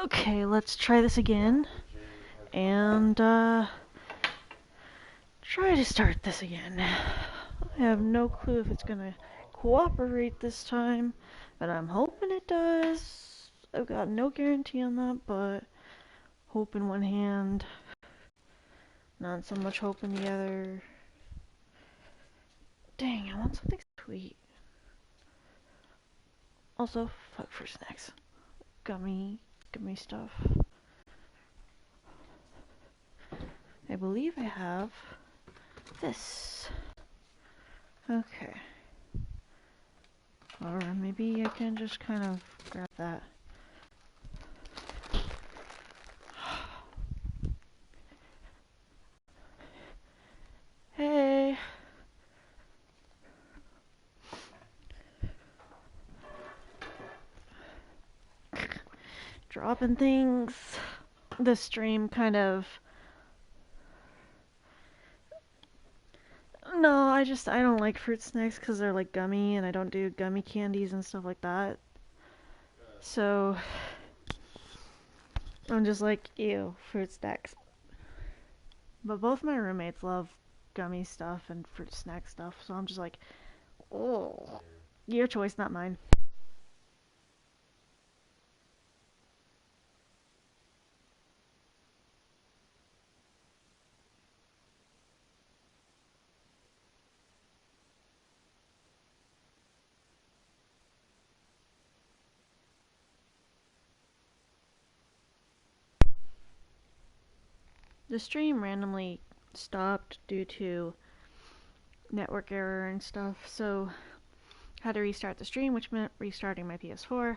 Okay, let's try this again. And, try to start this again. I have no clue if it's gonna cooperate this time, but I'm hoping it does. I've got no guarantee on that, but hope in one hand, not so much hope in the other. Dang, I want something sweet. Also, fuck for snacks. Gummy stuff. I believe I have this. Okay. Or maybe I can just kind of grab that. Hey! Dropping things. The stream kind of... No, I don't like fruit snacks because they're like gummy and I don't do gummy candies and stuff like that. So, I'm just like, ew, fruit snacks. But both my roommates love gummy stuff and fruit snack stuff, so I'm just like, oh, your choice, not mine. The stream randomly stopped due to network error and stuff, so had to restart the stream, which meant restarting my PS4.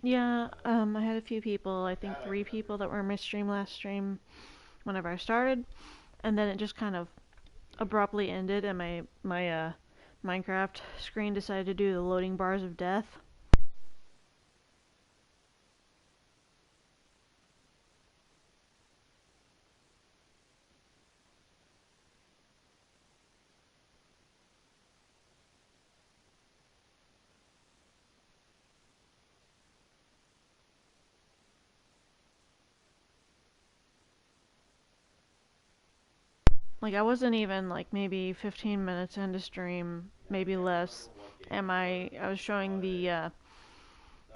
Yeah, I had a few people, I think 3 people that were in my stream last stream whenever I started, and then it just kind of abruptly ended, and my Minecraft screen decided to do the loading bars of death. Like I wasn't even like maybe 15 minutes into stream, maybe less, and I was showing the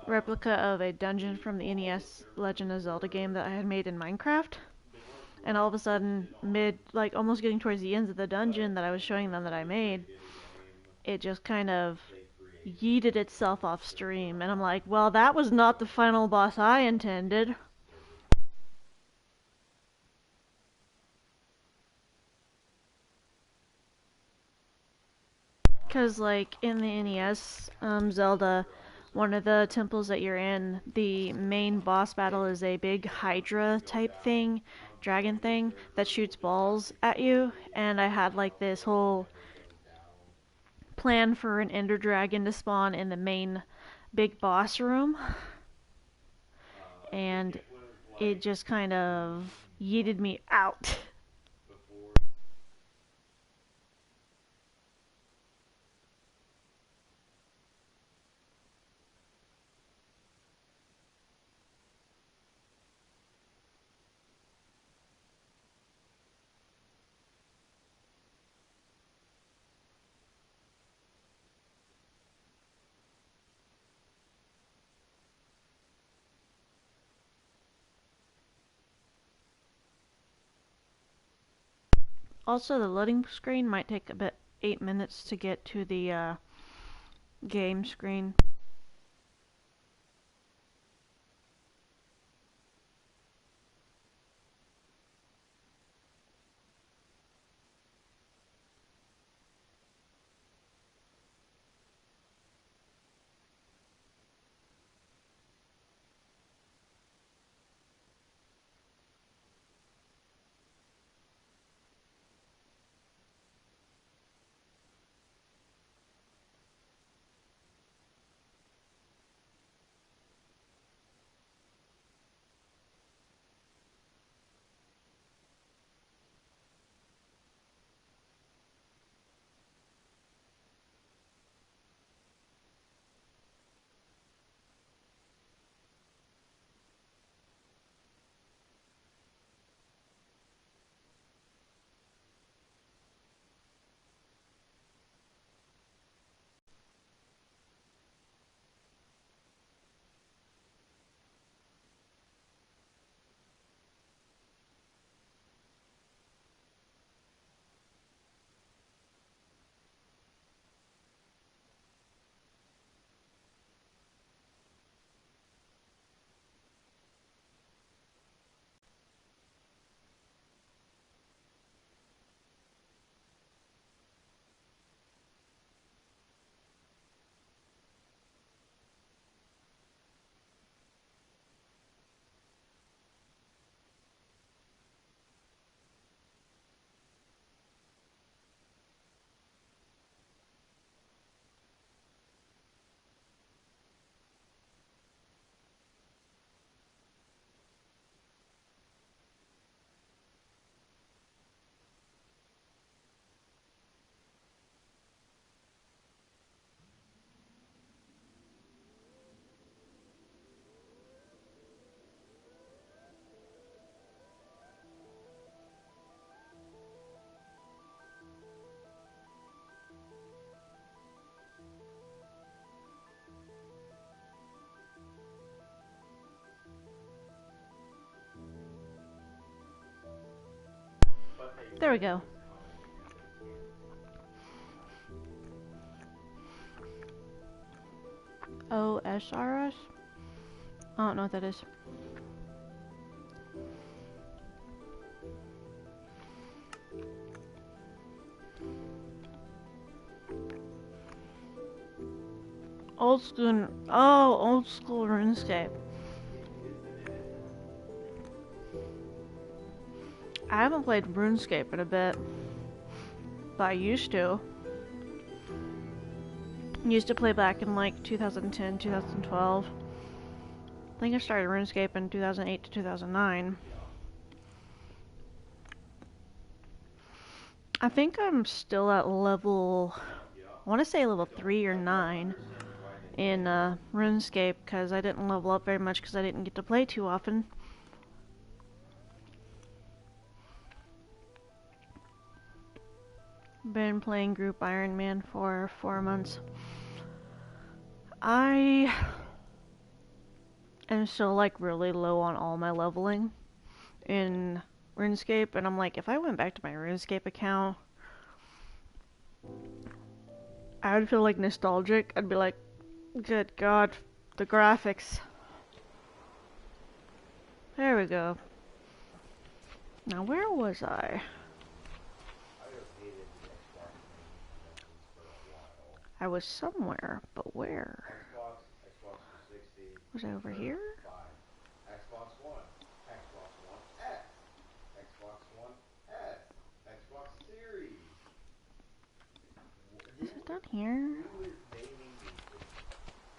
replica of a dungeon from the NES Legend of Zelda game that I had made in Minecraft. And all of a sudden, like almost getting towards the ends of the dungeon that I was showing them that I made, it just kind of yeeted itself off stream. And I'm like, well, that was not the final boss I intended. Because, like, in the NES Zelda, one of the temples that you're in, the main boss battle is a big Hydra type thing, dragon thing, that shoots balls at you. And I had, like, this whole plan for an Ender Dragon to spawn in the main big boss room. And it just kind of yeeted me out. Also, the loading screen might take about 8 minutes to get to the game screen. There we go. OSRS? I don't know what that is. Old school. Oh, old school RuneScape. I haven't played RuneScape in a bit, but I used to. Used to play back in like 2010, 2012. I think I started RuneScape in 2008 to 2009. I think I'm still at level, I want to say level 3 or 9 in RuneScape, because I didn't level up very much because I didn't get to play too often. Been playing Group Iron Man for 4 months. I am still like really low on all my leveling in RuneScape, and I'm like, if I went back to my RuneScape account, I would feel like nostalgic. I'd be like, good God, the graphics. There we go. Now, where was I? I was somewhere, but where? Was I over here? Xbox One, Xbox One X, Xbox One S, Xbox Series. Is it down here?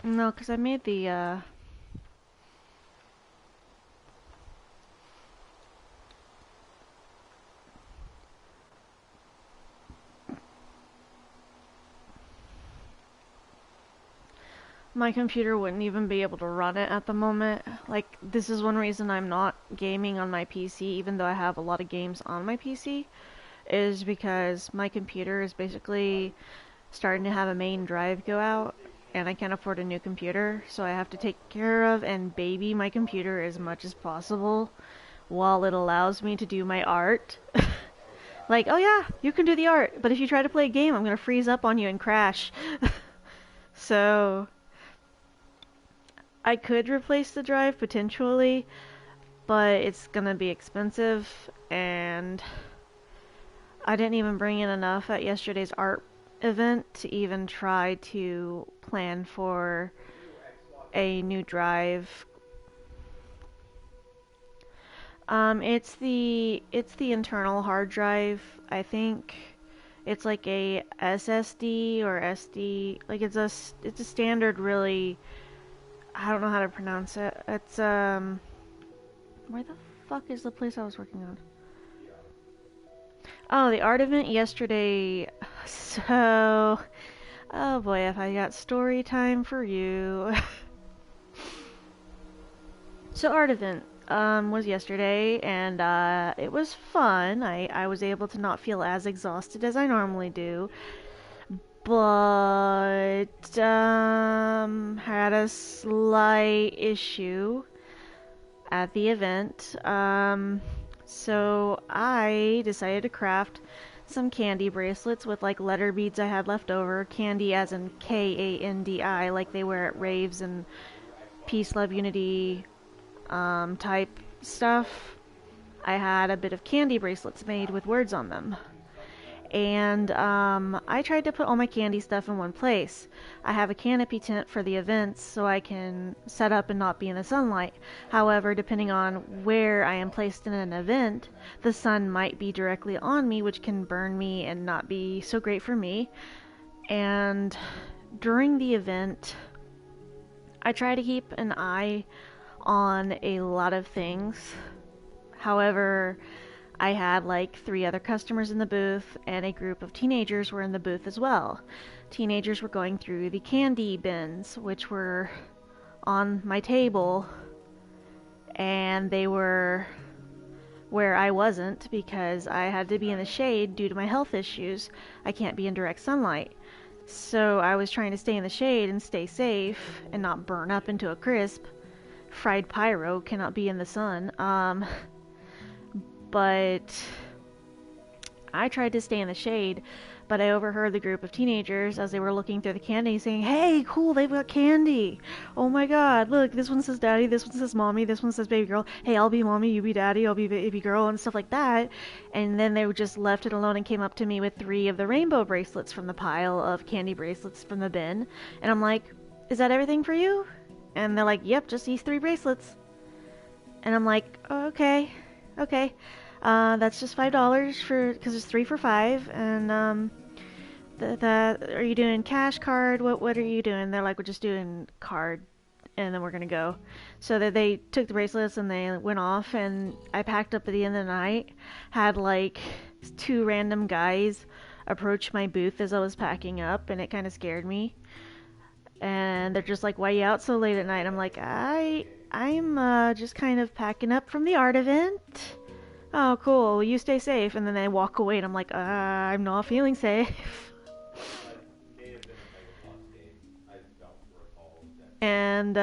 No, because I made the, my computer wouldn't even be able to run it at the moment. Like, this is one reason I'm not gaming on my PC, even though I have a lot of games on my PC, is because my computer is basically starting to have a main drive go out, and I can't afford a new computer, so I have to take care of and baby my computer as much as possible while it allows me to do my art. Like, oh yeah, you can do the art, but if you try to play a game, I'm gonna freeze up on you and crash. So I could replace the drive potentially, but it's gonna be expensive, and I didn't even bring in enough at yesterday's art event to even try to plan for a new drive. It's the internal hard drive, I think. It's like a SSD or SD, like it's a standard really. I don't know how to pronounce it. It's where the fuck is the place I was working on? Oh, the art event yesterday. So, oh boy, if I got story time for you. So art event was yesterday, and it was fun. I was able to not feel as exhausted as I normally do, but had a slight issue at the event. So I decided to craft some candy bracelets with like letter beads I had left over. Candy as in Kandi, like they wear at raves and peace, love, unity type stuff. I had a bit of candy bracelets made with words on them. And I tried to put all my candy stuff in one place. I have a canopy tent for the events so I can set up and not be in the sunlight. However, depending on where I am placed in an event, the sun might be directly on me, which can burn me and not be so great for me. And during the event, I try to keep an eye on a lot of things. However, I had like 3 other customers in the booth, and a group of teenagers were in the booth as well. Teenagers were going through the candy bins, which were on my table, and they were where I wasn't because I had to be in the shade due to my health issues. I can't be in direct sunlight. So I was trying to stay in the shade and stay safe and not burn up into a crisp. Fried pyro cannot be in the sun. But I tried to stay in the shade, but I overheard the group of teenagers as they were looking through the candy saying, "Hey, cool, they've got candy. Oh my god, look, this one says daddy, this one says mommy, this one says baby girl. Hey, I'll be mommy, you be daddy, I'll be baby girl," and stuff like that. And then they just left it alone and came up to me with 3 of the rainbow bracelets from the pile of candy bracelets from the bin. And I'm like, "Is that everything for you?" And they're like, "Yep, just these 3 bracelets." And I'm like, oh, okay. That's just $5 for because it's 3 for 5. And are you doing cash card? What are you doing? They're like, we're just doing card, and then we're gonna go. So that they took the bracelets and they went off, and I packed up at the end of the night. Had like 2 random guys approach my booth as I was packing up, and it kind of scared me. And they're just like, "Why are you out so late at night?" I'm like, I'm just kind of packing up from the art event." "Oh, cool. Well, you stay safe." And then they walk away, and I'm like, I'm not feeling safe. And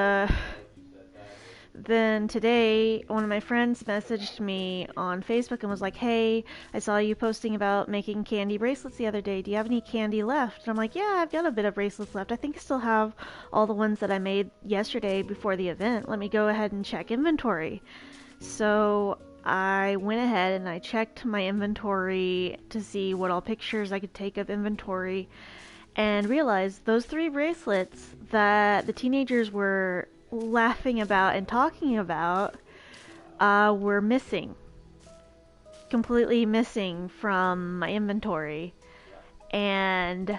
then today, one of my friends messaged me on Facebook and was like, "Hey, I saw you posting about making candy bracelets the other day. Do you have any candy left?" And I'm like, "Yeah, I've got a bit of bracelets left. I think I still have all the ones that I made yesterday before the event. Let me go ahead and check inventory." So I went ahead and I checked my inventory to see what all pictures I could take of inventory, and realized those 3 bracelets that the teenagers were laughing about and talking about were missing. Completely missing from my inventory. And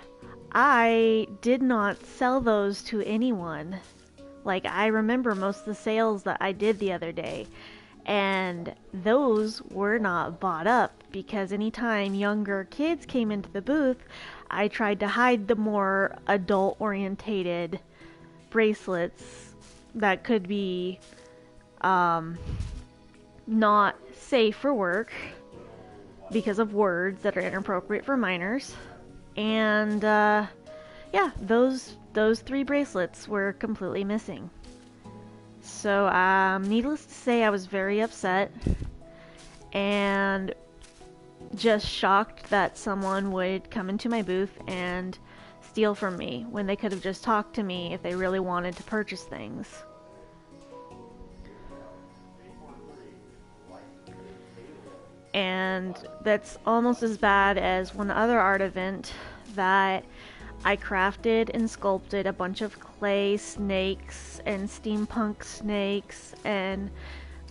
I did not sell those to anyone. Like, I remember most of the sales that I did the other day, and those were not bought up because anytime younger kids came into the booth, I tried to hide the more adult orientated bracelets that could be not safe for work because of words that are inappropriate for minors. And yeah, those 3 bracelets were completely missing. So needless to say, I was very upset. And just shocked that someone would come into my booth and steal from me when they could have just talked to me if they really wanted to purchase things. And that's almost as bad as one other art event that I crafted and sculpted a bunch of clay snakes and steampunk snakes and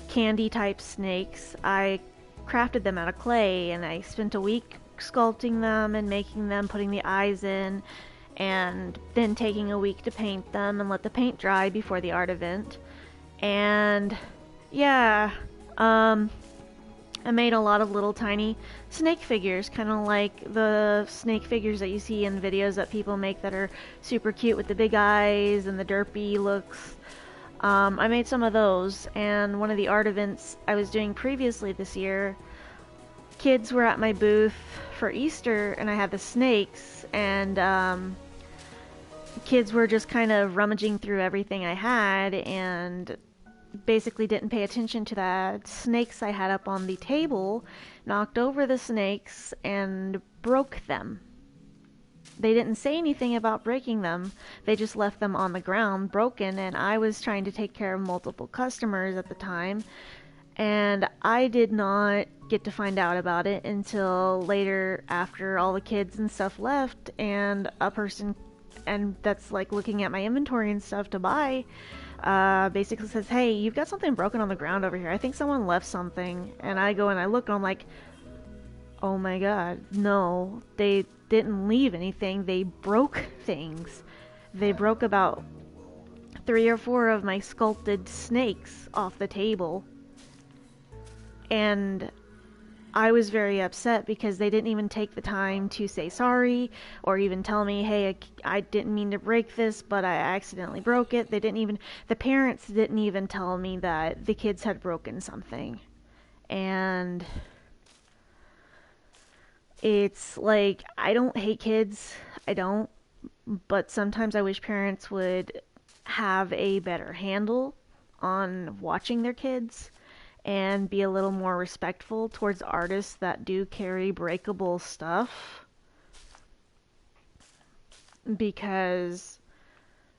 candy type snakes. I crafted them out of clay and I spent a week sculpting them and making them, putting the eyes in, and then taking a week to paint them and let the paint dry before the art event. And yeah, I made a lot of little tiny snake figures, kind of like the snake figures that you see in videos that people make that are super cute with the big eyes and the derpy looks. I made some of those, and one of the art events I was doing previously this year, kids were at my booth for Easter, and I had the snakes, and kids were just kind of rummaging through everything I had, and basically didn't pay attention to the snakes I had up on the table, knocked over the snakes, and broke them. They didn't say anything about breaking them. They just left them on the ground broken, and I was trying to take care of multiple customers at the time, and I did not get to find out about it until later after all the kids and stuff left, and a person and that's like looking at my inventory and stuff to buy basically says, hey, you've got something broken on the ground over here. I think someone left something. And I go and I look and I'm like, oh my god, no, they didn't leave anything. They broke things. They broke about 3 or 4 of my sculpted snakes off the table. And I was very upset because they didn't even take the time to say sorry or even tell me, hey, I didn't mean to break this, but I accidentally broke it. The parents didn't even tell me that the kids had broken something. And it's like, I don't hate kids. I don't. But sometimes I wish parents would have a better handle on watching their kids and be a little more respectful towards artists that do carry breakable stuff, because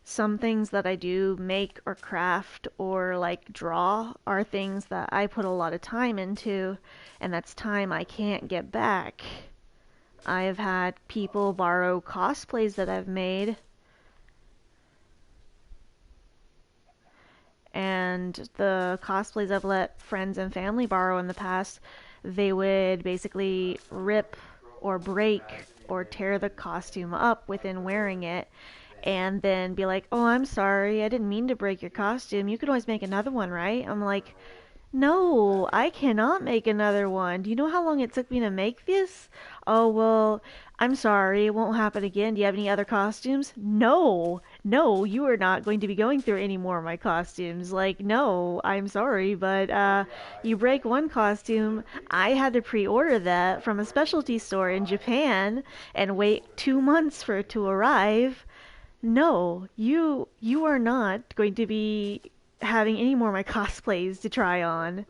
some things that I do make or craft or like draw are things that I put a lot of time into, and that's time I can't get back. I've had people borrow cosplays that I've made, and the cosplays I've let friends and family borrow in the past, they would basically rip or break or tear the costume up within wearing it, and then be like, oh, I'm sorry, I didn't mean to break your costume. You could always make another one, right? I'm like, no, I cannot make another one. Do you know how long it took me to make this? Oh, well, I'm sorry, it won't happen again. Do you have any other costumes? No, no, you are not going to be going through any more of my costumes. Like, no, I'm sorry, but you break one costume. I had to pre-order that from a specialty store in Japan and wait 2 months for it to arrive. No, you are not going to be having any more of my cosplays to try on.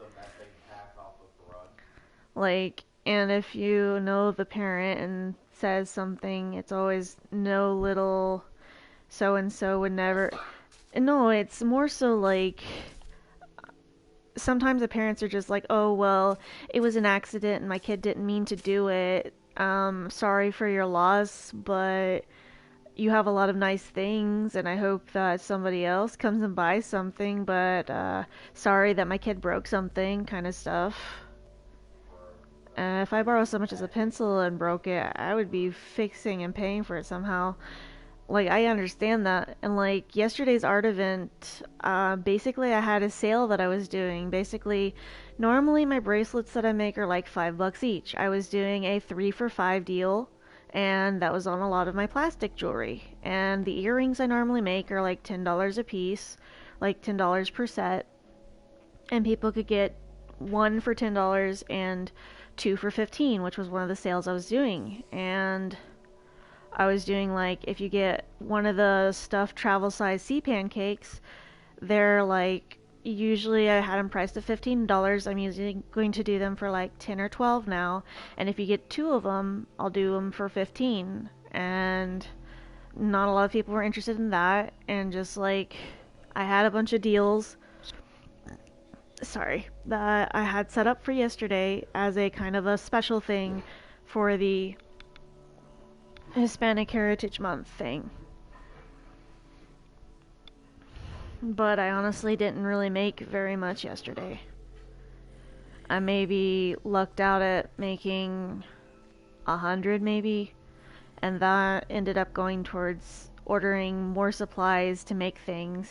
Like, and if you know the parent and says something, it's always no little so and so would never. No, it's more so like sometimes the parents are just like, oh, well, it was an accident and my kid didn't mean to do it. Sorry for your loss, but you have a lot of nice things, and I hope that somebody else comes and buys something, but sorry that my kid broke something, kind of stuff. If I borrow so much as a pencil and broke it, I would be fixing and paying for it somehow. Like, I understand that. And like yesterday's art event, basically I had a sale that I was doing. Basically, normally my bracelets that I make are like $5 each. I was doing a 3 for $5 deal, and that was on a lot of my plastic jewelry. And the earrings I normally make are like $10 a piece, like $10 per set. And people could get one for $10 and two for 15, which was one of the sales I was doing. And I was doing like, if you get one of the stuffed travel size sea pancakes, they're like Usually I had them priced at $15. I'm usually going to do them for like 10 or 12 now. And if you get two of them, I'll do them for 15. And not a lot of people were interested in that. And just like I had a bunch of deals, sorry, that I had set up for yesterday as a kind of a special thing for the Hispanic Heritage Month thing. But I honestly didn't really make very much yesterday. I maybe lucked out at making 100 maybe, and that ended up going towards ordering more supplies to make things.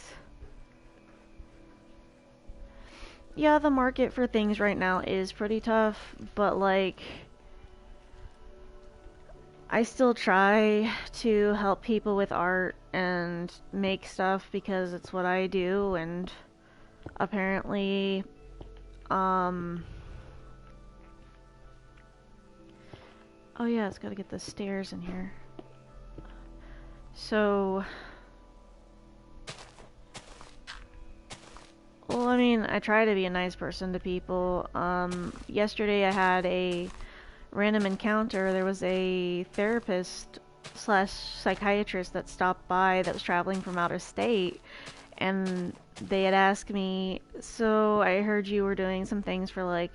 Yeah, the market for things right now is pretty tough, but like I still try to help people with art and make stuff because it's what I do, and apparently um oh yeah, it's got to get the stairs in here. So well, I mean, I try to be a nice person to people. Yesterday I had a random encounter. There was a therapist slash psychiatrist that stopped by that was traveling from out of state, and they had asked me, so I heard you were doing some things for like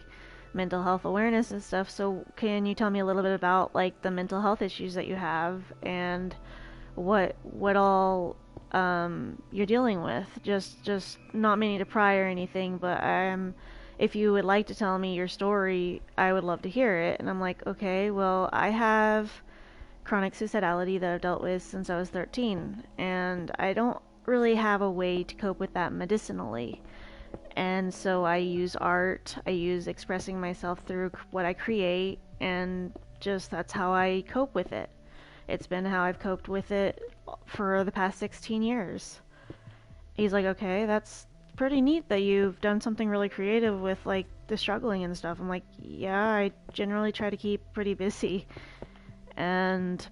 mental health awareness and stuff, so can you tell me a little bit about like the mental health issues that you have and what all you're dealing with? Just not meaning to pry or anything, but if you would like to tell me your story, I would love to hear it. And I'm like, okay, well, I have chronic suicidality that I've dealt with since I was 13, and I don't really have a way to cope with that medicinally. And so I use art, I use expressing myself through what I create, and just that's how I cope with it. It's been how I've coped with it for the past 16 years. He's like, okay, that's pretty neat that you've done something really creative with like the struggling and stuff. I'm like, yeah, I generally try to keep pretty busy. And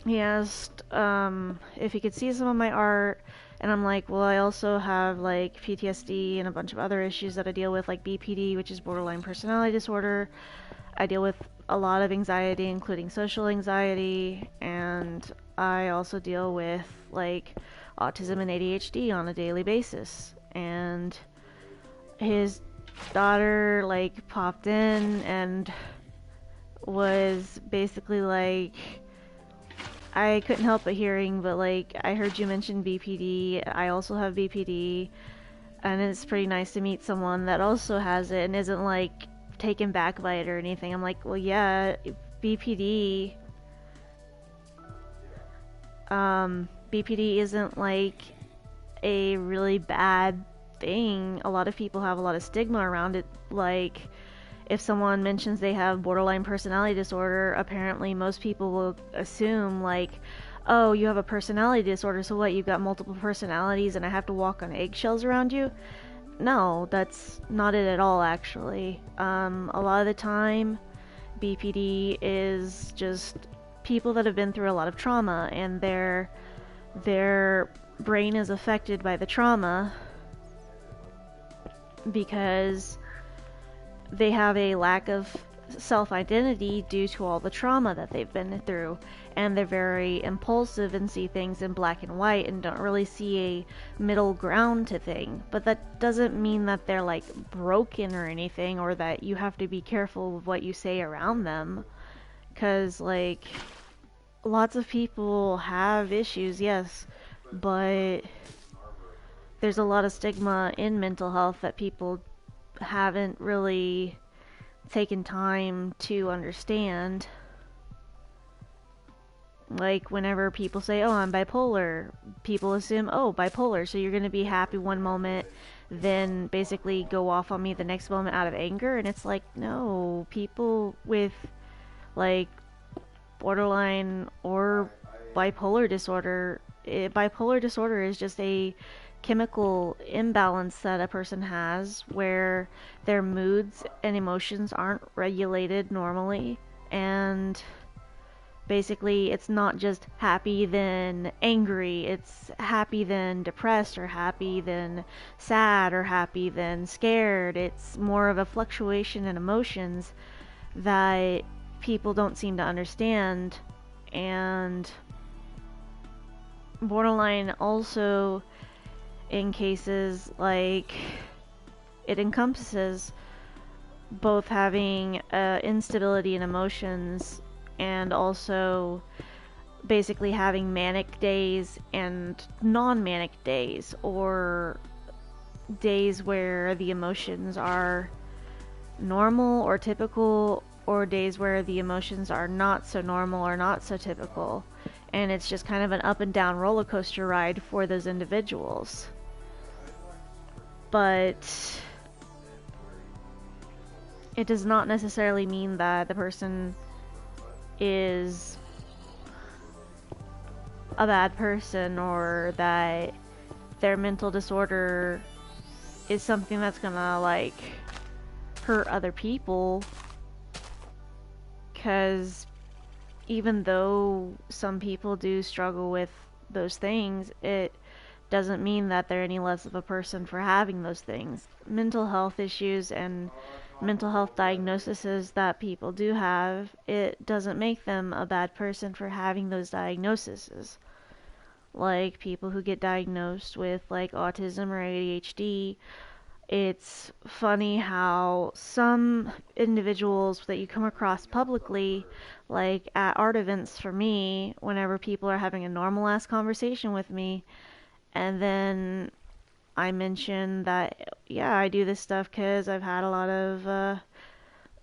he asked if he could see some of my art, and I'm like, well, I also have like PTSD and a bunch of other issues that I deal with, like BPD, which is borderline personality disorder. I deal with a lot of anxiety, including social anxiety, and I also deal with like autism and ADHD on a daily basis. And his daughter like popped in and was basically like, I couldn't help but hearing, but like I heard you mention BPD. I also have BPD, and it's pretty nice to meet someone that also has it and isn't like taken back by it or anything. I'm like, well, yeah, BPD. BPD isn't like a really bad thing. A lot of people have a lot of stigma around it. Like, if someone mentions they have borderline personality disorder, apparently most people will assume like, oh, you have a personality disorder, so what, you've got multiple personalities and I have to walk on eggshells around you? No, that's not it at all, actually. A lot of the time, BPD is just people that have been through a lot of trauma, and their brain is affected by the trauma because they have a lack of self-identity due to all the trauma that they've been through, and they're very impulsive and see things in black and white and don't really see a middle ground to things. But that doesn't mean that they're like broken or anything, or that you have to be careful with what you say around them, because like lots of people have issues, yes, but there's a lot of stigma in mental health that people haven't really taken time to understand. Like, whenever people say, oh, I'm bipolar, people assume, oh, bipolar, so you're going to be happy one moment, then basically go off on me the next moment out of anger. And it's like, no, people with like borderline or bipolar disorder is just a chemical imbalance that a person has where their moods and emotions aren't regulated normally, and Basically, it's not just happy then angry, it's happy then depressed, or happy then sad, or happy then scared. It's more of a fluctuation in emotions that people don't seem to understand. And borderline also, in cases like, it encompasses both having instability in emotions and also basically having manic days and non-manic days, or days where the emotions are normal or typical, or days where the emotions are not so normal or not so typical. And it's just kind of an up and down roller coaster ride for those individuals. But it does not necessarily mean that the person is a bad person, or that their mental disorder is something that's gonna like hurt other people. Because even though some people do struggle with those things, it doesn't mean that they're any less of a person for having those things. Mental health issues and mental health diagnoses that people do have, it doesn't make them a bad person for having those diagnoses. Like people who get diagnosed with like autism or ADHD, it's funny how some individuals that you come across publicly, like at art events for me, whenever people are having a normal ass conversation with me, and then I mention that, yeah, I do this stuff because I've had a lot of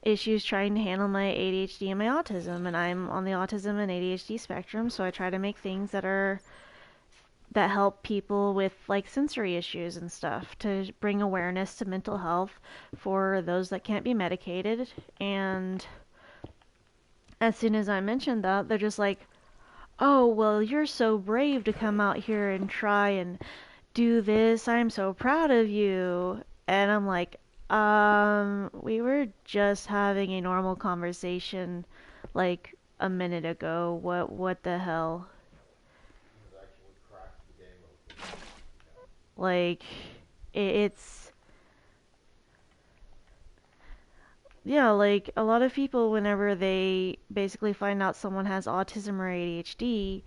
issues trying to handle my ADHD and my autism, and I'm on the autism and ADHD spectrum, so I try to make things that help people with like sensory issues and stuff, to bring awareness to mental health for those that can't be medicated. And as soon as I mentioned that, they're just like, "Oh, well, you're so brave to come out here and try and do this. I'm so proud of you." And I'm like, we were just having a normal conversation like a minute ago. What the hell? Like, it's, yeah, like a lot of people, whenever they basically find out someone has autism or ADHD,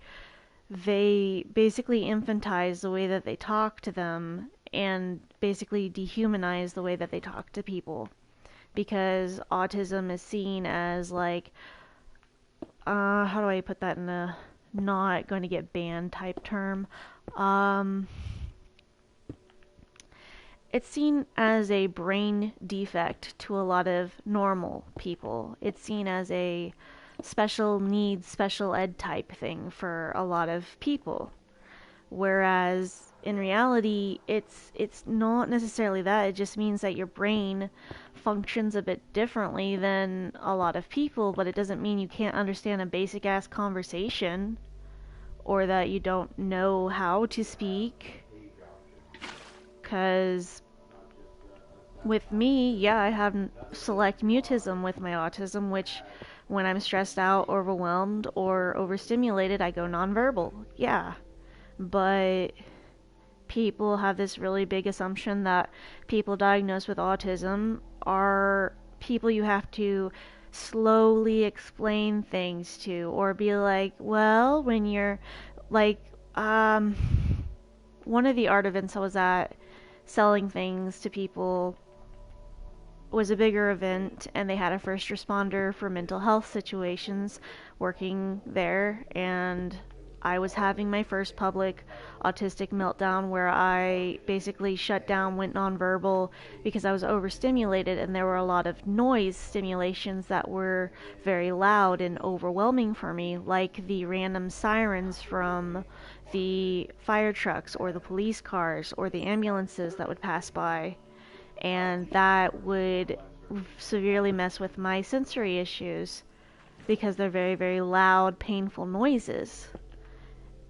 they basically infantize the way that they talk to them and basically dehumanize the way that they talk to people, because autism is seen as like, how do I put that in a not going to get banned type term? Um, it's seen as a brain defect to a lot of normal people. It's seen as a special needs, special ed type thing for a lot of people. Whereas in reality, it's not necessarily that. It just means that your brain functions a bit differently than a lot of people, but it doesn't mean you can't understand a basic ass conversation, or that you don't know how to speak. Because with me, yeah, I have select mutism with my autism, which when I'm stressed out, overwhelmed, or overstimulated, I go nonverbal. Yeah. But people have this really big assumption that people diagnosed with autism are people you have to slowly explain things to, or be like, well, when you're like, um, one of the art events I was at, selling things to people, was a bigger event, and they had a first responder for mental health situations working there. And I was having my first public autistic meltdown, where I basically shut down, went nonverbal, because I was overstimulated, and there were a lot of noise stimulations that were very loud and overwhelming for me, like the random sirens from the fire trucks or the police cars or the ambulances that would pass by. And that would severely mess with my sensory issues, because they're very, very loud, painful noises.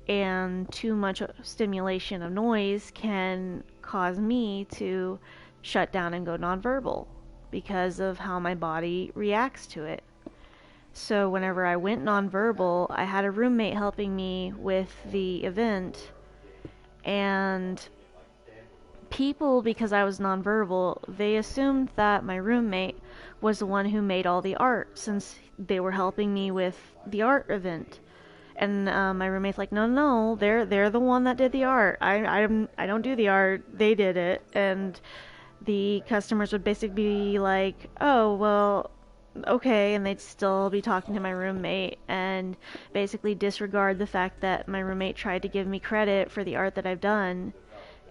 And too much stimulation of noise can cause me to shut down and go nonverbal because of how my body reacts to it. So whenever I went nonverbal, I had a roommate helping me with the event, and people, because I was nonverbal, they assumed that my roommate was the one who made all the art since they were helping me with the art event. And my roommate's like, no, no, they're the one that did the art. I don't do the art. They did it. And the customers would basically be like, oh, well, okay, and they'd still be talking to my roommate and basically disregard the fact that my roommate tried to give me credit for the art that I've done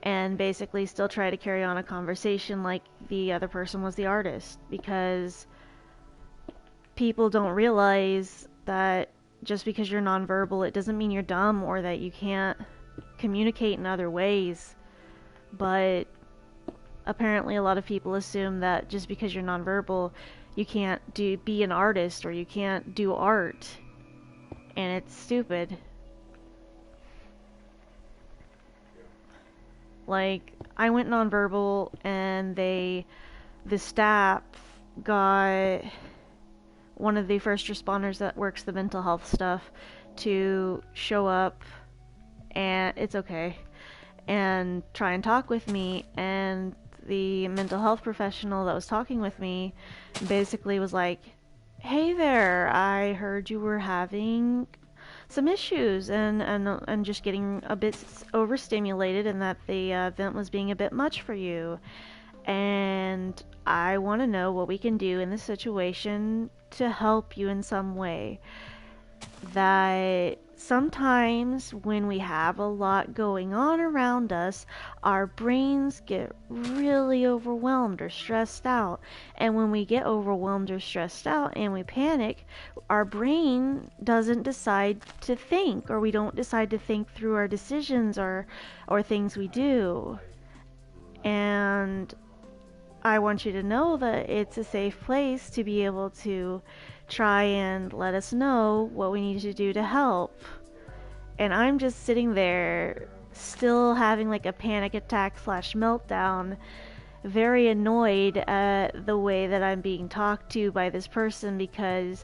and basically still try to carry on a conversation like the other person was the artist, because people don't realize that just because you're nonverbal, it doesn't mean you're dumb or that you can't communicate in other ways. But apparently a lot of people assume that just because you're nonverbal, you can't be an artist or you can't do art. And it's stupid. Like, I went nonverbal and the staff got one of the first responders that works the mental health stuff to show up, and it's okay, and try and talk with me. And the mental health professional that was talking with me basically was like, hey there, I heard you were having some issues and just getting a bit overstimulated, and that the event was being a bit much for you. And I want to know what we can do in this situation to help you in some way. That sometimes when we have a lot going on around us, our brains get really overwhelmed or stressed out. And when we get overwhelmed or stressed out and we panic, our brain doesn't decide to think, or we don't decide to think through our decisions or things we do. And I want you to know that it's a safe place to be able to try and let us know what we need to do to help. And I'm just sitting there still having like a panic attack / meltdown, very annoyed at the way that I'm being talked to by this person, because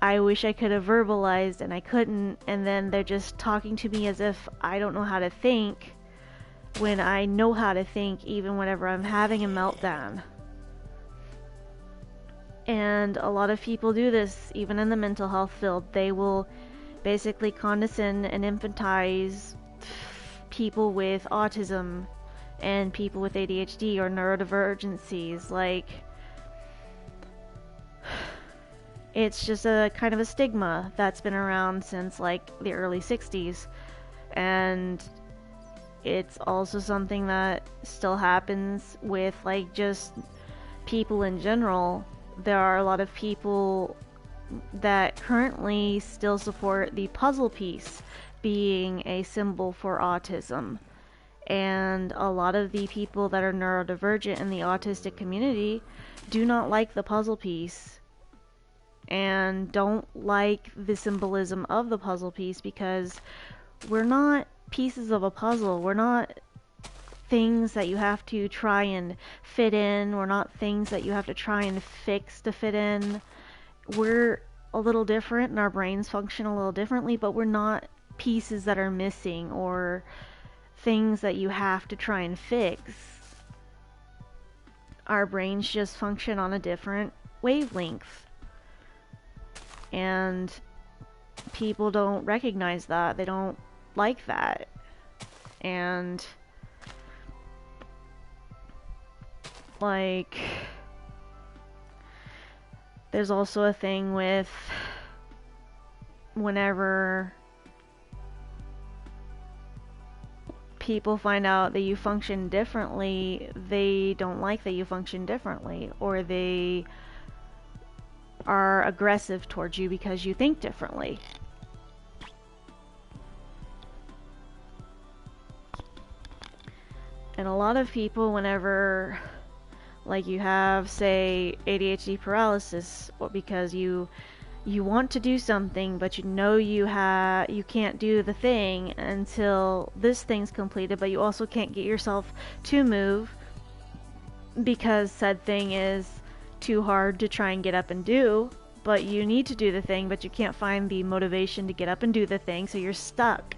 I wish I could have verbalized and I couldn't, and then they're just talking to me as if I don't know how to think, when I know how to think even whenever I'm having a meltdown. And a lot of people do this, even in the mental health field. They will basically condescend and infantilize people with autism and people with ADHD or neurodivergencies. Like, it's just a kind of a stigma that's been around since like the early 60s. And it's also something that still happens with like just people in general. There are a lot of people that currently still support the puzzle piece being a symbol for autism. And a lot of the people that are neurodivergent in the autistic community do not like the puzzle piece and don't like the symbolism of the puzzle piece, because we're not pieces of a puzzle. We're not things that you have to try and fit in. We're not things that you have to try and fix to fit in. We're a little different and our brains function a little differently, but we're not pieces that are missing or things that you have to try and fix. Our brains just function on a different wavelength. And people don't recognize that. They don't like that. And like, there's also a thing with whenever people find out that you function differently, they don't like that you function differently, or they are aggressive towards you because you think differently. And a lot of people, whenever like you have, say, ADHD paralysis, or because you want to do something but you know you can't do the thing until this thing's completed, but you also can't get yourself to move because said thing is too hard to try and get up and do, but you need to do the thing, but you can't find the motivation to get up and do the thing, so you're stuck.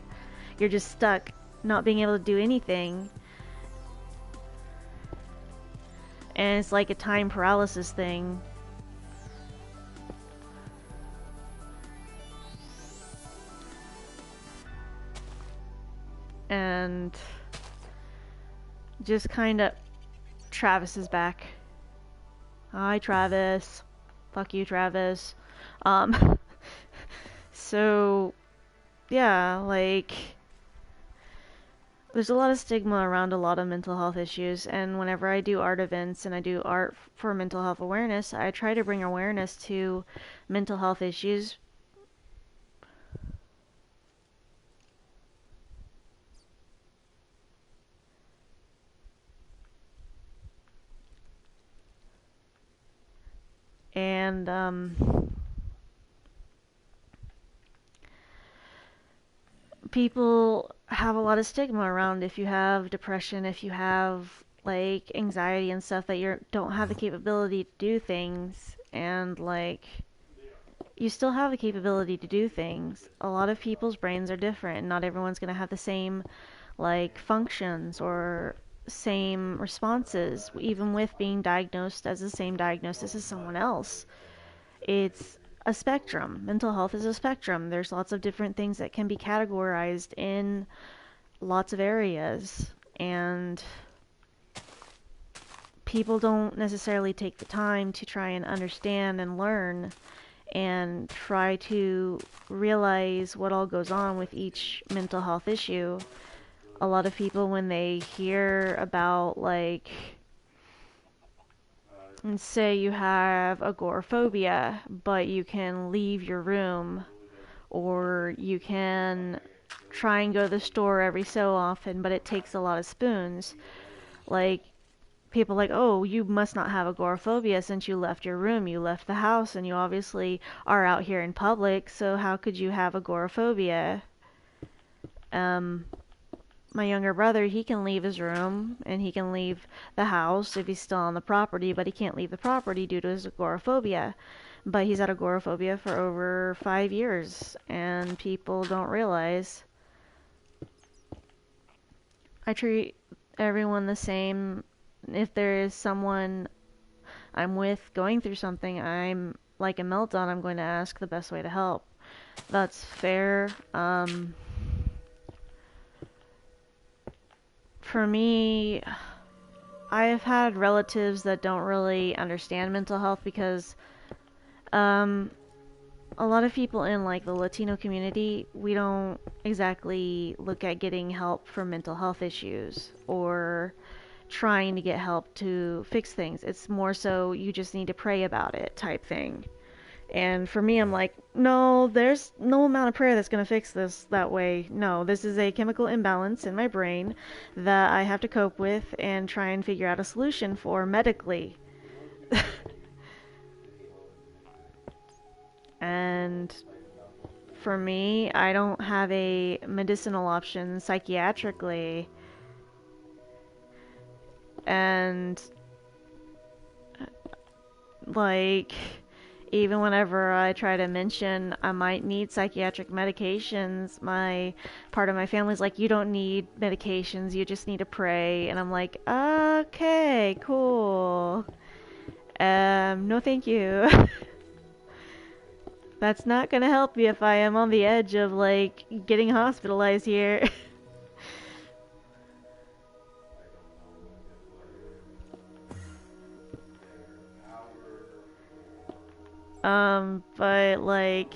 You're just stuck, not being able to do anything. And it's like a time paralysis thing. And just kind of, Travis is back. Hi, Travis. Fuck you, Travis. So, yeah, like, there's a lot of stigma around a lot of mental health issues, and whenever I do art events and I do art for mental health awareness, I try to bring awareness to mental health issues. And people have a lot of stigma around if you have depression, if you have like anxiety and stuff, that you don't have the capability to do things. And like, you still have the capability to do things. A lot of people's brains are different. Not everyone's going to have the same like functions or same responses, even with being diagnosed as the same diagnosis as someone else. It's a spectrum. Mental health is a spectrum. There's lots of different things that can be categorized in lots of areas, and people don't necessarily take the time to try and understand and learn and try to realize what all goes on with each mental health issue. A lot of people, when they hear about, like, and say you have agoraphobia, but you can leave your room, or you can try and go to the store every so often, but it takes a lot of spoons. Like, people like, oh, you must not have agoraphobia since you left your room, you left the house, and you obviously are out here in public, so how could you have agoraphobia? My younger brother, he can leave his room and he can leave the house if he's still on the property, but he can't leave the property due to his agoraphobia. But he's had agoraphobia for over 5 years, and people don't realize. I treat everyone the same. If there is someone I'm with going through something, I'm like a meltdown, I'm going to ask the best way to help. That's fair. For me, I've had relatives that don't really understand mental health because um, a lot of people in like the Latino community, we don't exactly look at getting help for mental health issues or trying to get help to fix things. It's more so you just need to pray about it type thing. And for me, I'm like, no, there's no amount of prayer that's going to fix this that way. No, this is a chemical imbalance in my brain that I have to cope with and try and figure out a solution for medically. And for me, I don't have a medicinal option psychiatrically. And like, even whenever I try to mention I might need psychiatric medications, my part of my family's like, you don't need medications, you just need to pray. And I'm like, okay, cool. No, thank you. That's not gonna help me if I am on the edge of like getting hospitalized here. But like,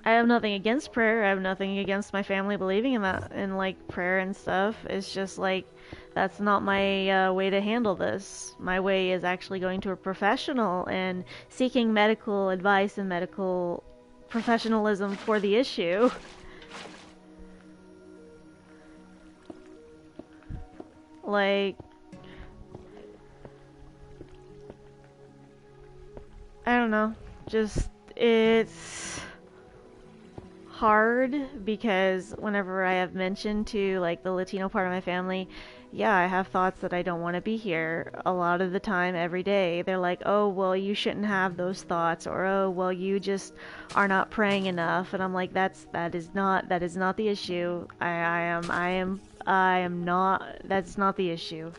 I have nothing against prayer. I have nothing against my family believing in that, in like prayer and stuff. It's just like, that's not my way to handle this. My way is actually going to a professional and seeking medical advice and medical professionalism for the issue. Like, I don't know. Just, it's hard because whenever I have mentioned to like the Latino part of my family, yeah, I have thoughts that I don't want to be here a lot of the time every day. They're like, "Oh, well, you shouldn't have those thoughts," or "Oh, well, you just are not praying enough." And I'm like, that is not the issue. I am not, that's not the issue.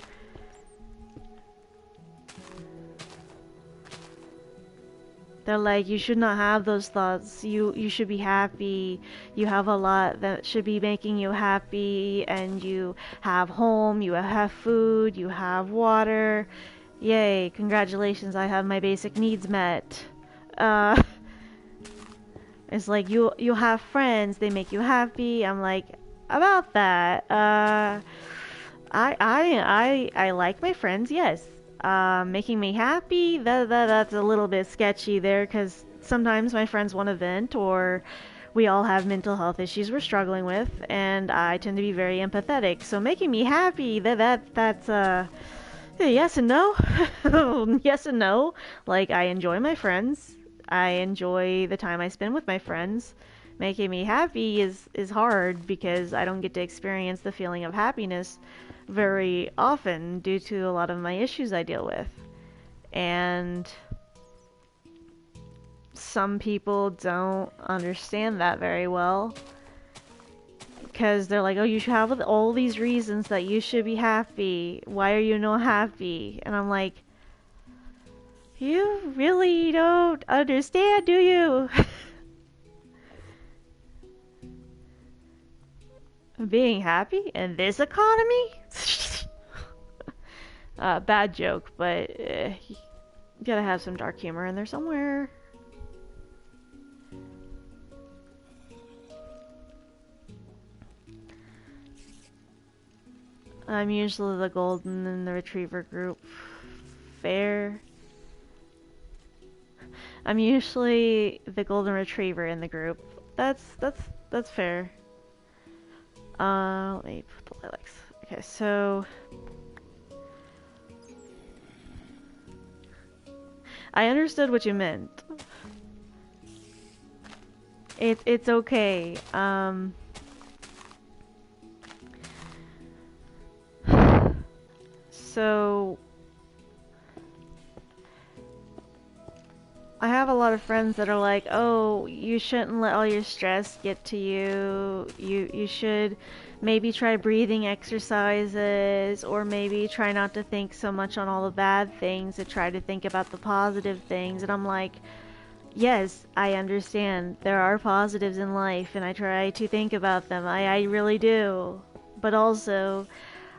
They're like, you should not have those thoughts. You should be happy. You have a lot that should be making you happy, and you have home, you have food, you have water. Yay, congratulations, I have my basic needs met. Uh, it's like you have friends, they make you happy. I'm like, about that. I like my friends, yes. Making me happy, that's a little bit sketchy there because sometimes my friends want to vent or we all have mental health issues we're struggling with, and I tend to be very empathetic. So making me happy, that's yes and no. Yes and no. Like I enjoy my friends. I enjoy the time I spend with my friends. Making me happy is hard because I don't get to experience the feeling of happiness very often due to a lot of my issues I deal with. And some people don't understand that very well because they're like, "Oh, you should have all these reasons that you should be happy. Why are you not happy?" And I'm like, "You really don't understand, do you?" Being happy in this economy? Bad joke, but you gotta have some dark humor in there somewhere. I'm usually the golden in the retriever group. Fair. I'm usually the golden retriever in the group. That's fair. Let me put the lilacs. Okay, so I understood what you meant. It's okay. So I have a lot of friends that are like, "Oh, you shouldn't let all your stress get to you. You should maybe try breathing exercises or maybe try not to think so much on all the bad things and try to think about the positive things." And I'm like, "Yes, I understand. There are positives in life and I try to think about them. I really do. But also,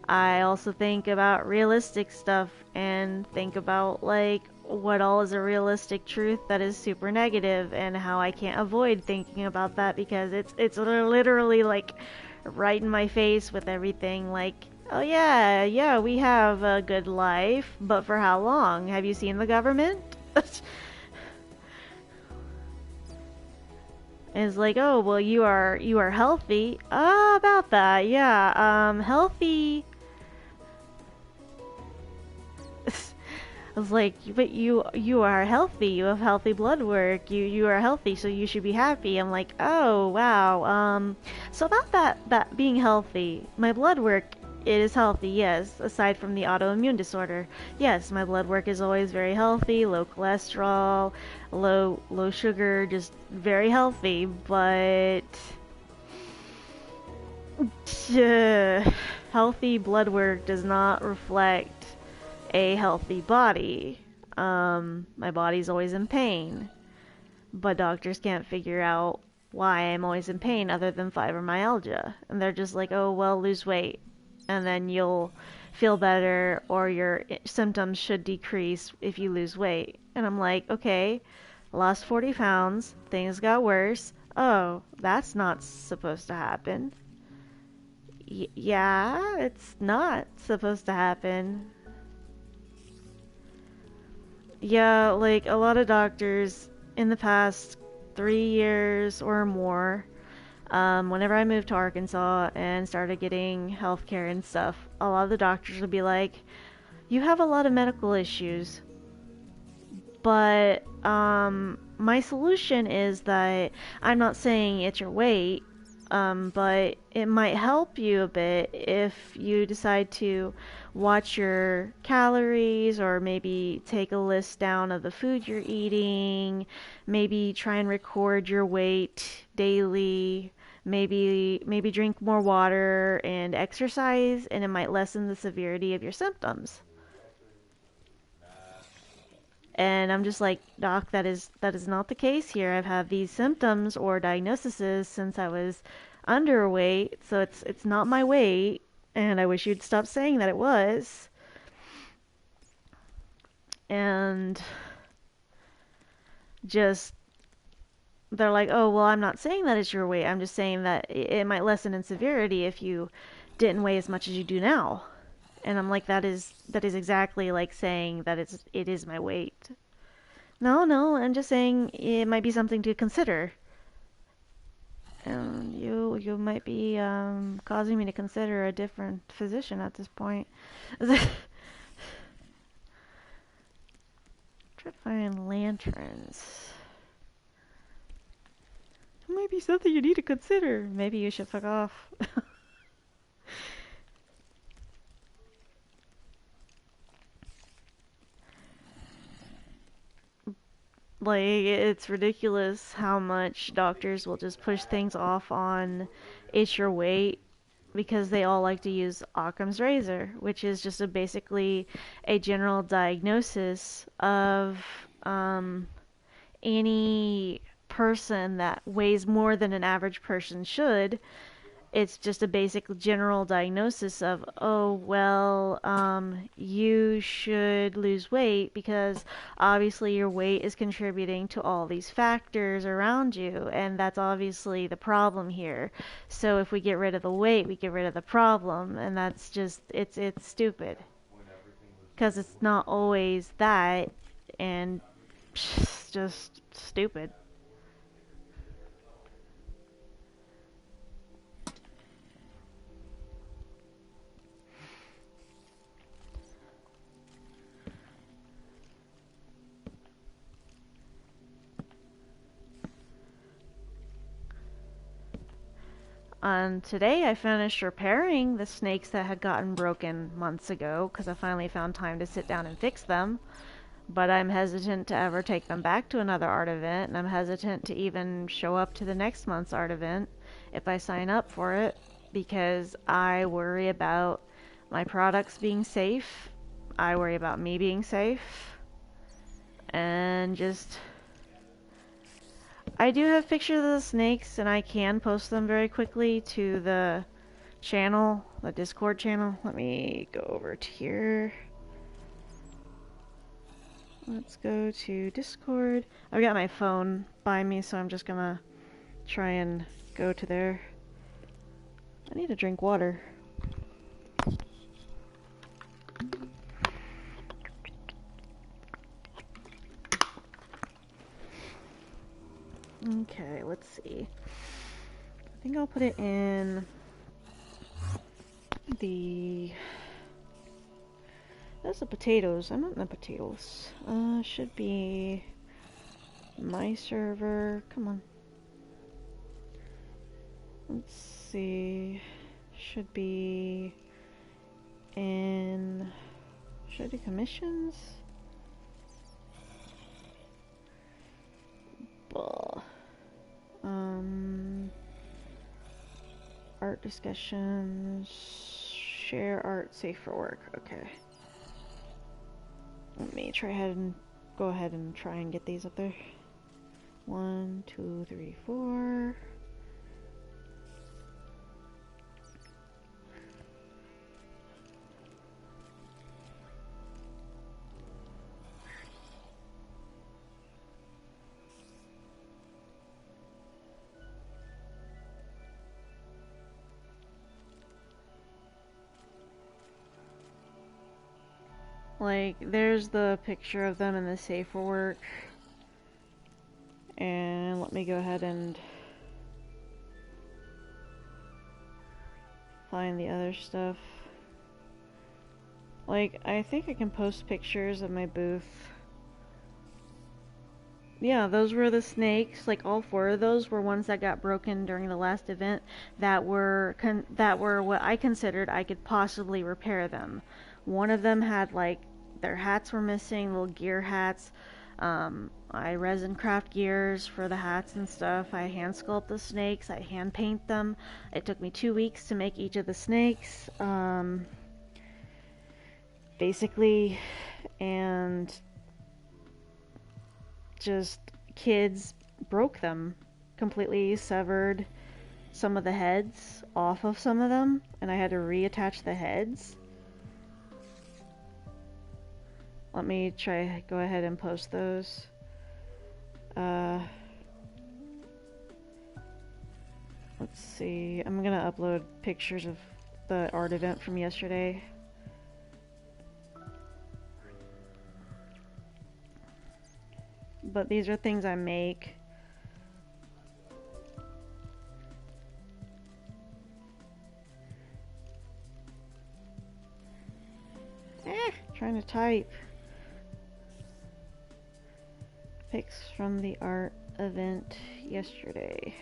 I also think about realistic stuff and think about like what all is a realistic truth that is super negative and how I can't avoid thinking about that because it's literally like right in my face with everything like, oh yeah, yeah, we have a good life, but for how long? Have you seen the government? It's like, oh, well, you are healthy. About that, yeah. Healthy. I was like, but you are healthy. You have healthy blood work. You are healthy, so you should be happy. I'm like, oh wow. So about that being healthy, my blood work it is healthy. Yes, aside from the autoimmune disorder. Yes, my blood work is always very healthy. Low cholesterol, low sugar, just very healthy. But healthy blood work does not reflect a healthy body. My body's always in pain, but doctors can't figure out why I'm always in pain other than fibromyalgia. And they're just like, oh, well, lose weight, and then you'll feel better, or your symptoms should decrease if you lose weight. And I'm like, okay, lost 40 pounds, things got worse. Oh, that's not supposed to happen. Yeah, it's not supposed to happen. Yeah, like a lot of doctors in the past 3 years or more, whenever I moved to Arkansas and started getting healthcare and stuff, a lot of the doctors would be like, you have a lot of medical issues, but my solution is that I'm not saying it's your weight, but it might help you a bit if you decide to watch your calories or maybe take a list down of the food you're eating, maybe try and record your weight daily, maybe drink more water and exercise, and it might lessen the severity of your symptoms. And I'm just like, Doc, that is not the case here. I've had these symptoms or diagnoses since I was underweight, so it's not my weight, and I wish you'd stop saying that it was. And just they're like, "Oh, well, I'm not saying that it's your weight. I'm just saying that it might lessen in severity if you didn't weigh as much as you do now." And I'm like, that is exactly like saying that it is my weight. No, no, I'm just saying it might be something to consider. And you might be causing me to consider a different physician at this point. Try to find lanterns. It might be something you need to consider. Maybe you should fuck off. Like, it's ridiculous how much doctors will just push things off on it's your weight because they all like to use Occam's razor, which is just basically a general diagnosis of um, any person that weighs more than an average person should. It's just a basic general diagnosis of, oh, well, you should lose weight because obviously your weight is contributing to all these factors around you, and that's obviously the problem here. So if we get rid of the weight, we get rid of the problem, and that's just, it's stupid because it's not always that, and it's just stupid. Today I finished repairing the snakes that had gotten broken months ago because I finally found time to sit down and fix them. But I'm hesitant to ever take them back to another art event, and I'm hesitant to even show up to the next month's art event if I sign up for it because I worry about my products being safe. I worry about me being safe. And just I do have pictures of the snakes, and I can post them very quickly to the channel, the Discord channel. Let me go over to here. Let's go to Discord. I've got my phone by me, so I'm just gonna try and go to there. I need to drink water. Okay, let's see. I think I'll put it in the... That's the potatoes. I'm not in the potatoes. Should be my server. Come on. Let's see. Should be in... Should I do commissions? Blah. Art discussions. Share art safe for work. Okay. Let me go ahead and try and get these up there. 1, 2, 3, 4. Like, there's the picture of them in the safe for work. And let me go ahead and find the other stuff. Like, I think I can post pictures of my booth. Yeah, those were the snakes. Like all four of those were ones that got broken during the last event that were what I considered I could possibly repair them. One of them had like their hats were missing, little gear hats. I resin craft gears for the hats and stuff. I hand sculpt the snakes. I hand paint them. It took me 2 weeks to make each of the snakes. Basically, and just kids broke them, completely severed some of the heads off of some of them, and I had to reattach the heads. Let me try go ahead and post those. Let's see. I'm gonna upload pictures of the art event from yesterday. But these are things I make. Trying to type. Pics from the art event yesterday.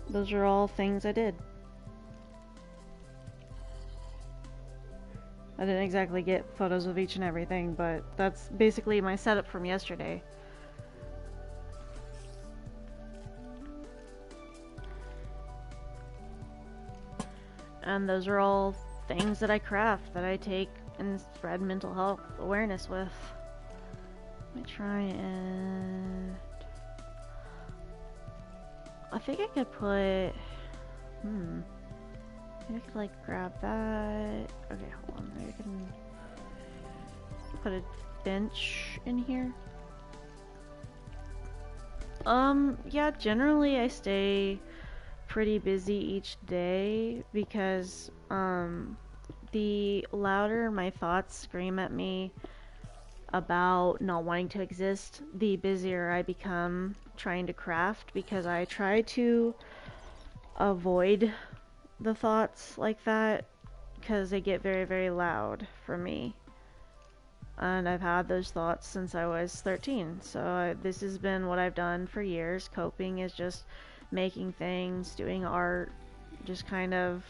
Those are all things I did. I didn't exactly get photos of each and everything, but that's basically my setup from yesterday. And those are all things that I craft, that I take and spread mental health awareness with. Let me try and... I think I could put... Maybe I could like grab that. Okay, hold on. Maybe I can put a bench in here. Yeah, generally I stay pretty busy each day because, the louder my thoughts scream at me about not wanting to exist, the busier I become trying to craft, because I try to avoid the thoughts like that because they get very, very loud for me. And I've had those thoughts since I was 13. So this has been what I've done for years. Coping is just making things, doing art, just kind of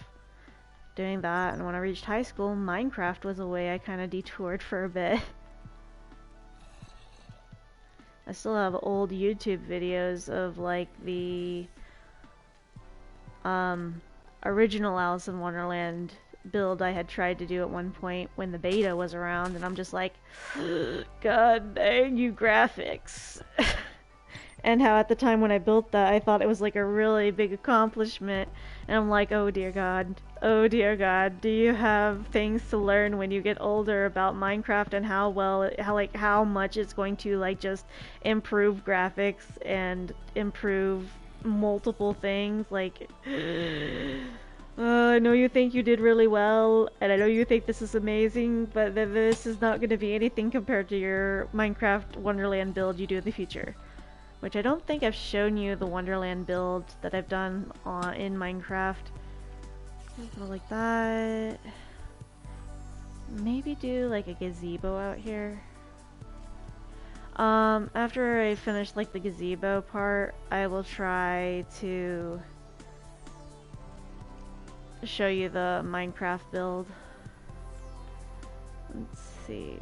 doing that. And when I reached high school, Minecraft was a way I kind of detoured for a bit. I still have old YouTube videos of like the original Alice in Wonderland build I had tried to do at one point when the beta was around, and I'm just like, God dang you graphics. And how at the time when I built that, I thought it was like a really big accomplishment. And I'm like, oh dear God, do you have things to learn when you get older about Minecraft and how much it's going to like just improve graphics and improve multiple things? Like, I know you think you did really well, and I know you think this is amazing, but this is not going to be anything compared to your Minecraft Wonderland build you do in the future. Which I don't think I've shown you the Wonderland build that I've done in Minecraft. Go like that. Maybe do like a gazebo out here. After I finish like the gazebo part, I will try to show you the Minecraft build. Let's see.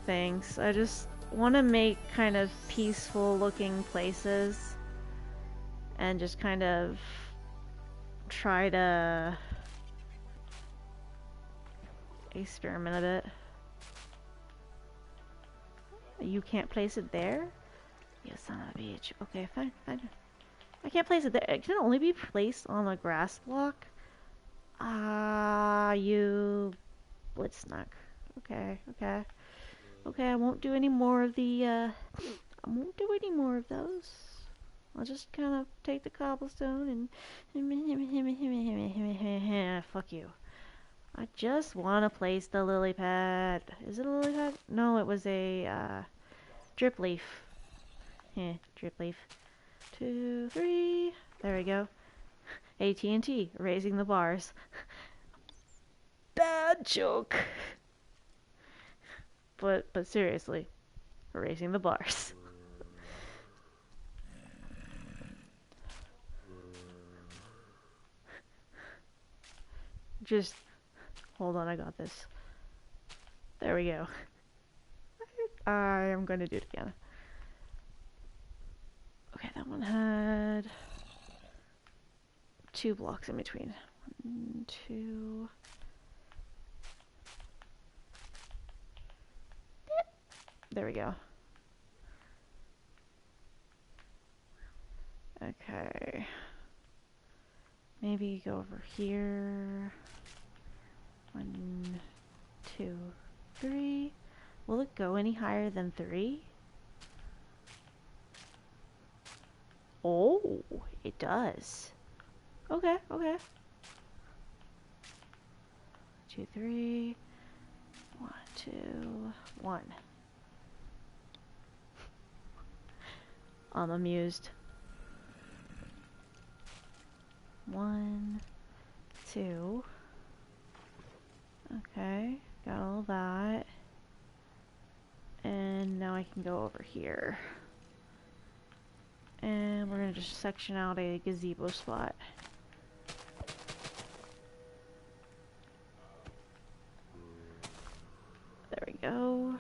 Thanks. I just want to make kind of peaceful looking places and just kind of try to experiment a bit. You can't place it there? You son of a bitch. Okay, fine. I can't place it there. It can only be placed on a grass block? You blitznuck. Okay. Okay, I won't do any more of the, I won't do any more of those. I'll just kind of take the cobblestone and... Fuck you. I just want to place the lily pad. Is it a lily pad? No, it was a drip leaf. Drip leaf. 2, 3. There we go. AT&T, raising the bars. Bad joke. But seriously, raising the bars. Just hold on, I got this. There we go. I am going to do it again. Okay, that one had 2 blocks in between. 1, 2. There we go. Okay. Maybe go over here. 1, 2, 3. Will it go any higher than 3? Oh, it does. Okay, okay. 2, 3. 1, 2, 1. I'm amused. 1, 2. Okay, got all that. And now I can go over here. And we're gonna just section out a gazebo spot. There we go.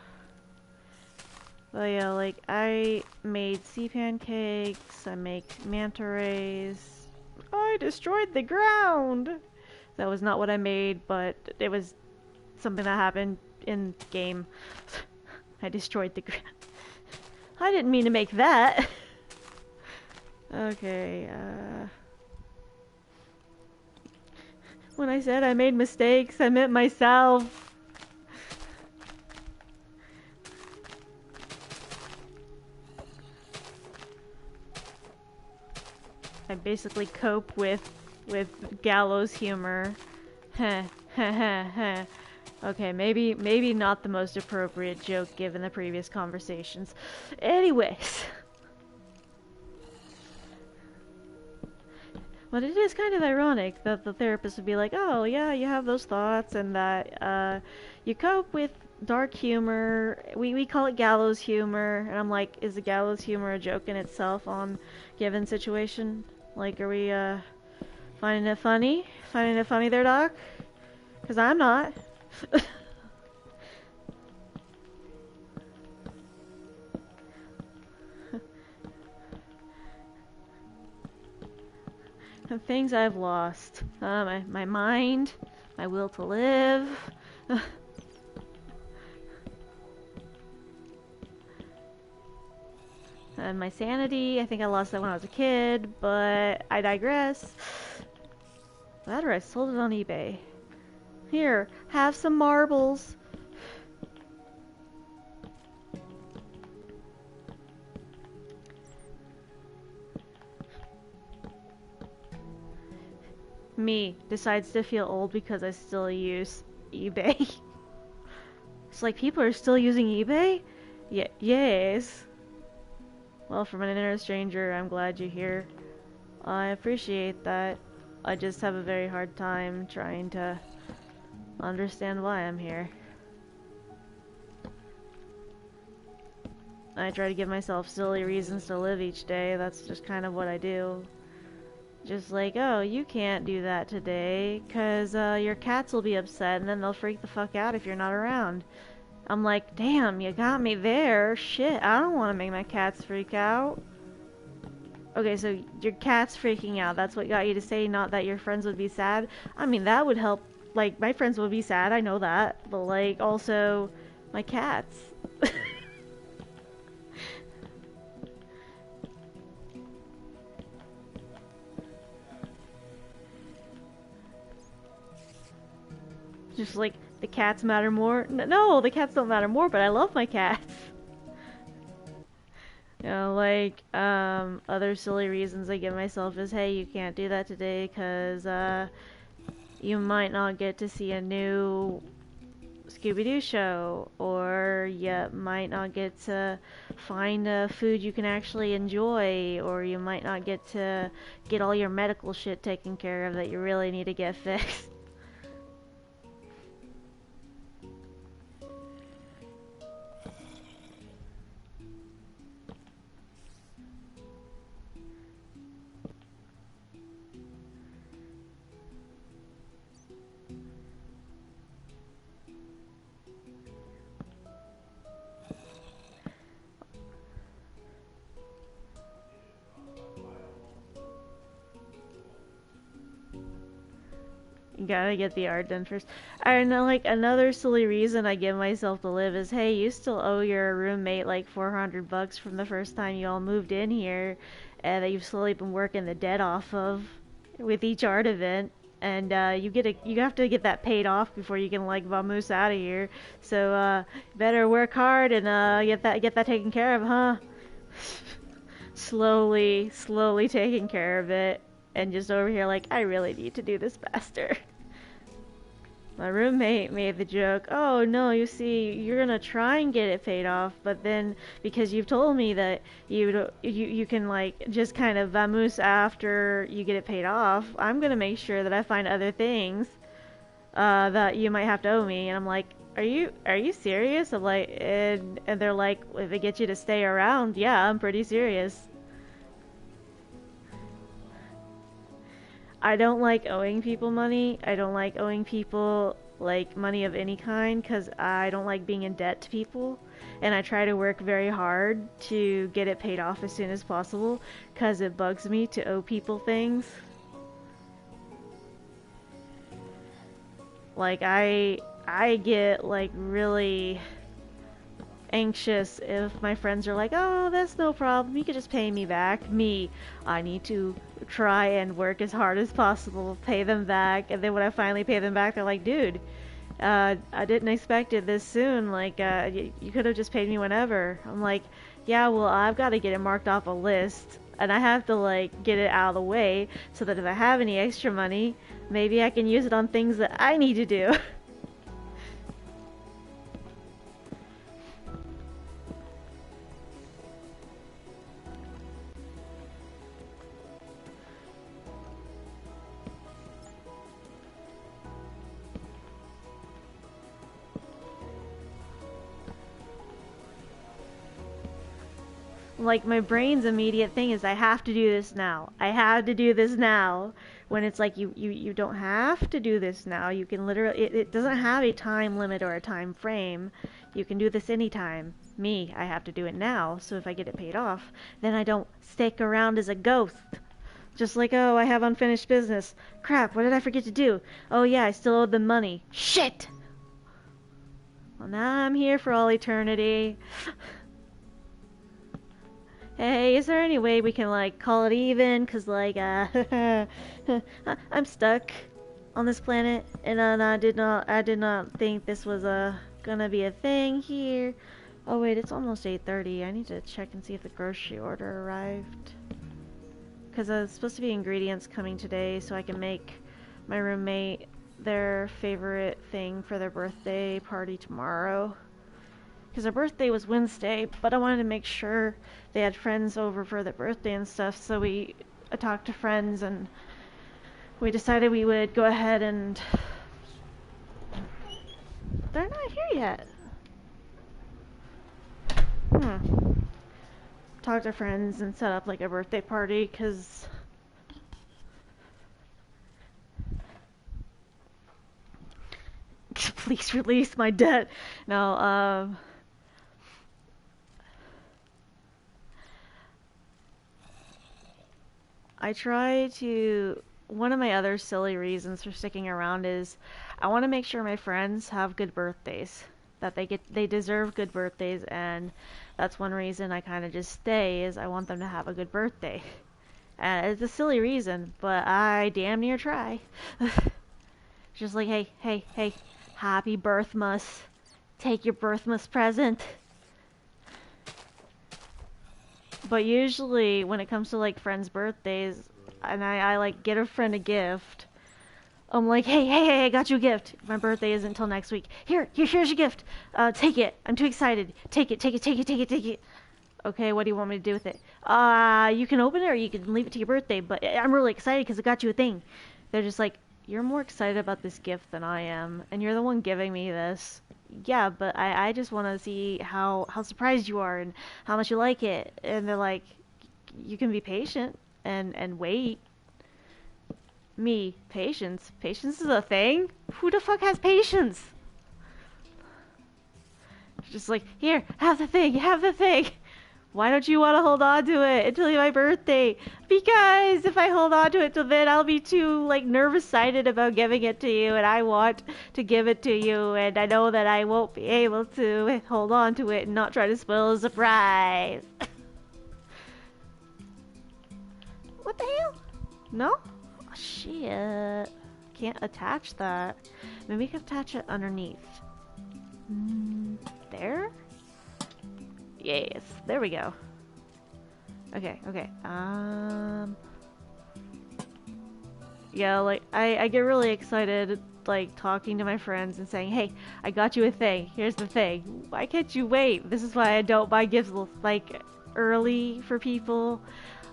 But yeah, like, I made sea pancakes, I make manta rays. I destroyed the ground! That was not what I made, but it was something that happened in game. I destroyed the ground. I didn't mean to make that! Okay, when I said I made mistakes, I meant myself. I basically cope with gallows humor. Heh, heh, heh, heh. Okay, maybe not the most appropriate joke given the previous conversations. Anyways. But it is kind of ironic that the therapist would be like, oh yeah, you have those thoughts and that you cope with dark humor. We call it gallows humor. And I'm like, is the gallows humor a joke in itself on given situation? Like, are we finding it funny? Finding it funny there, Doc? Because I'm not. The things I've lost. My mind, my will to live. And my sanity. I think I lost that when I was a kid, but I digress. That or I sold it on eBay. Here, have some marbles. Me decides to feel old because I still use eBay. It's like people are still using eBay? Yeah, yes. Well, from an inner stranger, I'm glad you're here. I appreciate that. I just have a very hard time trying to understand why I'm here. I try to give myself silly reasons to live each day. That's just kind of what I do. Just like, oh, you can't do that today, 'cause your cats will be upset and then they'll freak the fuck out if you're not around. I'm like, damn, you got me there. Shit, I don't want to make my cats freak out. Okay, so your cat's freaking out. That's what got you to say not that your friends would be sad? I mean, that would help. Like, my friends would be sad, I know that. But, like, also, my cats. Just like, the cats matter more. No, the cats don't matter more, but I love my cats. You know, like, other silly reasons I give myself is, hey, you can't do that today, 'cause, you might not get to see a new Scooby-Doo show, or you might not get to find a food you can actually enjoy, or you might not get to get all your medical shit taken care of that you really need to get fixed. You gotta get the art done first. I know, like, another silly reason I give myself to live is, hey, you still owe your roommate like $400 from the first time you all moved in here, and that you've slowly been working the debt off of with each art event. And you have to get that paid off before you can like vamoose out of here. So better work hard and get that taken care of, huh? Slowly taking care of it, and just over here like, I really need to do this faster. My roommate made the joke, oh no, you see, you're gonna try and get it paid off, but then because you've told me that you can like just kind of vamoose after you get it paid off, I'm gonna make sure that I find other things that you might have to owe me. And I'm like, are you serious? I'm like, and they're like, if it gets you to stay around, yeah, I'm pretty serious. I don't like owing people money. I don't like owing people like money of any kind because I don't like being in debt to people. And I try to work very hard to get it paid off as soon as possible because it bugs me to owe people things. Like I get like really anxious if my friends are like, oh, that's no problem, you could just pay me back. Me, I need to try and work as hard as possible, pay them back, and then when I finally pay them back, they're like, dude, I didn't expect it this soon. Like, you could have just paid me whenever. I'm like, yeah, well, I've got to get it marked off a list, and I have to, like, get it out of the way so that if I have any extra money, maybe I can use it on things that I need to do. Like, my brain's immediate thing is I have to do this now. I have to do this now. When it's like you don't have to do this now. You can literally it doesn't have a time limit or a time frame. You can do this anytime. Me, I have to do it now. So if I get it paid off, then I don't stick around as a ghost. Just like, oh, I have unfinished business. Crap, what did I forget to do? Oh yeah, I still owe them money. Shit! Well, now I'm here for all eternity. Hey, is there any way we can like call it even? Cause like I'm stuck on this planet, and I did not think this was gonna be a thing here. Oh wait, it's almost 8:30. I need to check and see if the grocery order arrived. Cause it's supposed to be ingredients coming today, so I can make my roommate their favorite thing for their birthday party tomorrow. Because their birthday was Wednesday, but I wanted to make sure they had friends over for their birthday and stuff, so we talked to friends and we decided we would go ahead and... They're not here yet. Talk to friends and set up like a birthday party, because... Please release my debt. No, I try to. One of my other silly reasons for sticking around is I want to make sure my friends have good birthdays. That they deserve good birthdays, and that's one reason I kind of just stay is I want them to have a good birthday. And it's a silly reason, but I damn near try. Just like, hey, happy birthmas. Take your birthmas present. But usually when it comes to like friends' birthdays, and I like get a friend a gift, I'm like, hey, I got you a gift. My birthday isn't until next week. Here's your gift. Take it. I'm too excited. Take it, take it. Okay, what do you want me to do with it? You can open it or you can leave it to your birthday, but I'm really excited because I got you a thing. They're just like, you're more excited about this gift than I am, and you're the one giving me this. Yeah, but I just want to see how surprised you are and how much you like it. And they're like, you can be patient and wait. Me, patience? Patience is a thing? Who the fuck has patience? Just like, here, have the thing, have the thing. Why don't you want to hold on to it until my birthday? Because if I hold on to it till then, I'll be too, like, nervous-sided about giving it to you, and I want to give it to you, and I know that I won't be able to hold on to it and not try to spoil a surprise. What the hell? No? Oh, shit. Can't attach that. Maybe we can attach it underneath. There? Yes, there we go. Okay. Yeah, like, I get really excited, like, talking to my friends and saying, hey, I got you a thing. Here's the thing. Why can't you wait? This is why I don't buy gifts, like, early for people.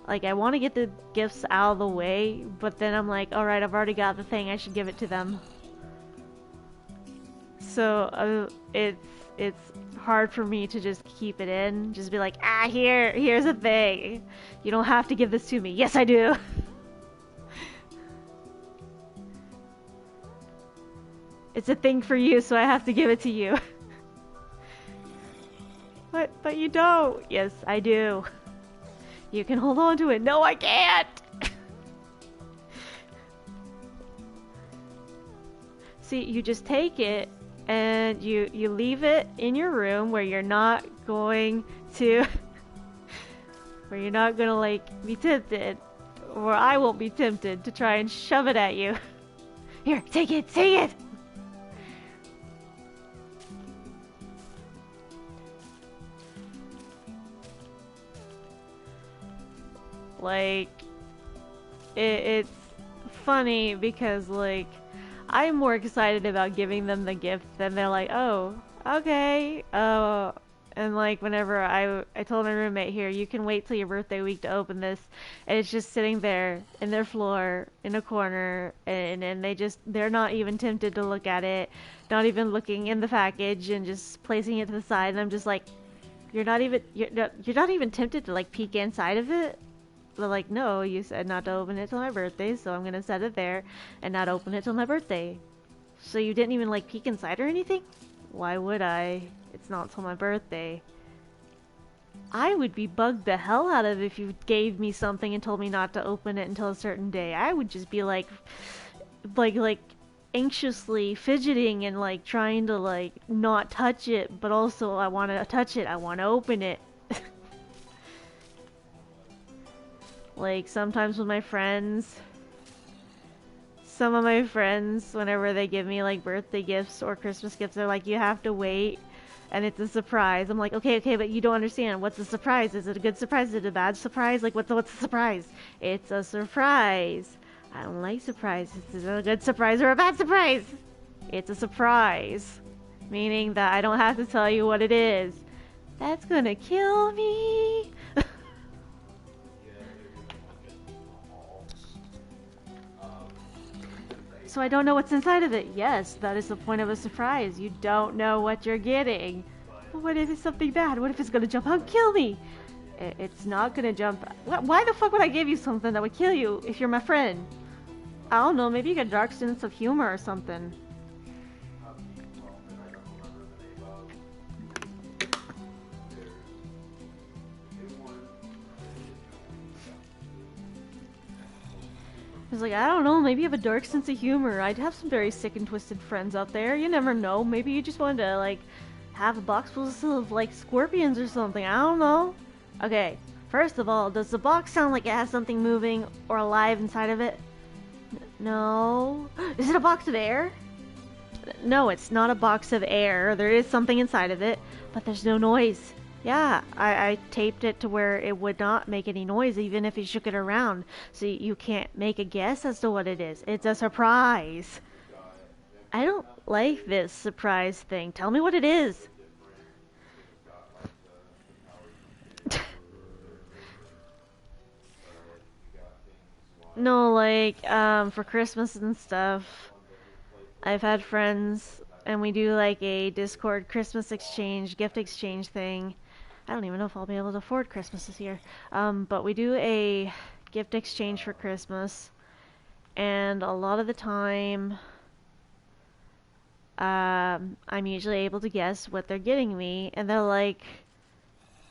Like, I want to get the gifts out of the way, but then I'm like, alright, I've already got the thing. I should give it to them. So, it's hard for me to just keep it in. Just be like, here's a thing. You don't have to give this to me. Yes, I do. It's a thing for you, so I have to give it to you. But you don't. Yes, I do. You can hold on to it. No, I can't. See, you just take it and you leave it in your room where you're not going to like be tempted, or I won't be tempted to try and shove it at you. Here, take it. Like, it's funny because, like, I'm more excited about giving them the gift than they're like, oh, okay. And like, whenever I told my roommate, here, you can wait till your birthday week to open this, and it's just sitting there in their floor in a corner, and they're not even tempted to look at it, not even looking in the package, and just placing it to the side, and I'm just like, you're not even tempted to like peek inside of it. But like, no, you said not to open it till my birthday, so I'm gonna set it there and not open it till my birthday. So you didn't even like peek inside or anything? Why would I? It's not till my birthday. I would be bugged the hell out of if you gave me something and told me not to open it until a certain day. I would just be like anxiously fidgeting and like trying to like not touch it, but also I want to touch it. I want to open it. Like, sometimes with my friends, some of my friends, whenever they give me, like, birthday gifts or Christmas gifts, they're like, you have to wait, and it's a surprise. I'm like, okay, but you don't understand. What's a surprise? Is it a good surprise? Is it a bad surprise? Like, what's a surprise? It's a surprise. I don't like surprises. Is it a good surprise or a bad surprise? It's a surprise. Meaning that I don't have to tell you what it is. That's gonna kill me. So I don't know what's inside of it. Yes, that is the point of a surprise. You don't know what you're getting. But what if it's something bad? What if it's gonna jump out and kill me? It's not gonna jump. Why the fuck would I give you something that would kill you if you're my friend? I don't know, maybe you got a dark sense of humor or something. He's like, I don't know, maybe you have a dark sense of humor. I'd have some very sick and twisted friends out there. You never know. Maybe you just wanted to, like, have a box full of, like, scorpions or something. I don't know. Okay, first of all, does the box sound like it has something moving or alive inside of it? No. Is it a box of air? No, it's not a box of air. There is something inside of it, but there's no noise. Yeah, I taped it to where it would not make any noise even if you shook it around. So you can't make a guess as to what it is. It's a surprise. I don't like this surprise thing. Tell me what it is. No, like, for Christmas and stuff, I've had friends and we do like a Discord Christmas exchange, gift exchange thing. I don't even know if I'll be able to afford Christmas this year. But we do a gift exchange for Christmas, and a lot of the time, I'm usually able to guess what they're getting me, and they're like,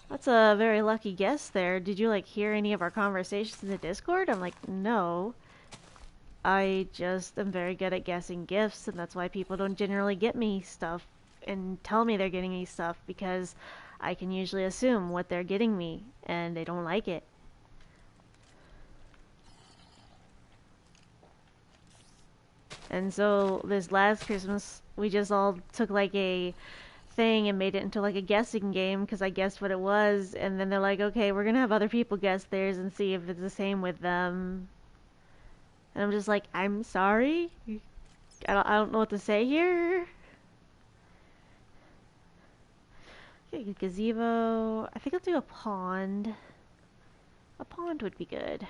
"That's a very lucky guess there. Did you like hear any of our conversations in the Discord?" I'm like, "No. I just am very good at guessing gifts, and that's why people don't generally get me stuff and tell me they're getting me stuff because I can usually assume what they're getting me, and they don't like it." And so this last Christmas, we just all took like a thing and made it into like a guessing game because I guessed what it was, and then they're like, "Okay, we're gonna have other people guess theirs and see if it's the same with them." And I'm just like, "I'm sorry, I don't know what to say here." Okay, a gazebo. I think I'll do a pond. A pond would be good.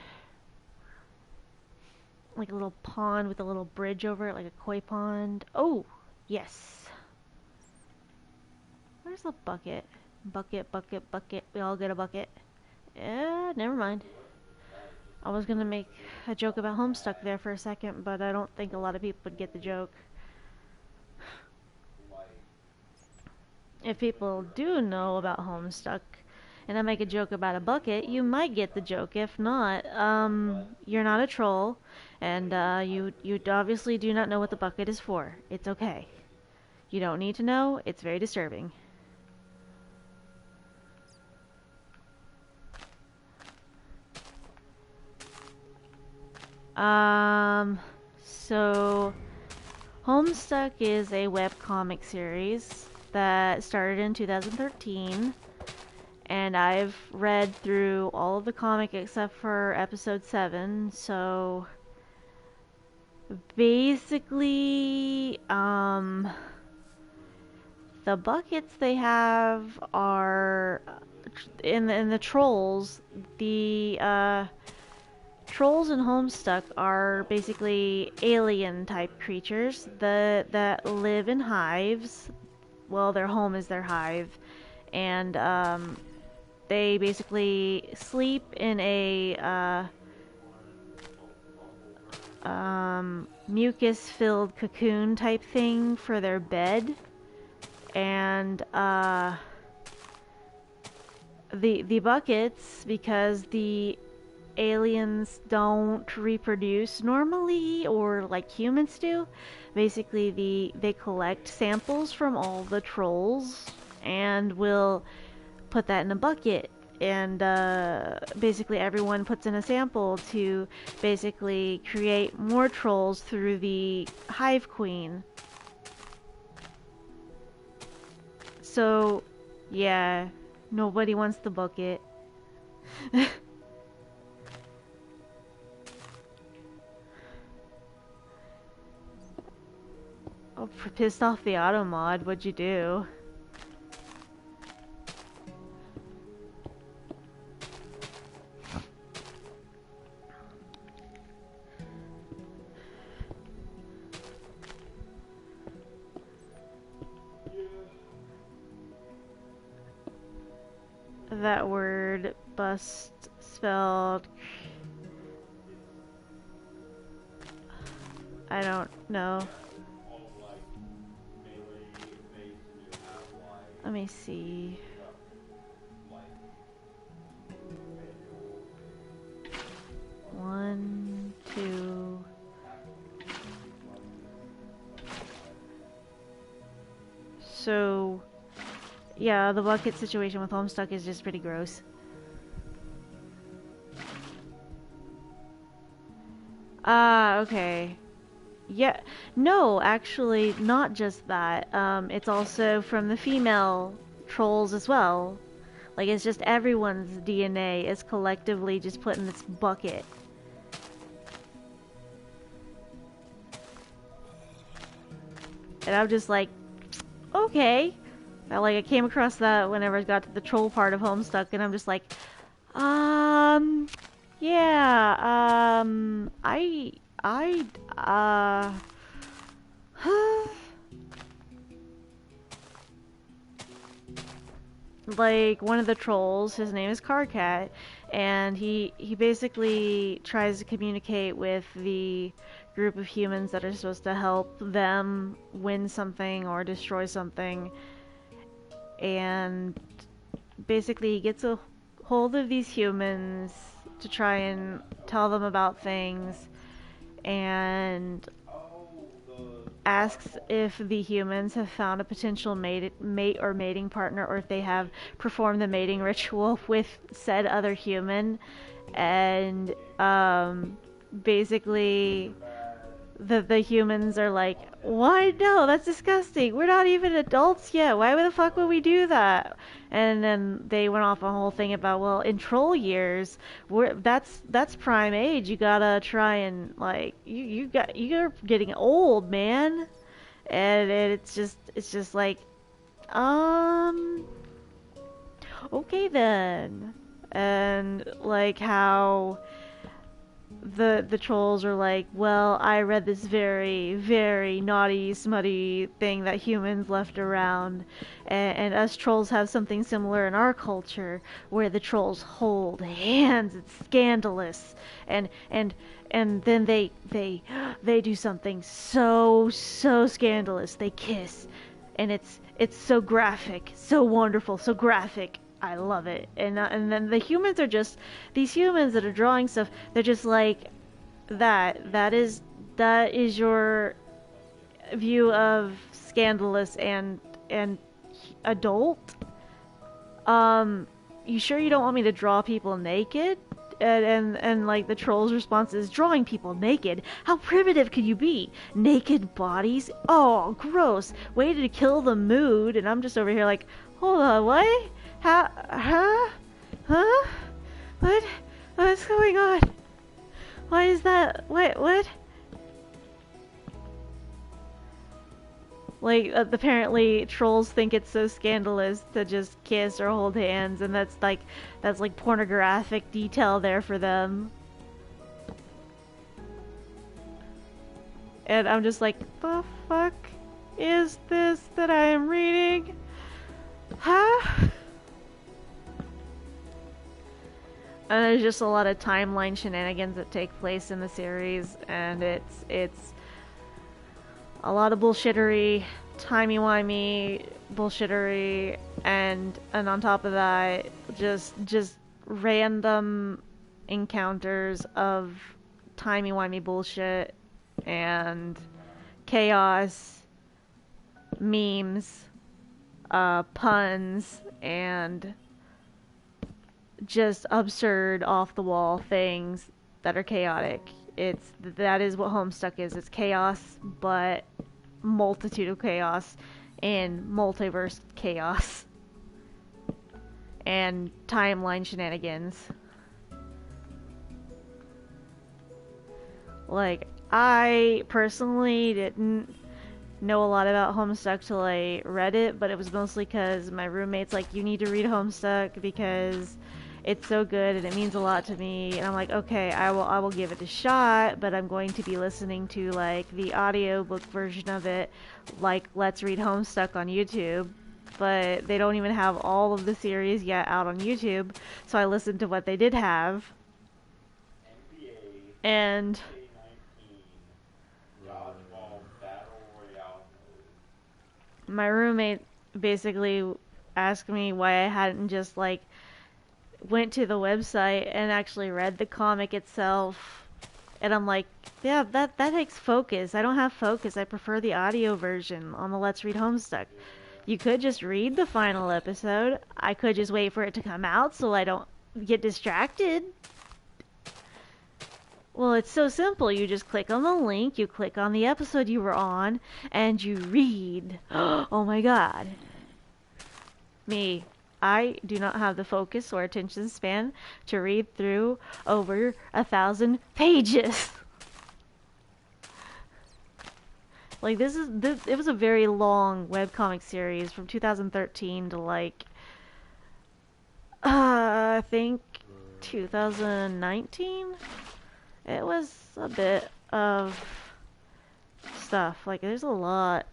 Like a little pond with a little bridge over it, like a koi pond. Oh, yes. Where's the bucket? Bucket, bucket, bucket. We all get a bucket. Yeah, never mind. I was gonna make a joke about Homestuck there for a second, but I don't think a lot of people would get the joke. If people do know about Homestuck, and I make a joke about a bucket, you might get the joke. If not, you're not a troll, and you obviously do not know what the bucket is for. It's okay. You don't need to know. It's very disturbing. Um, so Homestuck is a webcomic series that started in 2013, and I've read through all of the comic except for episode 7. So basically, the buckets they have are in the trolls. The trolls in Homestuck are basically alien type creatures that live in hives. Well, their home is their hive, and they basically sleep in a mucus-filled cocoon type thing for their bed, and the buckets, because the aliens don't reproduce normally or like humans do. Basically, they collect samples from all the trolls and will put that in a bucket. And basically, everyone puts in a sample to basically create more trolls through the Hive Queen. So, yeah, nobody wants the bucket. Oh, pissed off the auto mod. What'd you do? That word bust spelled. I don't know. Let me see. One, two. So, yeah, the bucket situation with Homestuck is just pretty gross. Ah, okay. Yeah, no, actually, not just that. It's also from the female trolls as well. Like, it's just everyone's DNA is collectively just put in this bucket. And I'm just like, okay. I came across that whenever I got to the troll part of Homestuck, and I'm just like, yeah, like one of the trolls, his name is Carcat, and he basically tries to communicate with the group of humans that are supposed to help them win something or destroy something, and basically he gets a hold of these humans to try and tell them about things, and asks if the humans have found a potential mate or mating partner, or if they have performed the mating ritual with said other human. And basically the humans are like, "Why? No, that's disgusting. We're not even adults yet. Why the fuck would we do that?" And then they went off a whole thing about, well, in troll years, that's prime age. You gotta try and like you're getting old, man. And it's just like, um, okay then. And like how the trolls are like, well, I read this very, very naughty, smutty thing that humans left around, and us trolls have something similar in our culture, where the trolls hold hands. It's scandalous, and then they do something so scandalous. They kiss, and it's so graphic, so wonderful, so graphic. I love it. And then the humans are just these humans that are drawing stuff. They're just like that is your view of scandalous and adult. You sure you don't want me to draw people naked? And like the troll's response is, drawing people naked? How primitive could you be? Naked bodies? Oh, gross. Way to kill the mood. And I'm just over here like, hold on, what? How? Huh? What? What's going on? Why is that? What? Like, apparently trolls think it's so scandalous to just kiss or hold hands, and that's like pornographic detail there for them. And I'm just like, the fuck is this that I am reading? Huh? And there's just a lot of timeline shenanigans that take place in the series, and it's a lot of bullshittery, timey-wimey bullshittery, and on top of that, just random encounters of timey-wimey bullshit and chaos, memes, puns, and just absurd off the wall things that are chaotic. That is what Homestuck is. It's chaos, but multitude of chaos and multiverse chaos and timeline shenanigans. Like, I personally didn't know a lot about Homestuck till I read it, but it was mostly because my roommate's like, you need to read Homestuck because it's so good and it means a lot to me. And I'm like, okay, I will give it a shot, but I'm going to be listening to like the audiobook version of it, like Let's Read Homestuck on YouTube. But they don't even have all of the series yet out on YouTube, so I listened to what they did have. And my roommate basically asked me why I hadn't just like went to the website and actually read the comic itself. And I'm like, yeah, that takes focus. I don't have focus. I prefer the audio version on the Let's Read Homestuck. You could just read the final episode. I could just wait for it to come out so I don't get distracted. Well, it's so simple. You just click on the link, you click on the episode you were on, and you read. Oh my god. Me. I do not have the focus or attention span to read through over 1,000 pages. Like it was a very long webcomic series from 2013 to like I think 2019. It was a bit of stuff. Like there's a lot.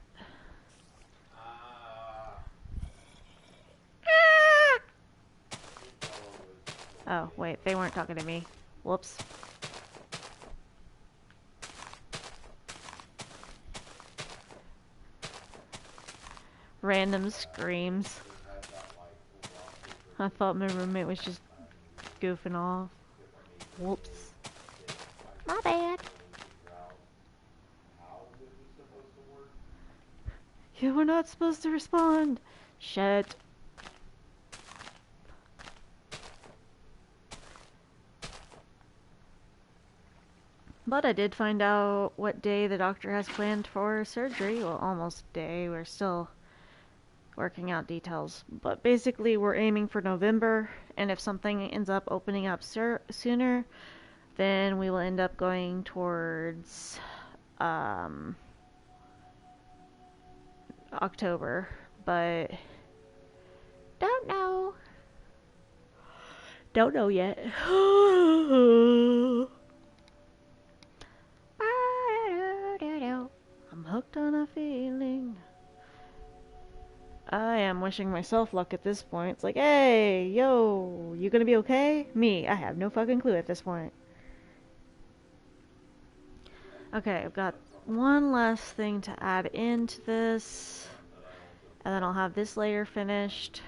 Oh, wait, they weren't talking to me. Whoops. Random screams. I thought my roommate was just goofing off. Whoops. My bad. You were not supposed to respond. Shit. But I did find out what day the doctor has planned for surgery. Well, almost day. We're still working out details. But basically, we're aiming for November. And if something ends up opening up sooner, then we will end up going towards October. But don't know. Don't know yet. I'm hooked on a feeling. I am wishing myself luck at this point. It's like, hey, yo, you gonna be okay? Me, I have no fucking clue at this point. Okay, I've got one last thing to add into this, and then I'll have this layer finished.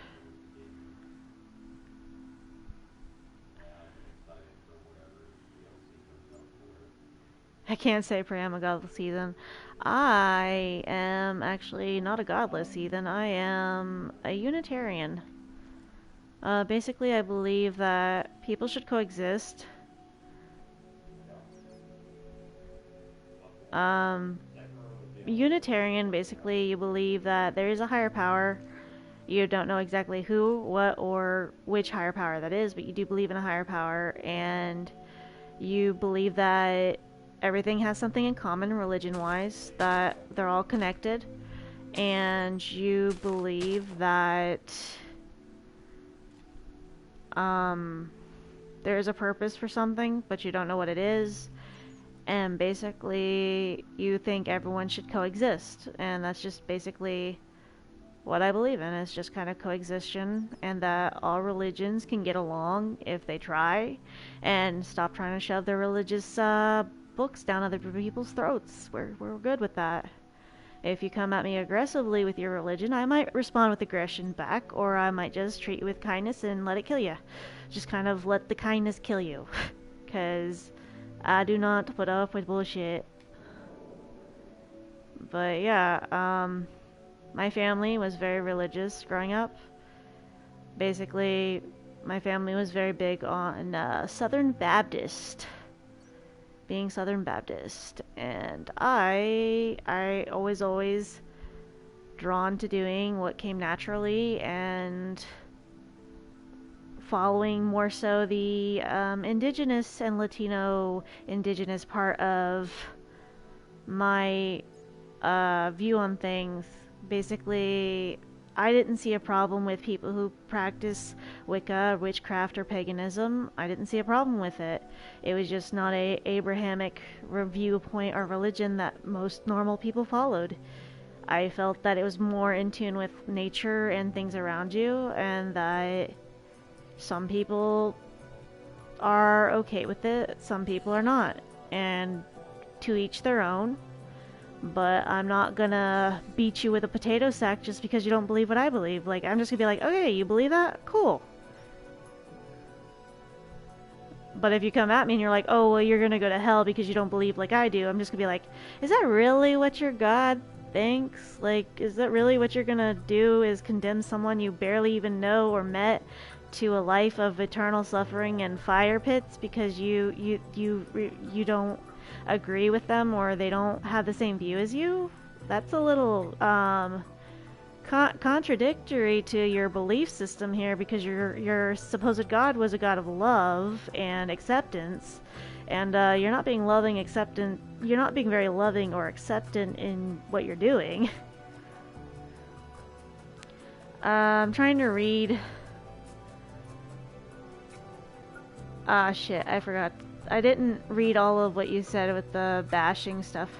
I can't say pray I'm a godless heathen. I am actually not a godless heathen. I am a Unitarian. Basically, I believe that people should coexist. Unitarian, basically, you believe that there is a higher power. You don't know exactly who, what, or which higher power that is, but you do believe in a higher power, and you believe that everything has something in common religion-wise, that they're all connected, and you believe that there is a purpose for something, but you don't know what it is, and basically you think everyone should coexist, and that's just basically what I believe in. Is just kind of coexistence, and that all religions can get along if they try and stop trying to shove their religious books down other people's throats. We're good with that. If you come at me aggressively with your religion, I might respond with aggression back, or I might just treat you with kindness and let it kill you. Just kind of let the kindness kill you. Because I do not put up with bullshit. But yeah, my family was very religious growing up. Basically, my family was very big on Southern Baptist. Being Southern Baptist, and I always drawn to doing what came naturally and following more so the indigenous and Latino indigenous part of my view on things. Basically, I didn't see a problem with people who practice Wicca, witchcraft, or paganism. I didn't see a problem with it. It was just not a Abrahamic viewpoint or religion that most normal people followed. I felt that it was more in tune with nature and things around you, and that some people are okay with it, some people are not. And to each their own. But I'm not gonna beat you with a potato sack just because you don't believe what I believe. Like, I'm just gonna be like, okay, you believe that? Cool. But if you come at me and you're like, oh, well, you're gonna go to hell because you don't believe like I do, I'm just gonna be like, is that really what your God thinks? Like, is that really what you're gonna do, is condemn someone you barely even know or met to a life of eternal suffering and fire pits because you don't agree with them, or they don't have the same view as you? That's a little contradictory to your belief system here, because your supposed God was a God of love and acceptance, and you're not being loving, acceptant. You're not being very loving or acceptant in what you're doing. I'm trying to read. Ah, shit, I forgot. I didn't read all of what you said with the bashing stuff.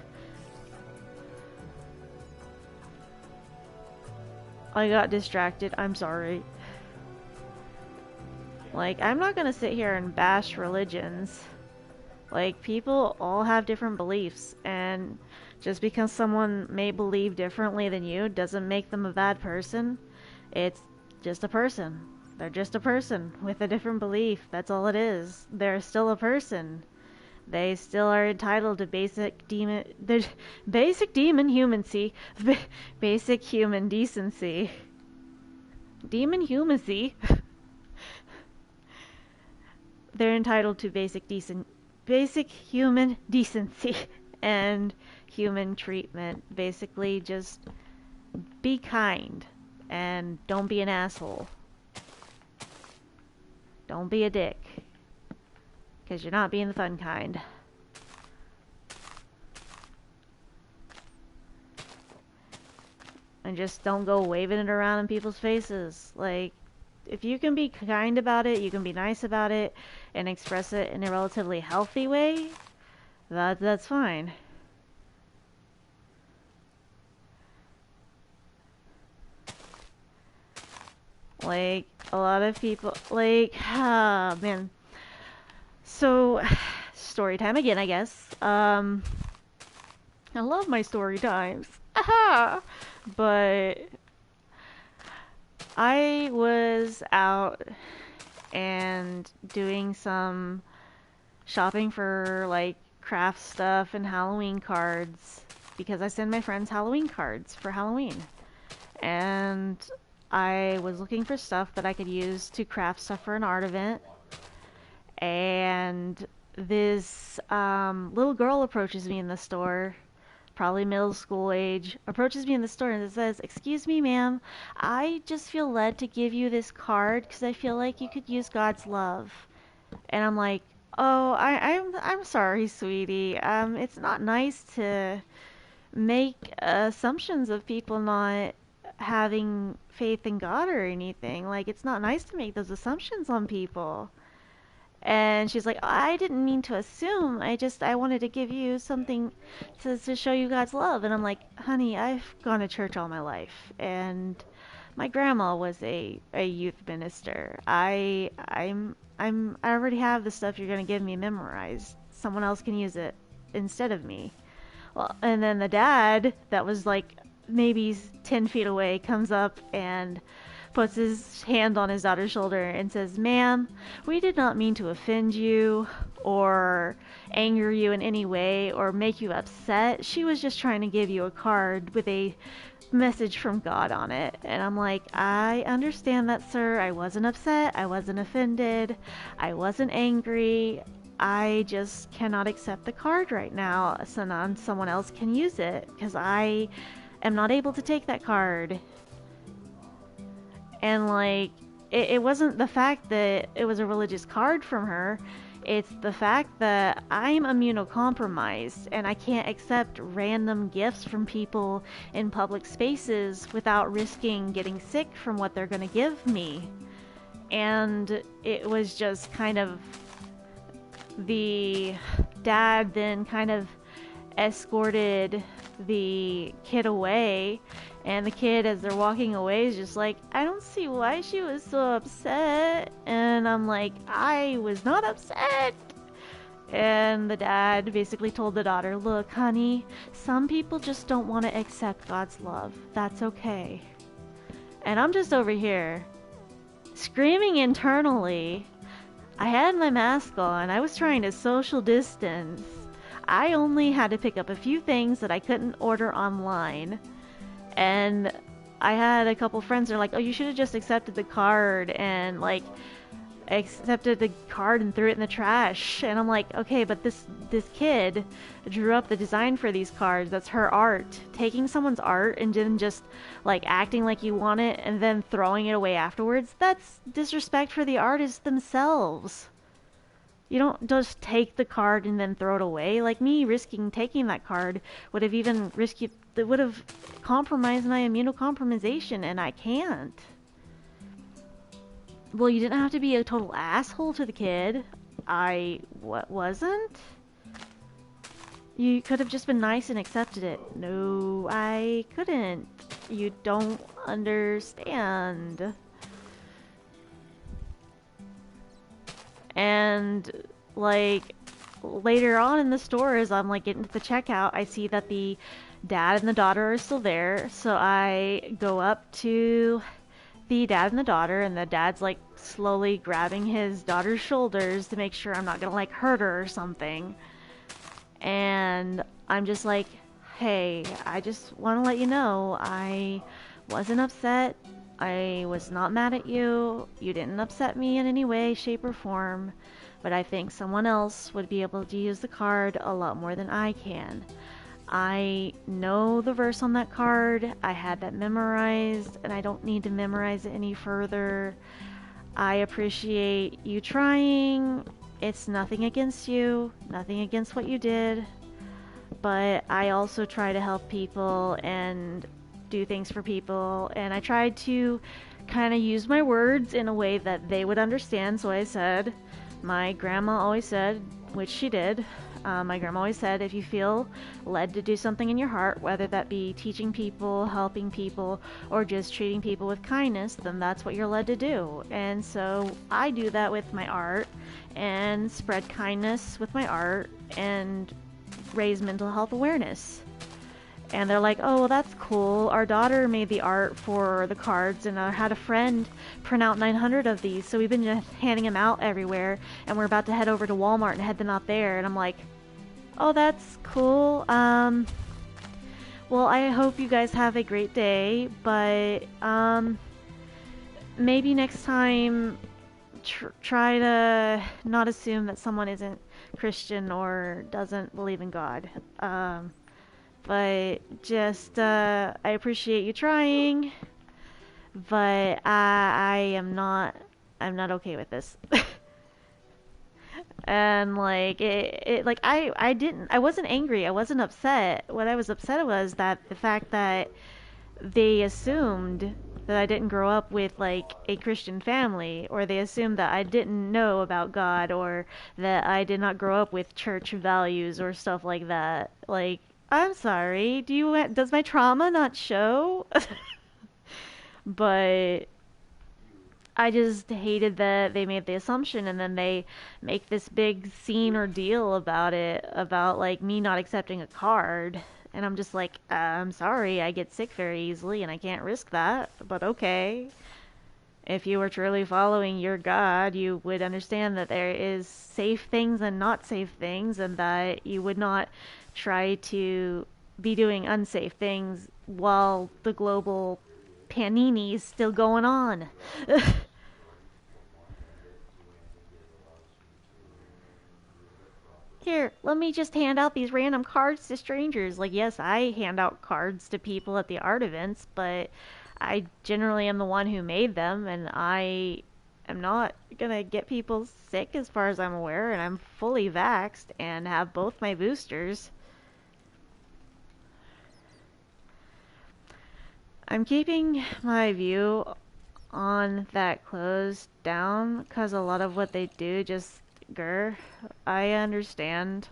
I got distracted. I'm sorry. Like, I'm not gonna sit here and bash religions. Like, people all have different beliefs, and just because someone may believe differently than you doesn't make them a bad person. It's just a person. They're just a person with a different belief. That's all it is. They're still a person. They still are entitled to basic demon humancy. Basic human decency. Demon humancy. They're entitled to basic human decency and human treatment. Basically, just be kind and don't be an asshole. Don't be a dick. Because you're not being the fun kind. And just don't go waving it around in people's faces. Like, if you can be kind about it, you can be nice about it, and express it in a relatively healthy way, that's fine. Like, a lot of people, like, man. So, story time again, I guess. I love my story times. Aha! But I was out and doing some shopping for like craft stuff and Halloween cards, because I send my friends Halloween cards for Halloween. And I was looking for stuff that I could use to craft stuff for an art event. And this little girl approaches me in the store, probably middle school age, approaches me in the store and says, "Excuse me, ma'am, I just feel led to give you this card because I feel like you could use God's love." And I'm like, "Oh, I'm sorry, sweetie. It's not nice to make assumptions of people not having faith in God or anything. Like, it's not nice to make those assumptions on people." And she's like, "I didn't mean to assume. I wanted to give you something to show you God's love." And I'm like, "Honey, I've gone to church all my life, and my grandma was a youth minister. I already have the stuff you're gonna give me memorized. Someone else can use it instead of me." Well, and then the dad, that was like maybe 10 feet away, comes up and puts his hand on his daughter's shoulder and says, "Ma'am, we did not mean to offend you or anger you in any way or make you upset. She was just trying to give you a card with a message from God on it." And I'm like, "I understand that, sir. I wasn't upset. I wasn't offended. I wasn't angry. I just cannot accept the card right now, so someone else can use it, because I am not able to take that card." And like, it wasn't the fact that it was a religious card from her. It's the fact that I'm immunocompromised and I can't accept random gifts from people in public spaces without risking getting sick from what they're going to give me. And it was just kind of, the dad then kind of escorted the kid away, and the kid, as they're walking away, is just like, "I don't see why she was so upset." And I'm like, "I was not upset." And the dad basically told the daughter, "Look, honey, some people just don't want to accept God's love. That's okay." And I'm just over here screaming internally. I had my mask on. I was trying to social distance. I only had to pick up a few things that I couldn't order online. And I had a couple friends that are like, "Oh, you should have just accepted the card." And like, accepted the card and threw it in the trash. And I'm like, okay, but this kid drew up the design for these cards. That's her art. Taking someone's art and then just like acting like you want it and then throwing it away afterwards, that's disrespect for the artists themselves. You don't just take the card and then throw it away. Like me risking taking that card would have even risked it would have compromised my immunocompromisation, and I can't. Well, you didn't have to be a total asshole to the kid. I wasn't? You could have just been nice and accepted it. No, I couldn't. You don't understand. And like later on in the store, as I'm like getting to the checkout, I see that the dad and the daughter are still there. So I go up to the dad and the daughter, and the dad's like slowly grabbing his daughter's shoulders to make sure I'm not gonna like hurt her or something. And I'm just like, hey, I just want to let you know I wasn't upset. I was not mad at you. You didn't upset me in any way, shape, or form. But I think someone else would be able to use the card a lot more than I can. I know the verse on that card. I had that memorized, and I don't need to memorize it any further. I appreciate you trying. It's nothing against you, nothing against what you did. But I also try to help people and do things for people, and I tried to kind of use my words in a way that they would understand. So I said, my grandma always said, which she did, my grandma always said, if you feel led to do something in your heart, whether that be teaching people, helping people, or just treating people with kindness, then that's what you're led to do. And so I do that with my art and spread kindness with my art and raise mental health awareness. And they're like, oh, well, that's cool. Our daughter made the art for the cards, and I had a friend print out 900 of these, so we've been just handing them out everywhere, and we're about to head over to Walmart and head them out there. And I'm like, oh, that's cool. Well, I hope you guys have a great day, but maybe next time try to not assume that someone isn't Christian or doesn't believe in God. But just I appreciate you trying, but I am not okay with this. And like it like I wasn't angry, I wasn't upset. What I was upset was that the fact that they assumed that I didn't grow up with like a Christian family, or they assumed that I didn't know about God, or that I did not grow up with church values or stuff like that. Like, I'm sorry. Does my trauma not show? But I just hated that they made the assumption, and then they make this big scene or deal about it, about like me not accepting a card. And I'm just like, I'm sorry, I get sick very easily and I can't risk that, but okay. If you were truly following your God, you would understand that there is safe things and not safe things, and that you would not try to be doing unsafe things while the global panini is still going on. Here, let me just hand out these random cards to strangers. Like, yes, I hand out cards to people at the art events, but I generally am the one who made them, and I am not gonna get people sick as far as I'm aware, and I'm fully vaxxed and have both my boosters. I'm keeping my view on that closed down because a lot of what they do just grr. I understand.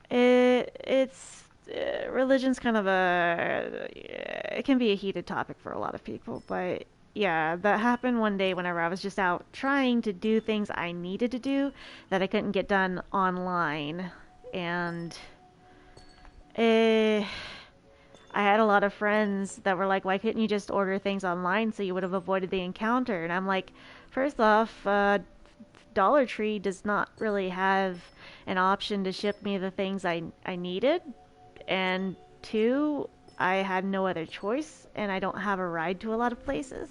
It's religion's kind of it can be a heated topic for a lot of people, but yeah, that happened one day whenever I was just out trying to do things I needed to do that I couldn't get done online, and eh, I had a lot of friends that were like, why couldn't you just order things online so you would have avoided the encounter? And I'm like, first off, Dollar Tree does not really have an option to ship me the things I needed. And two, I had no other choice, and I don't have a ride to a lot of places.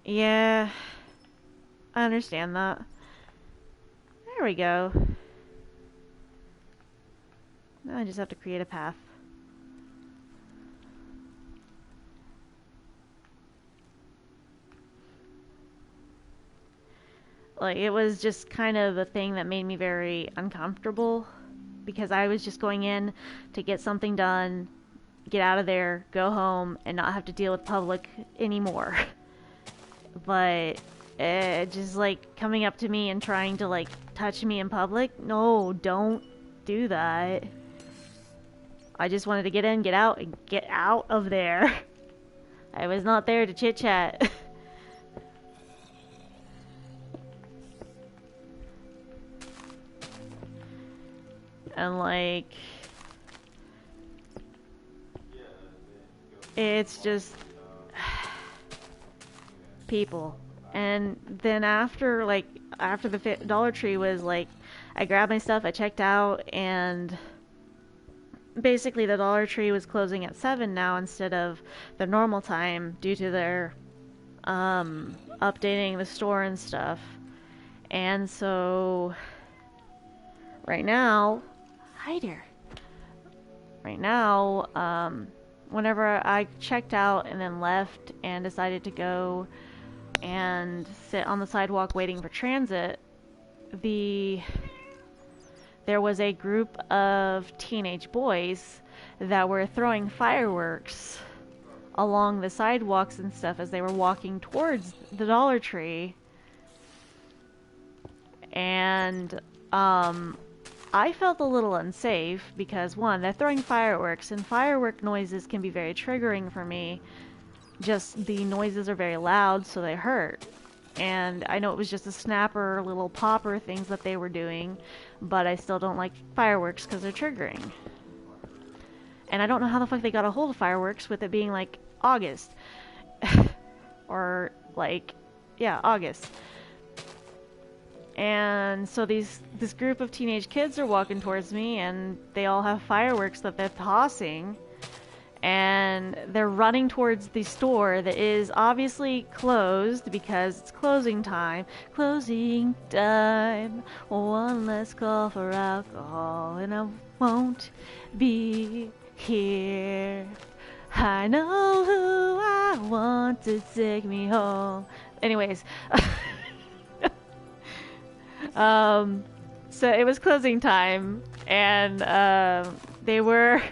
Yeah, I understand that. There we go. Now I just have to create a path. Like, it was just kind of a thing that made me very uncomfortable because I was just going in to get something done, get out of there, go home, and not have to deal with public anymore. But just like coming up to me and trying to like touch me in public, no, don't do that. I just wanted to get in, get out, and get out of there. I was not there to chit chat. And like, it's just people. And then after the Dollar Tree was like, I grabbed my stuff, I checked out, and basically the Dollar Tree was closing at 7 now instead of the normal time due to their updating the store and stuff. And so right now, hi there. Right now, whenever I checked out and then left and decided to go and sit on the sidewalk waiting for transit, the there was a group of teenage boys that were throwing fireworks along the sidewalks and stuff as they were walking towards the Dollar Tree. And I felt a little unsafe because, one, they're throwing fireworks, and firework noises can be very triggering for me. Just the noises are very loud, so they hurt. And I know it was just a snapper, little popper things that they were doing, but I still don't like fireworks because they're triggering. And I don't know how the fuck they got a hold of fireworks with it being like August. Or like, yeah, August. And so this group of teenage kids are walking towards me, and they all have fireworks that they're tossing, and they're running towards the store that is obviously closed because it's closing time. Closing time. One less call for alcohol, and I won't be here. I know who I want to take me home. Anyways. So it was closing time, and they were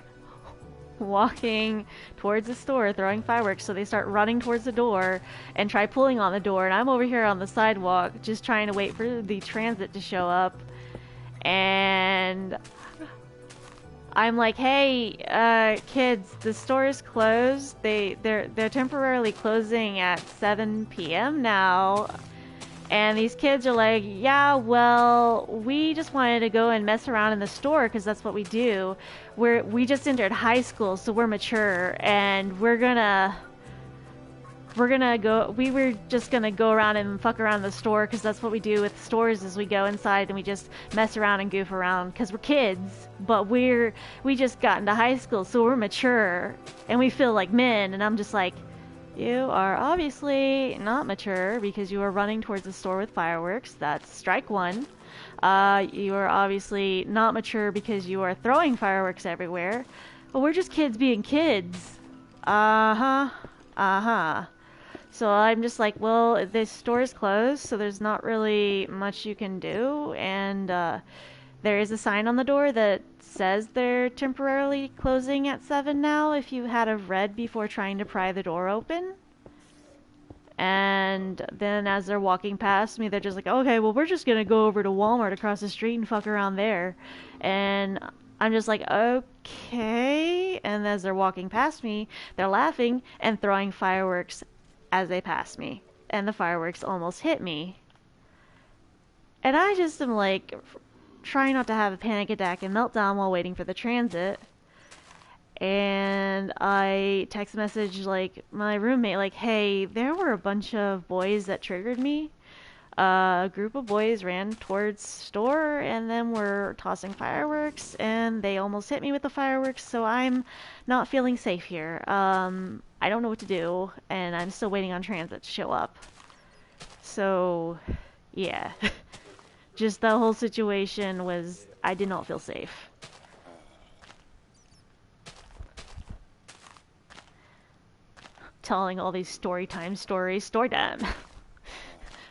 walking towards the store throwing fireworks, so they start running towards the door and try pulling on the door, and I'm over here on the sidewalk just trying to wait for the transit to show up, and I'm like, hey, kids, the store is closed. They're temporarily closing at 7 p.m. now. And these kids are like, yeah, well, we just wanted to go and mess around in the store because that's what we do. We just entered high school, so we're mature, and we were just gonna go around and fuck around the store because that's what we do with stores is we go inside and we just mess around and goof around because we're kids, but we just got into high school, so we're mature and we feel like men. And I'm just like, you are obviously not mature because you are running towards the store with fireworks. That's strike one. You are obviously not mature because you are throwing fireworks everywhere. But we're just kids being kids. Uh-huh. Uh-huh. So I'm just like, well, this store is closed, so there's not really much you can do. And there is a sign on the door that says they're temporarily closing at 7 now if you had have read before trying to pry the door open. And then as they're walking past me, they're just like, okay, well, we're just gonna go over to Walmart across the street and fuck around there. And I'm just like, okay. And as they're walking past me, they're laughing and throwing fireworks as they pass me. And the fireworks almost hit me. And I just am like, trying not to have a panic attack and meltdown while waiting for the transit. And I text message like my roommate like, hey, there were a bunch of boys that triggered me. A group of boys ran towards store and then were tossing fireworks and they almost hit me with the fireworks, so I'm not feeling safe here. I don't know what to do and I'm still waiting on transit to show up. So, yeah. Just the whole situation was, I did not feel safe. Telling all these story time stories. Story time.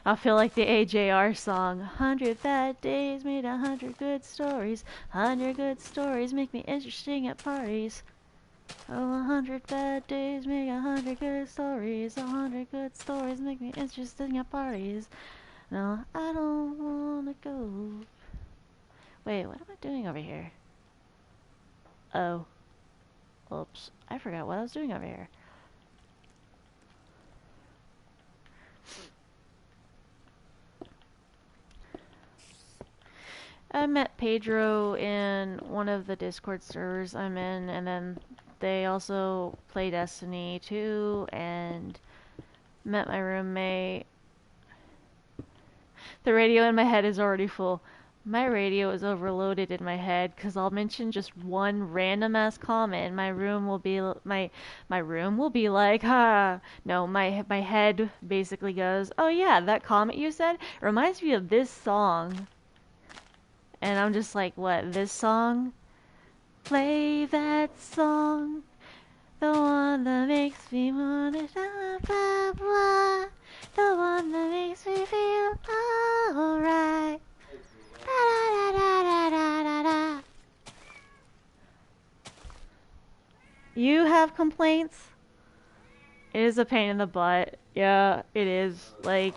I feel like the AJR song. 100 bad days made 100 good stories. 100 good stories make me interesting at parties. Oh, 100 bad days make 100 good stories. 100 good stories make me interesting at parties. No, I don't wanna go. Wait, what am I doing over here? Oh. Oops. I forgot what I was doing over here. I met Pedro in one of the Discord servers I'm in, and then they also play Destiny 2, and met my roommate. The radio in my head is already full. My radio is overloaded in my head because I'll mention just one random ass comment, and my room will be like, ha. No, my head basically goes, oh yeah, that comment you said reminds me of this song, and I'm just like, what? This song? Play that song, the one that makes me wanna blah blah blah, the one that makes me feel alright. Da, da, da, da, da, da, da. You have complaints? It is a pain in the butt. Yeah, it is. Like,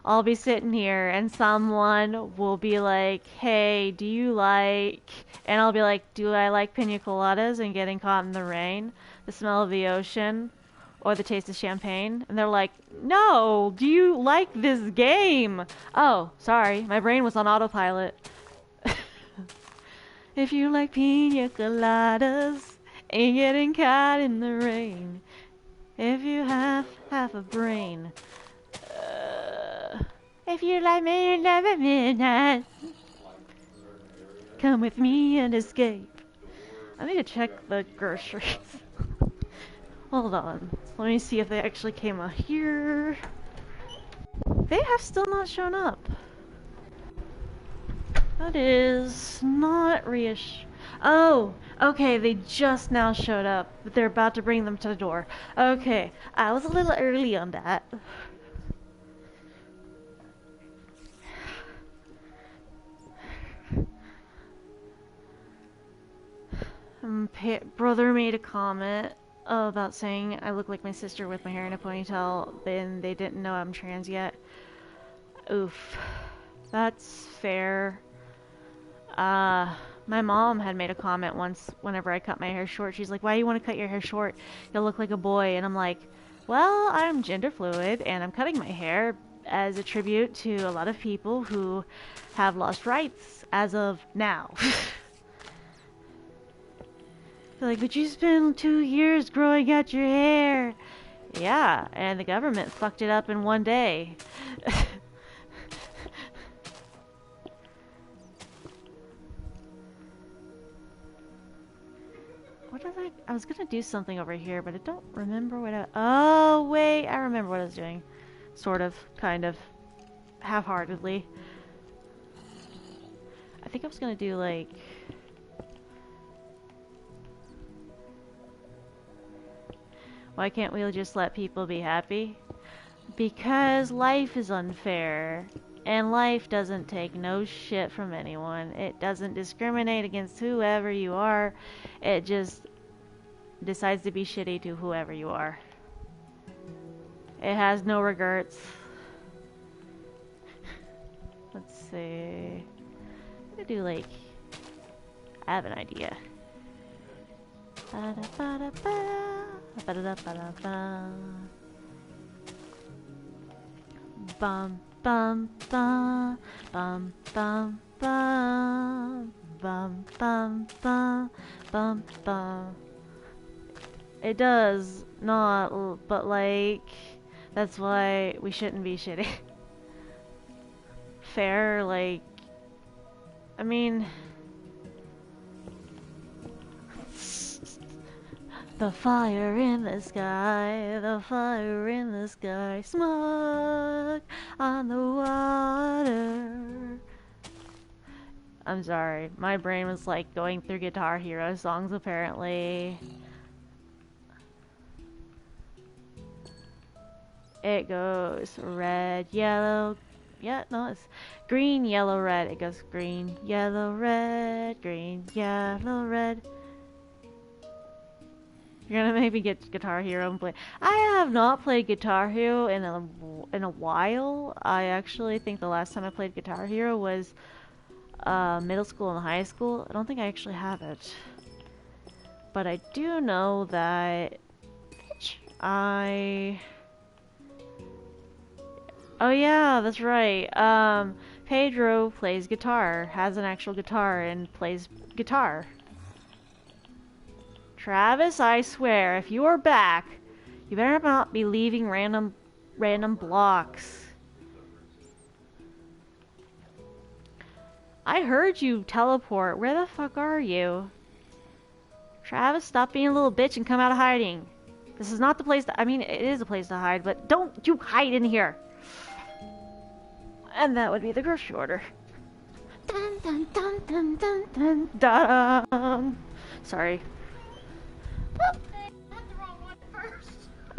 I'll be sitting here and someone will be like, hey, do you like... And I'll be like, do I like pina coladas and getting caught in the rain, the smell of the ocean, or the taste of champagne? And they're like, no, do you like this game? Oh, sorry, my brain was on autopilot. If you like pina coladas and getting caught in the rain, if you have half a brain, if you like midnight, come with me and escape. I need to check the groceries. Hold on. Let me see if they actually came out here. They have still not shown up. That is not reassuring. Oh, okay, they just now showed up, but they're about to bring them to the door. Okay, I was a little early on that. Brother made a comment about saying I look like my sister with my hair in a ponytail, then they didn't know I'm trans yet. Oof. That's fair. My mom had made a comment once whenever I cut my hair short. She's like, why do you want to cut your hair short? You'll look like a boy. And I'm like, well, I'm gender fluid and I'm cutting my hair as a tribute to a lot of people who have lost rights as of now. They're like, but you spent 2 years growing out your hair. Yeah, and the government fucked it up in one day. What did I was gonna do something over here, but I don't remember what oh, wait, I remember what I was doing. Sort of, kind of, half-heartedly. I think I was gonna do, like... Why can't we just let people be happy? Because life is unfair. And life doesn't take no shit from anyone. It doesn't discriminate against whoever you are. It just decides to be shitty to whoever you are. It has no regrets. Let's see. I'm gonna do like... I have an idea. Bum bum bum bum bum bum bum bum bum bum bum. It does not, but like that's why we shouldn't be shitty. Fair, like I mean The fire in the sky, the fire in the sky, smoke on the water. I'm sorry, my brain was like going through Guitar Hero songs apparently. It goes red, yellow, yeah, no, it's green, yellow, red. It goes green, yellow, red, green, yellow, red. You're gonna maybe get Guitar Hero and play. I have not played Guitar Hero in a while. I actually think the last time I played Guitar Hero was middle school and high school. I don't think I actually have it, but I do know that I. Oh yeah, that's right. Pedro plays guitar, has an actual guitar, and plays guitar. Travis, I swear, if you are back, you better not be leaving random blocks. I heard you teleport. Where the fuck are you? Travis, stop being a little bitch and come out of hiding. This is not the place to... I mean, it is a place to hide, but don't you hide in here. And that would be the grocery order. Dun dun dun dun dun dun dun. Sorry.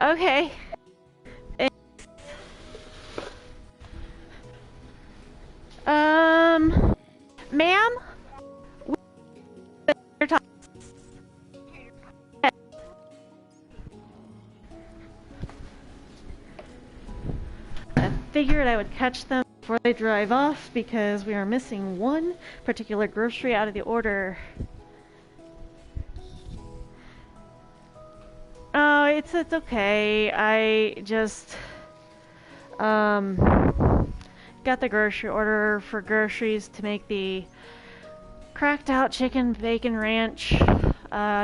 Okay. Ma'am? I figured I would catch them before they drive off because we are missing one particular grocery out of the order. Oh, it's okay. I just got the grocery order for groceries to make the cracked out chicken bacon ranch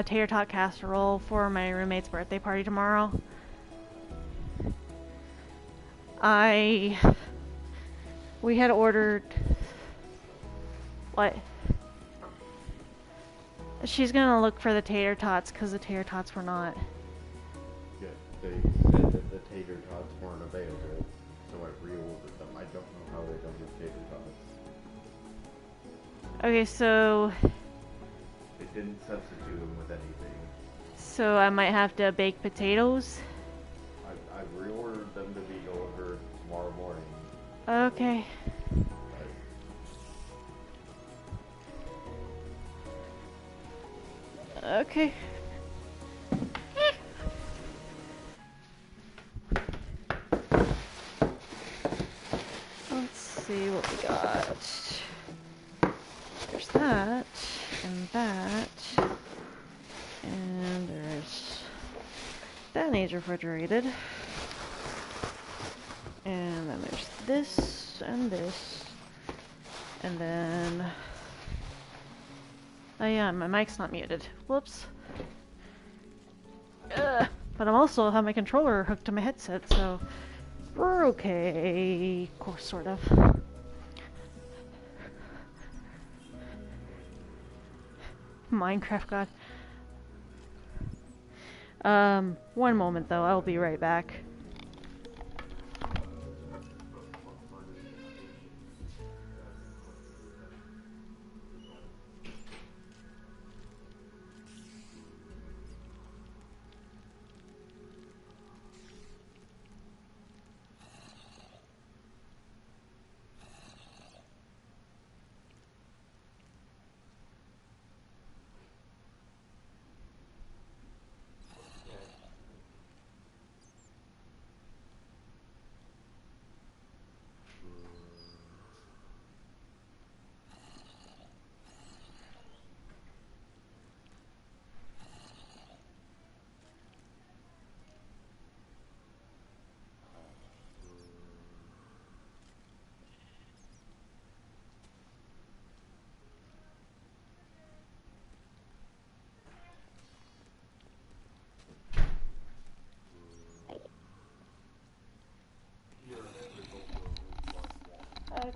tater tot casserole for my roommate's birthday party tomorrow. We had ordered what? She's gonna look for the tater tots because the tater tots were not. Yeah, they said that the tater tots weren't available, so I reordered them. I don't know how they don't have tater tots. Okay, so They didn't substitute them with anything. so I might have to bake potatoes. I reordered them to be delivered tomorrow morning. Okay. Okay. Let's see what we got. There's that, and that, and there's that needs refrigerated. And then there's this, and this, and then... Oh yeah, my mic's not muted. Whoops. But I'm also have my controller hooked to my headset, so we're okay, of course, sort of. Minecraft God. One moment though, I'll be right back.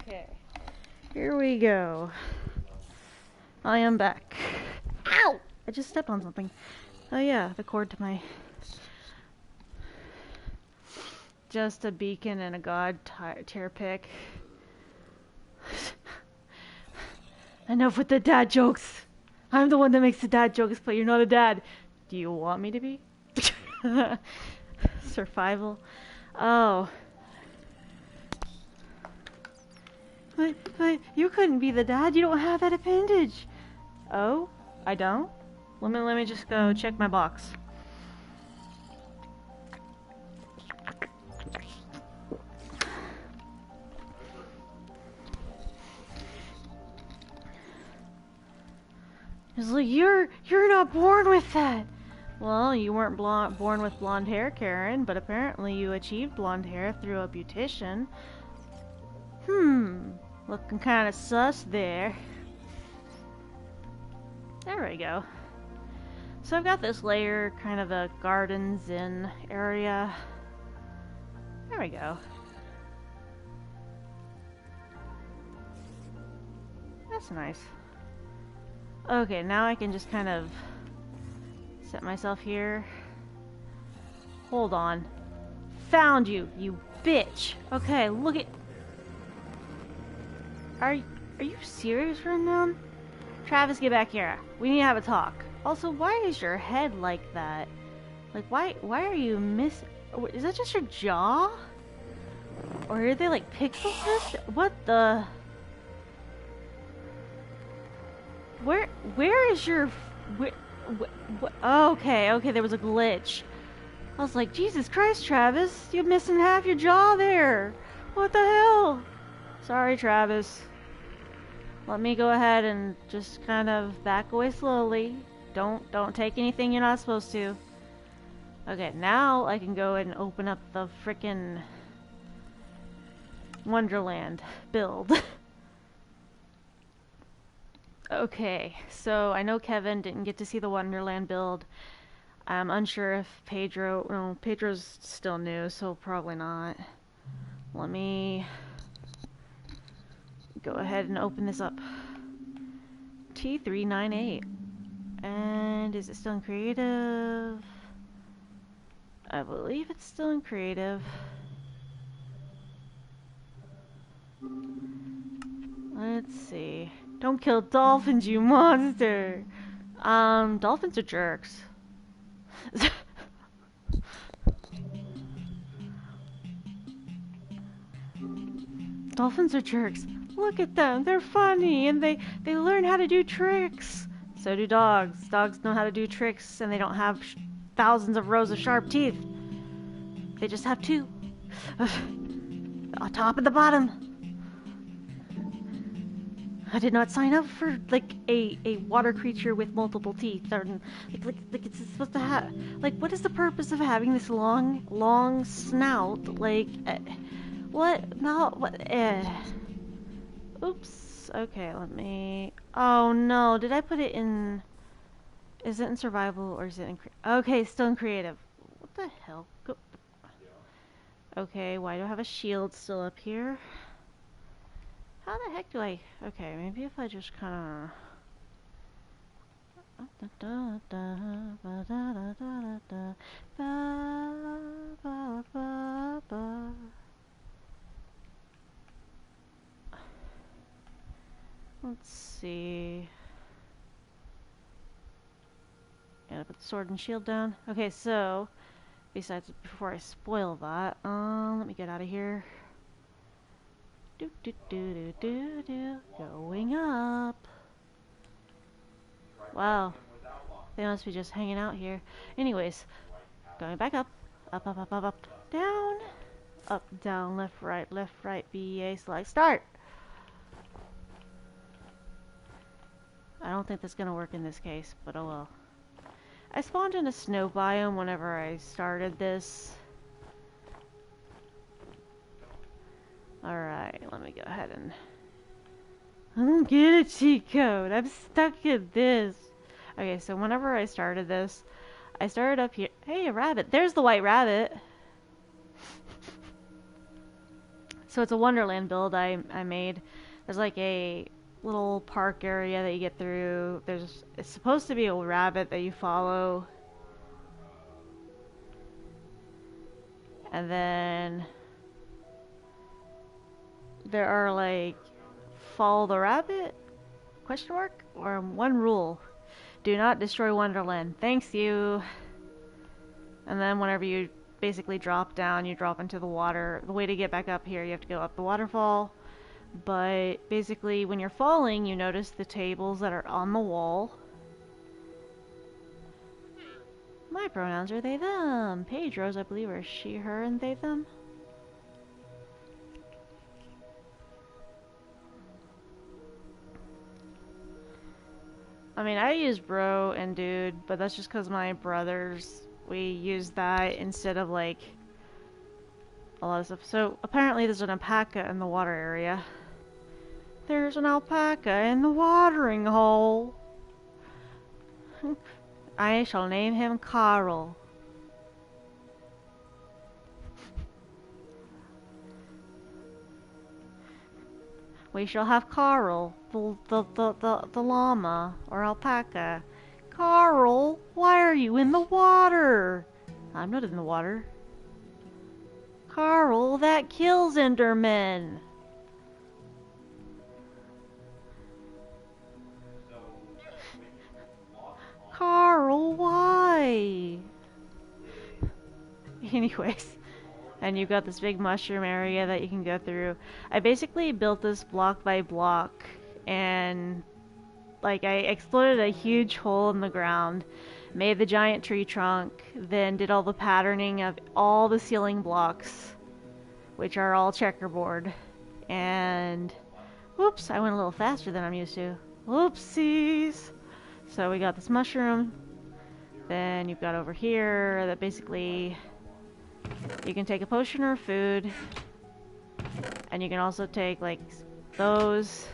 Okay, here we go. I am back. Ow! I just stepped on something. Oh yeah, the cord to my... Just a beacon and a god tier pick. Enough with the dad jokes. I'm the one that makes the dad jokes, but you're not a dad. Do you want me to be? Survival. Oh. But you couldn't be the dad. You don't have that appendage. Oh, I don't? Let me just go check my box. It's like, you're not born with that. Well, you weren't born with blonde hair, Karen, but apparently you achieved blonde hair through a beautician. Looking kind of sus there. There we go. So I've got this layer, kind of a garden zen area. There we go. That's nice. Okay, now I can just kind of set myself here. Hold on. Found you, you bitch. Okay, look at... Are you serious right now? Travis, get back here. We need to have a talk. Also, why is your head like that? Like, why are you Is that just your jaw? Or are they like pixels? What the... Where is your... Okay, there was a glitch. I was like, Jesus Christ, Travis, you're missing half your jaw there. What the hell? Sorry, Travis. Let me go ahead and just kind of back away slowly. Don't take anything you're not supposed to. Okay, now I can go ahead and open up the frickin' Wonderland build. Okay, so I know Kevin didn't get to see the Wonderland build. I'm unsure if Pedro... No, Pedro's still new, so probably not. Let me go ahead and open this up. T398. And is it still in creative? I believe it's still in creative. Let's see. Don't kill dolphins, you monster! Dolphins are jerks. Dolphins are jerks. Look at them. They're funny and they learn how to do tricks. So do dogs. Dogs know how to do tricks and they don't have thousands of rows of sharp teeth. They just have two. On top and the bottom. I did not sign up for like a water creature with multiple teeth, or like it's supposed to have. Like, what is the purpose of having this long snout? Like, what? No, what? Oops. Okay, let me. Oh no, did I put it in? Is it in survival or is it in? Okay, still in creative. What the hell? Go. Okay, why do I have a shield still up here? How the heck do I... Okay, maybe if I just kind of... Let's see... Gotta put the sword and shield down. Okay, so... Besides, before I spoil that, let me get out of here. Going up. Wow. They must be just hanging out here. Anyways, going back up. Up, up, up, up, up. Down. Up, down, left, right, BA, select, start. I don't think that's gonna work in this case, but oh well. I spawned in a snow biome whenever I started this. Alright, let me go ahead and... I don't get a cheat code. I'm stuck in this. Okay, so whenever I started this, I started up here. Hey, a rabbit. There's the white rabbit. So it's a Wonderland build I made. There's like a little park area that you get through. It's supposed to be a rabbit that you follow. And then there are like follow the rabbit question mark or one rule. Do not destroy Wonderland. Thanks you. And then whenever you basically drop down, you drop into the water. The way to get back up here, you have to go up the waterfall. But basically when you're falling, you notice the tables that are on the wall. My pronouns are they, them. Pedro's, I believe, are she, her, and they, them. I mean, I use bro and dude, but that's just because my brothers, we use that instead of like a lot of stuff. So apparently there's an alpaca in the water area. There's an alpaca in the watering hole. I shall name him Carl. We shall have Carl, the llama, or alpaca. Carl, why are you in the water? I'm not in the water. Carl, that kills Endermen. Carl, why? Anyways, and you've got this big mushroom area that you can go through. I basically built this block by block, and like I exploded a huge hole in the ground, made the giant tree trunk, then did all the patterning of all the ceiling blocks, which are all checkerboard. And whoops, I went a little faster than I'm used to. Whoopsies. So we got this mushroom. Then you've got over here that basically you can take a potion or food, and you can also take like those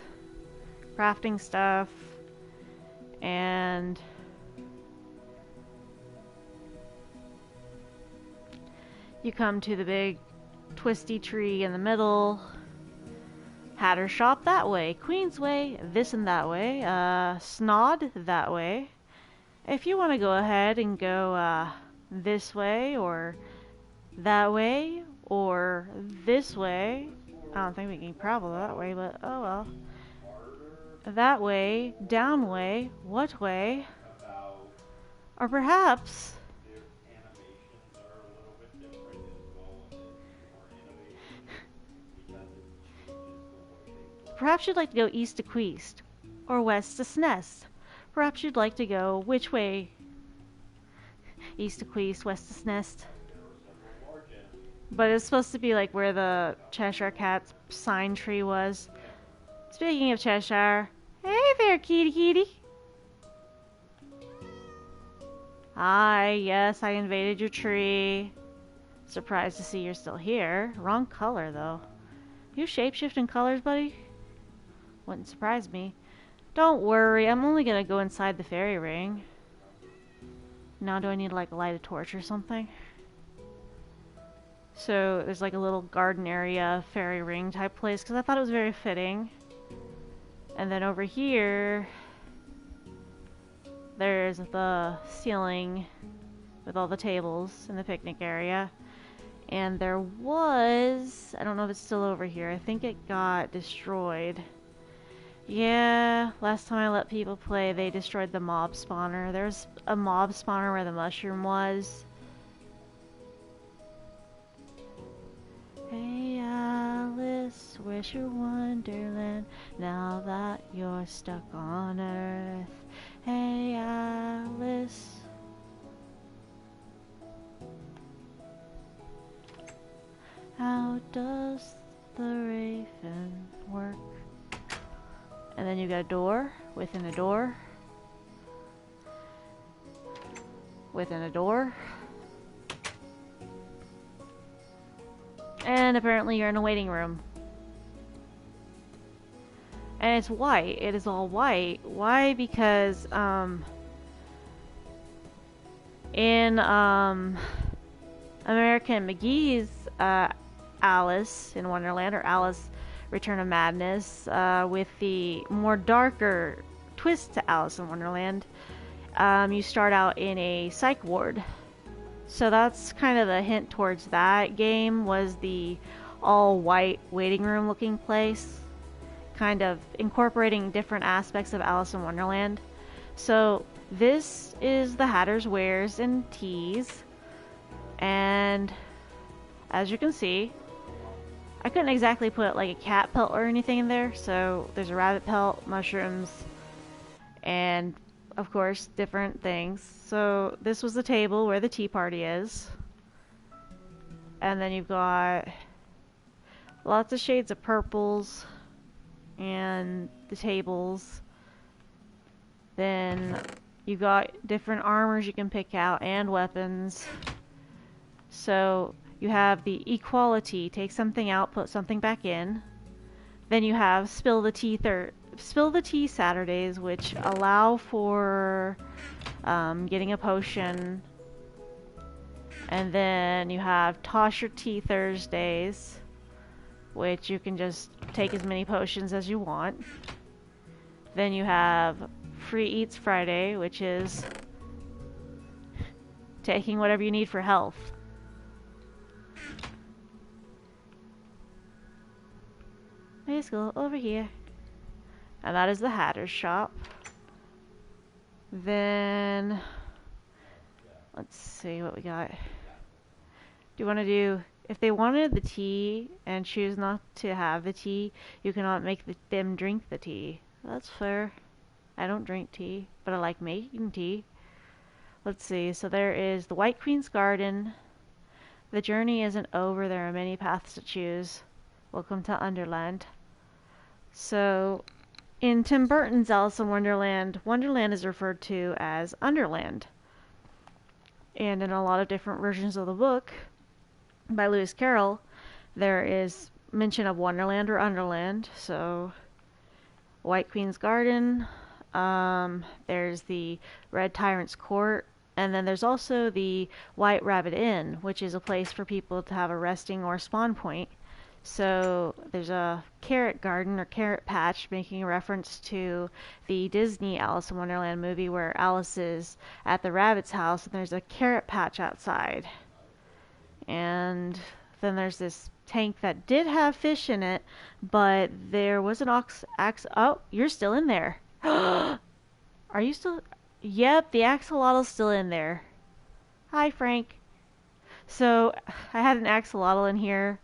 crafting stuff, and you come to the big twisty tree in the middle. Hatter shop that way, Queen's way, this and that way, Snod that way. If you want to go ahead and go this way or that way or this way, I don't think we can travel that way, but oh well. That way, down way, what way? Or perhaps perhaps you'd like to go east to Queast, or west to Snest. Perhaps you'd like to go which way? East to Queast, west to Snest. But it's supposed to be like where the Cheshire Cat's sign tree was. Speaking of Cheshire, hey there, kitty kitty. Hi, yes, I invaded your tree. Surprised to see you're still here. Wrong color, though. You shape-shifting colors, buddy? Wouldn't surprise me. Don't worry, I'm only gonna go inside the fairy ring. Now do I need to like light a torch or something? So there's like a little garden area, fairy ring type place, because I thought it was very fitting. And then over here, there's the ceiling with all the tables in the picnic area. And there was, I don't know if it's still over here, I think it got destroyed. Yeah, last time I let people play, they destroyed the mob spawner. There's a mob spawner where the mushroom was. Hey Alice, where's your wonderland now that you're stuck on Earth? Hey Alice. How does the raven work? And then you got a door within a door within a door. And apparently you're in a waiting room. And it's white. It is all white. Why? Because in American McGee's Alice in Wonderland, or Alice Return of Madness, with the more darker twist to Alice in Wonderland, you start out in a psych ward. So that's kind of the hint towards that game, was the all white waiting room looking place, kind of incorporating different aspects of Alice in Wonderland. So this is the Hatter's Wares and Teas, and as you can see, I couldn't exactly put like a cat pelt or anything in there, so there's a rabbit pelt, mushrooms, and of course different things. So this was the table where the tea party is, and then you've got lots of shades of purples and the tables. Then you've got different armors you can pick out and weapons. So you have the equality, take something out, put something back in. Then you have spill the tea Saturdays, which allow for getting a potion. And then you have toss your tea Thursdays, which you can just take as many potions as you want. Then you have free eats Friday, which is taking whatever you need for health. Let's go over here. And that is the Hatter's shop. Then let's see what we got. Do you want to do, if they wanted the tea and choose not to have the tea, you cannot make them drink the tea. That's fair. I don't drink tea, but I like making tea. Let's see, so there is the White Queen's Garden. The journey isn't over, there are many paths to choose. Welcome to Underland. So, in Tim Burton's Alice in Wonderland, Wonderland is referred to as Underland. And in a lot of different versions of the book by Lewis Carroll, there is mention of Wonderland or Underland. So, White Queen's Garden, there's the Red Tyrant's Court, and then there's also the White Rabbit Inn, which is a place for people to have a resting or spawn point. So there's a carrot garden or carrot patch, making a reference to the Disney Alice in Wonderland movie where Alice is at the rabbit's house and there's a carrot patch outside. And then there's this tank that did have fish in it, but there was an oh, you're still in there. Are you still? Yep, the axolotl's still in there. Hi, Frank. So I had an axolotl in here,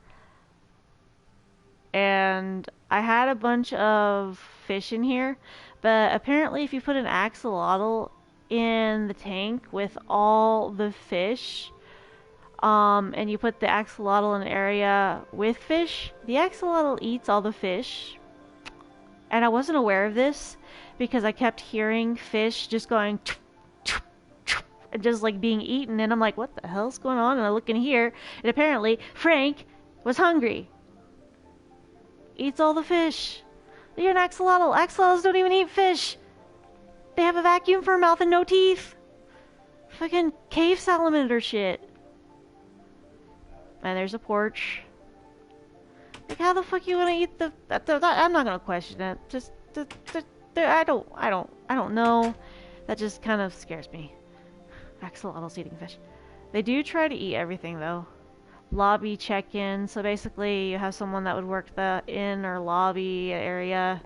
and I had a bunch of fish in here, but apparently if you put an axolotl in the tank with all the fish, and you put the axolotl in an area with fish, the axolotl eats all the fish. And I wasn't aware of this because I kept hearing fish just going and just like being eaten, and I'm like, what the hell's going on? And I look in here, and apparently Frank was hungry. Eats all the fish. You're an axolotl. Axolotls don't even eat fish. They have a vacuum for a mouth and no teeth. Fucking cave salamander shit. And there's a porch. Like, how the fuck you wanna eat the? I'm not gonna question it. I don't know. That just kind of scares me. Axolotls eating fish. They do try to eat everything though. Lobby check-in. So basically, you have someone that would work the inn or lobby area,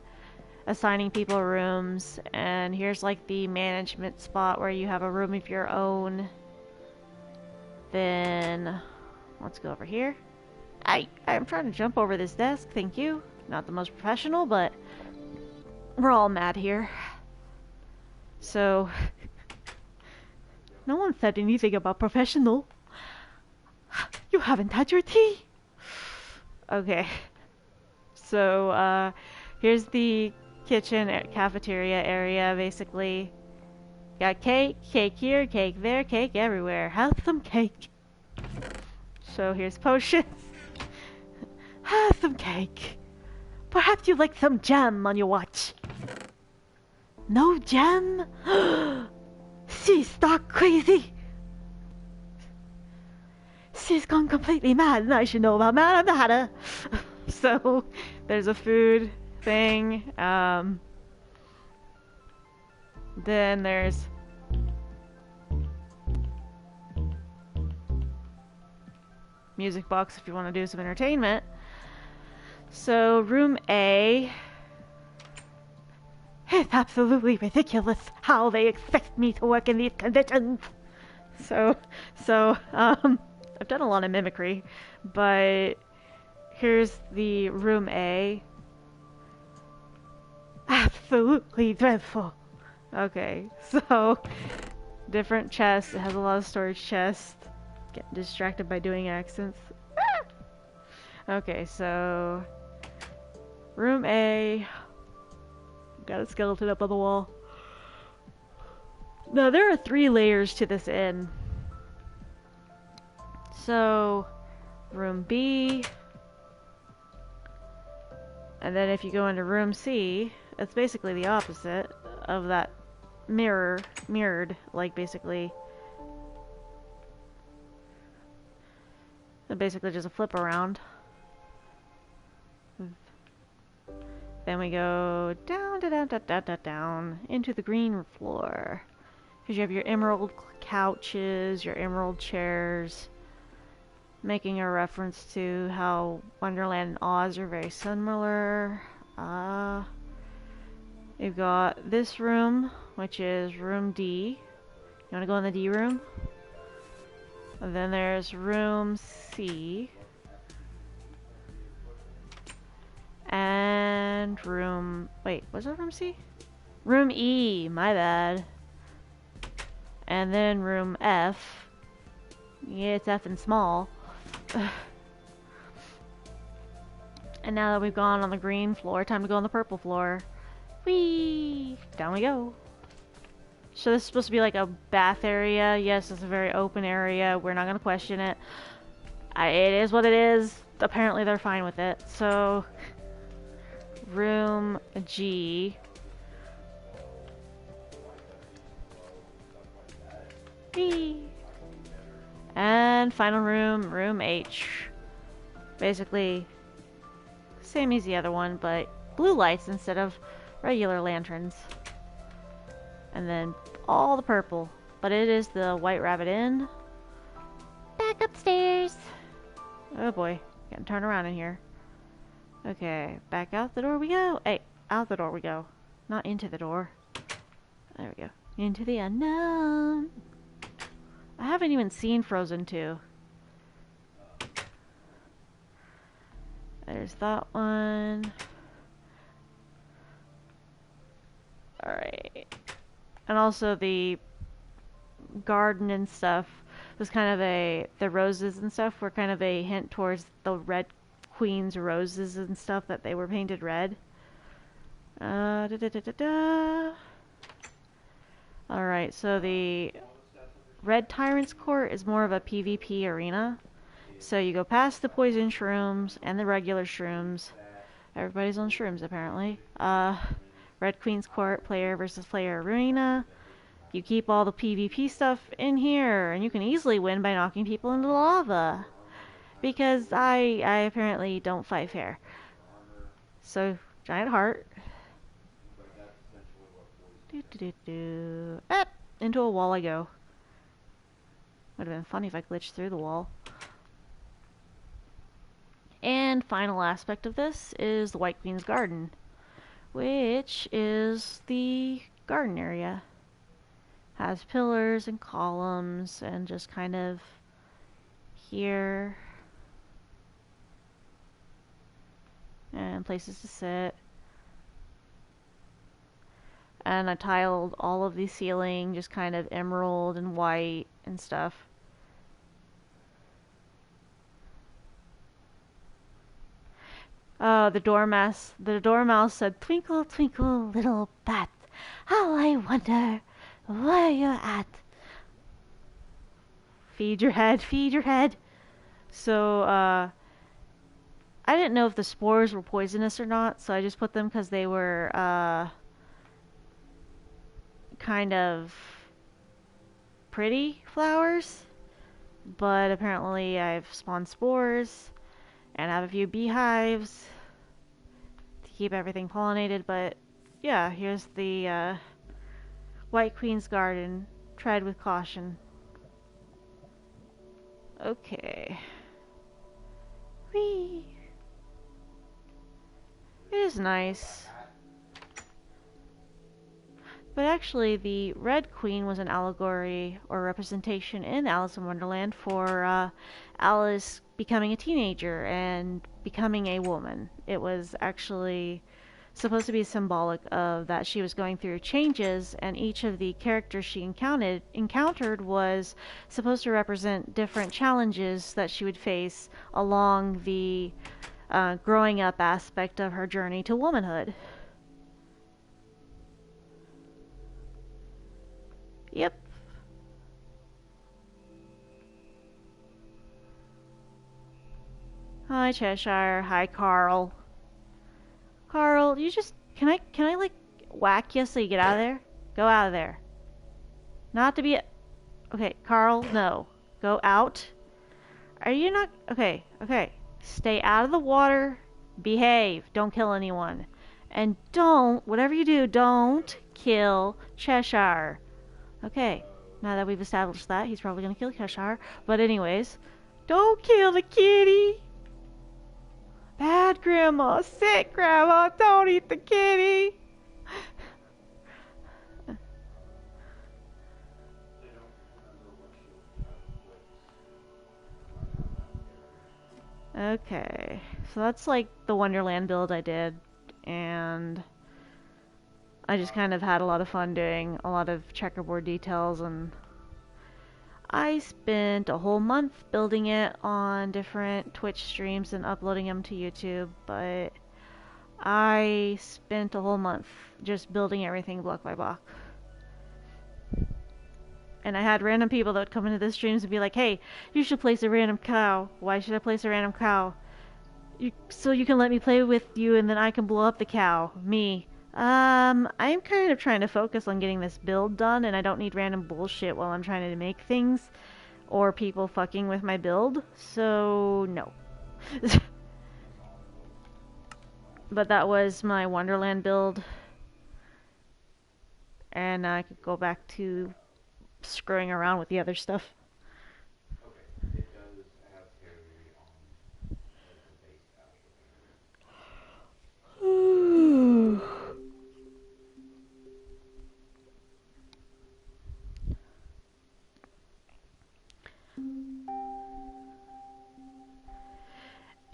assigning people rooms. And here's like the management spot where you have a room of your own. Then let's go over here. I'm trying to jump over this desk, thank you. Not the most professional, but we're all mad here. So, no one said anything about professional. You haven't had your tea. Okay. So, here's the kitchen cafeteria area, basically. Got cake here, cake there, cake everywhere. Have some cake. So here's potions. Have some cake. Perhaps you'd like some jam on your watch. No jam? She's stark crazy. She's gone completely mad, and I should know about Madame Hatter. So there's a food thing. Then there's music box if you want to do some entertainment. So room A, it's absolutely ridiculous how they expect me to work in these conditions. So, I've done a lot of mimicry, but here's the room A. Absolutely dreadful. Okay, so different chests. It has a lot of storage chests. Getting distracted by doing accents. Okay, so room A. Got a skeleton up on the wall. Now there are 3 layers to this inn. So room B, and then if you go into room C, it's basically the opposite of that mirrored, like basically just a flip around. Then we go down into the green floor. Because you have your emerald couches, your emerald chairs, making a reference to how Wonderland and Oz are very similar. You've got this room, which is room D. You want to go in the D room? And then there's room C. And room... Wait, was that room C? Room E, my bad. And then room F. Yeah, it's F and small. And now that we've gone on the green floor, time to go on the purple floor. Whee! Down we go. So this is supposed to be like a bath area. Yes, it's a very open area. We're not going to question it. It is what it is. Apparently they're fine with it. So, room G. Whee! And final room, room H. Basically, same as the other one, but blue lights instead of regular lanterns. And then all the purple. But it is the White Rabbit Inn. Back upstairs. Oh boy, getting turned around in here. Okay, back out the door we go. Hey, out the door we go. Not into the door. There we go. Into the unknown. I haven't even seen Frozen 2. There's that one. Alright. And also the garden and stuff was kind of the roses and stuff were kind of a hint towards the Red Queen's roses and stuff that they were painted red. Alright, so the Red Tyrant's Court is more of a PvP arena. So you go past the poison shrooms and the regular shrooms. Everybody's on shrooms apparently. Red Queen's Court, player versus player arena. You keep all the PvP stuff in here, and you can easily win by knocking people into lava. Because I apparently don't fight fair. So, giant heart. Into a wall I go. Would have been funny if I glitched through the wall. And final aspect of this is the White Queen's Garden, which is the garden area. Has pillars and columns and just kind of here and places to sit. And I tiled all of the ceiling just kind of emerald and white and stuff. The dormouse said, "Twinkle, twinkle, little bat, how I wonder where you're at." Feed your head, feed your head. So, I didn't know if the spores were poisonous or not, so I just put them because they were, kind of pretty flowers. But apparently I've spawned spores and have a few beehives to keep everything pollinated. But yeah, here's the White Queen's Garden. Tread with caution. Okay. Whee! It is nice. But actually, the Red Queen was an allegory or representation in Alice in Wonderland for Alice becoming a teenager and becoming a woman. It was actually supposed to be symbolic of that she was going through changes, and each of the characters she encountered was supposed to represent different challenges that she would face along the growing up aspect of her journey to womanhood. Yep. Hi Cheshire. Hi Carl. Carl, you just can I like whack you so you get out of there? Go out of there. Not to be okay, Carl, no. Go out. Are you not okay, okay. Stay out of the water. Behave. Don't kill anyone. And don't, whatever you do, don't kill Cheshire. Okay. Now that we've established that, he's probably gonna kill Cheshire. But anyways, don't kill the kitty. Bad grandma, sick grandma, don't eat the kitty. Okay, so that's like the Wonderland build I did, and I just kind of had a lot of fun doing a lot of checkerboard details, and I spent a whole month building it on different Twitch streams and uploading them to YouTube, but I spent a whole month just building everything block by block. And I had random people that would come into the streams and be like, hey, you should place a random cow. Why should I place a random cow? So you can let me play with you and then I can blow up the cow. Me. I'm kind of trying to focus on getting this build done and I don't need random bullshit while I'm trying to make things or people fucking with my build. So, no. But that was my Wonderland build. And I could go back to screwing around with the other stuff.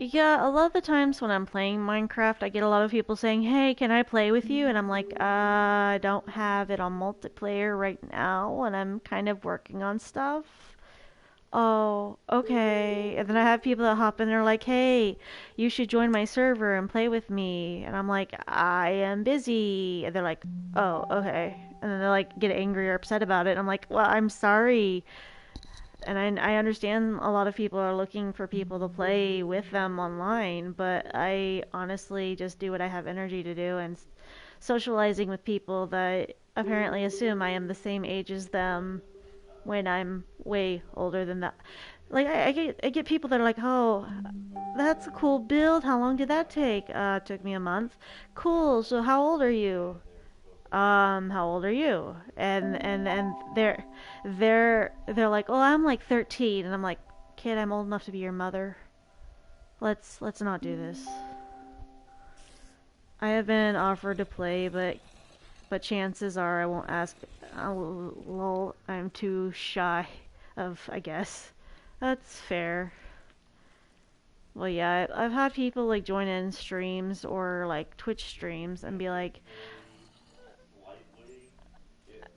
Yeah, a lot of the times when I'm playing Minecraft, I get a lot of people saying, hey, can I play with you? And I'm like, I don't have it on multiplayer right now, and I'm kind of working on stuff. Oh, okay. And then I have people that hop in, they're like, hey, you should join my server and play with me. And I'm like, I am busy. And they're like, oh, okay. And then they like get angry or upset about it. I'm like, well, I'm sorry. And I understand a lot of people are looking for people to play with them online, but I honestly just do what I have energy to do, and socializing with people that apparently assume I am the same age as them when I'm way older than that. Like I get people that are like, oh, that's a cool build. How long did that take? It took me a month. Cool. So how old are you? How old are you? And they're like, oh, I'm like 13, and I'm like, kid, I'm old enough to be your mother. Let's not do this. I have been offered to play, but chances are I won't ask. Lol, I'm too shy of, I guess. That's fair. Well, yeah, I've had people like join in streams or like Twitch streams and be like,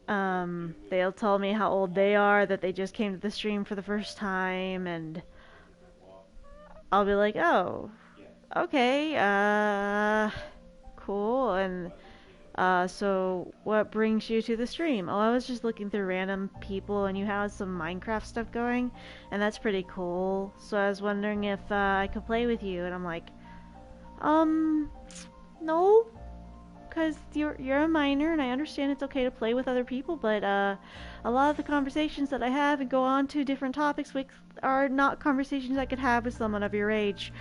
they'll tell me how old they are, that they just came to the stream for the first time, and I'll be like, oh, okay, cool, and, so what brings you to the stream? Oh, I was just looking through random people, and you have some Minecraft stuff going, and that's pretty cool, so I was wondering if, I could play with you, and I'm like, no, because you're a minor, and I understand it's okay to play with other people, but a lot of the conversations that I have and go on to different topics with are not conversations I could have with someone of your age.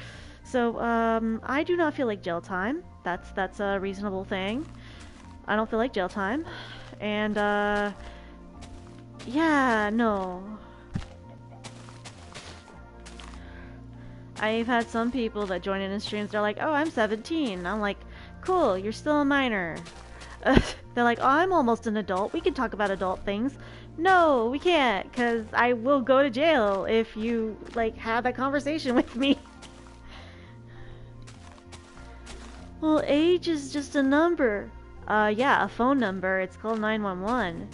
So I do not feel like jail time. That's a reasonable thing. I don't feel like jail time, and yeah, no. I've had some people that join in the streams. They're like, "Oh, I'm 17." I'm like, "Cool, you're still a minor." They're like, "Oh, I'm almost an adult. We can talk about adult things." No, we can't, cause I will go to jail if you like have that conversation with me. Well, age is just a number. Yeah, a phone number. It's called 911.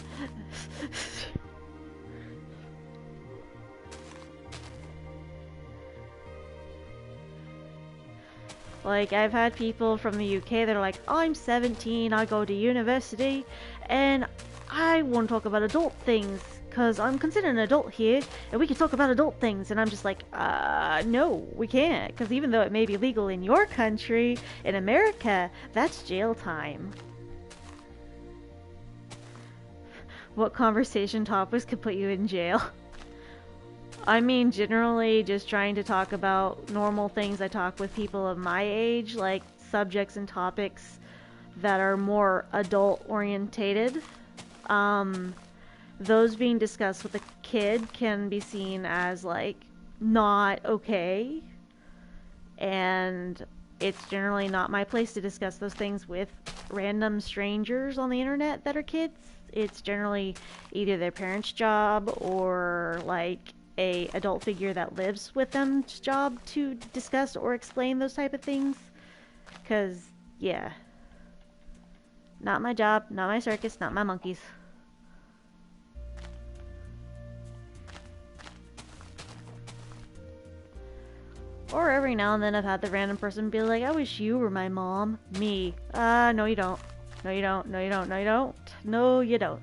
Like, I've had people from the UK that are like, I'm 17, I go to university, and I want to talk about adult things, because I'm considered an adult here, and we can talk about adult things. And I'm just like, no, we can't, because even though it may be legal in your country, in America, that's jail time. What conversation topics could put you in jail? I mean, generally, just trying to talk about normal things. I talk with people of my age, like subjects and topics that are more adult orientated. Um, those being discussed with a kid can be seen as like not okay, and it's generally not my place to discuss those things with random strangers on the internet that are kids. It's generally either their parents' job or like a adult figure that lives with them's job to discuss or explain those type of things. Cause yeah, not my job, not my circus, not my monkeys. Or every now and then I've had the random person be like, I wish you were my mom. Me. No you don't. No you don't. No you don't. No you don't. No you don't.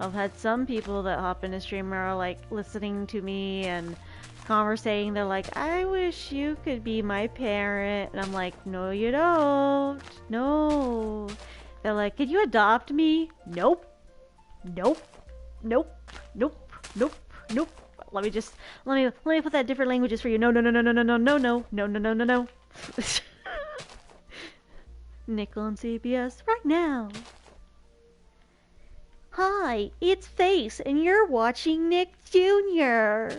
I've had some people that hop in a stream are like listening to me and conversating. They're like, I wish you could be my parent. And I'm like, no, you don't. No. They're like, could you adopt me? Nope. Nope. Nope. Nope. Nope. Nope. Let me put that in different languages for you. No, no, no, no, no, no, no, no, no, no, no, no, no, no. Nickel and CBS right now. Hi, it's Face, and you're watching Nick Jr.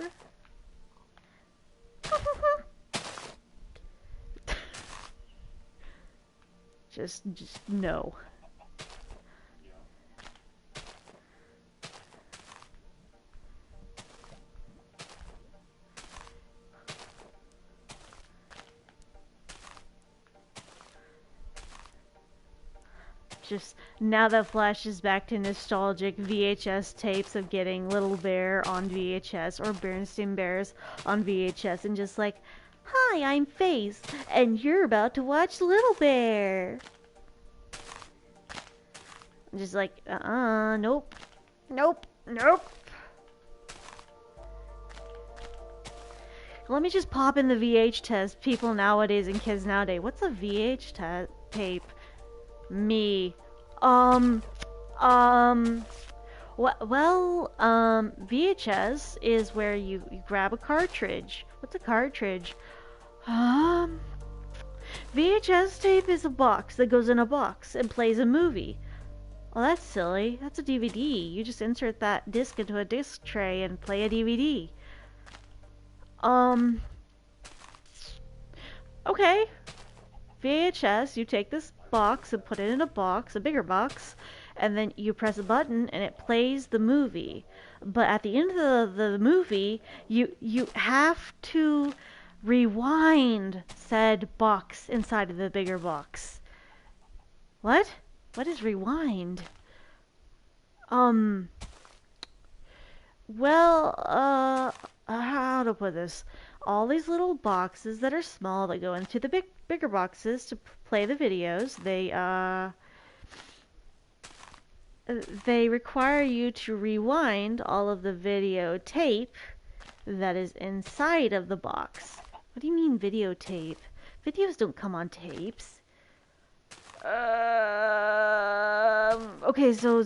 just no. Just now that flashes back to nostalgic VHS tapes of getting Little Bear on VHS or Berenstain Bears on VHS, and just like, hi, I'm Face, and you're about to watch Little Bear. Just like, nope, nope, nope. Let me just pop in the VH test. People nowadays and kids nowadays, what's a VH tape? Me. VHS is where you grab a cartridge. What's a cartridge? VHS tape is a box that goes in a box and plays a movie. Well, that's silly. That's a DVD. You just insert that disc into a disc tray and play a DVD. Okay. VHS, you take this box and put it in a box, a bigger box, and then you press a button and it plays the movie. But at the end of the movie, you have to rewind said box inside of the bigger box. What? What is rewind? Well, how to put this? All these little boxes that are small that go into the bigger boxes to play the videos, they require you to rewind all of the videotape that is inside of the box. What do you mean videotape? Videos don't come on tapes. Okay, so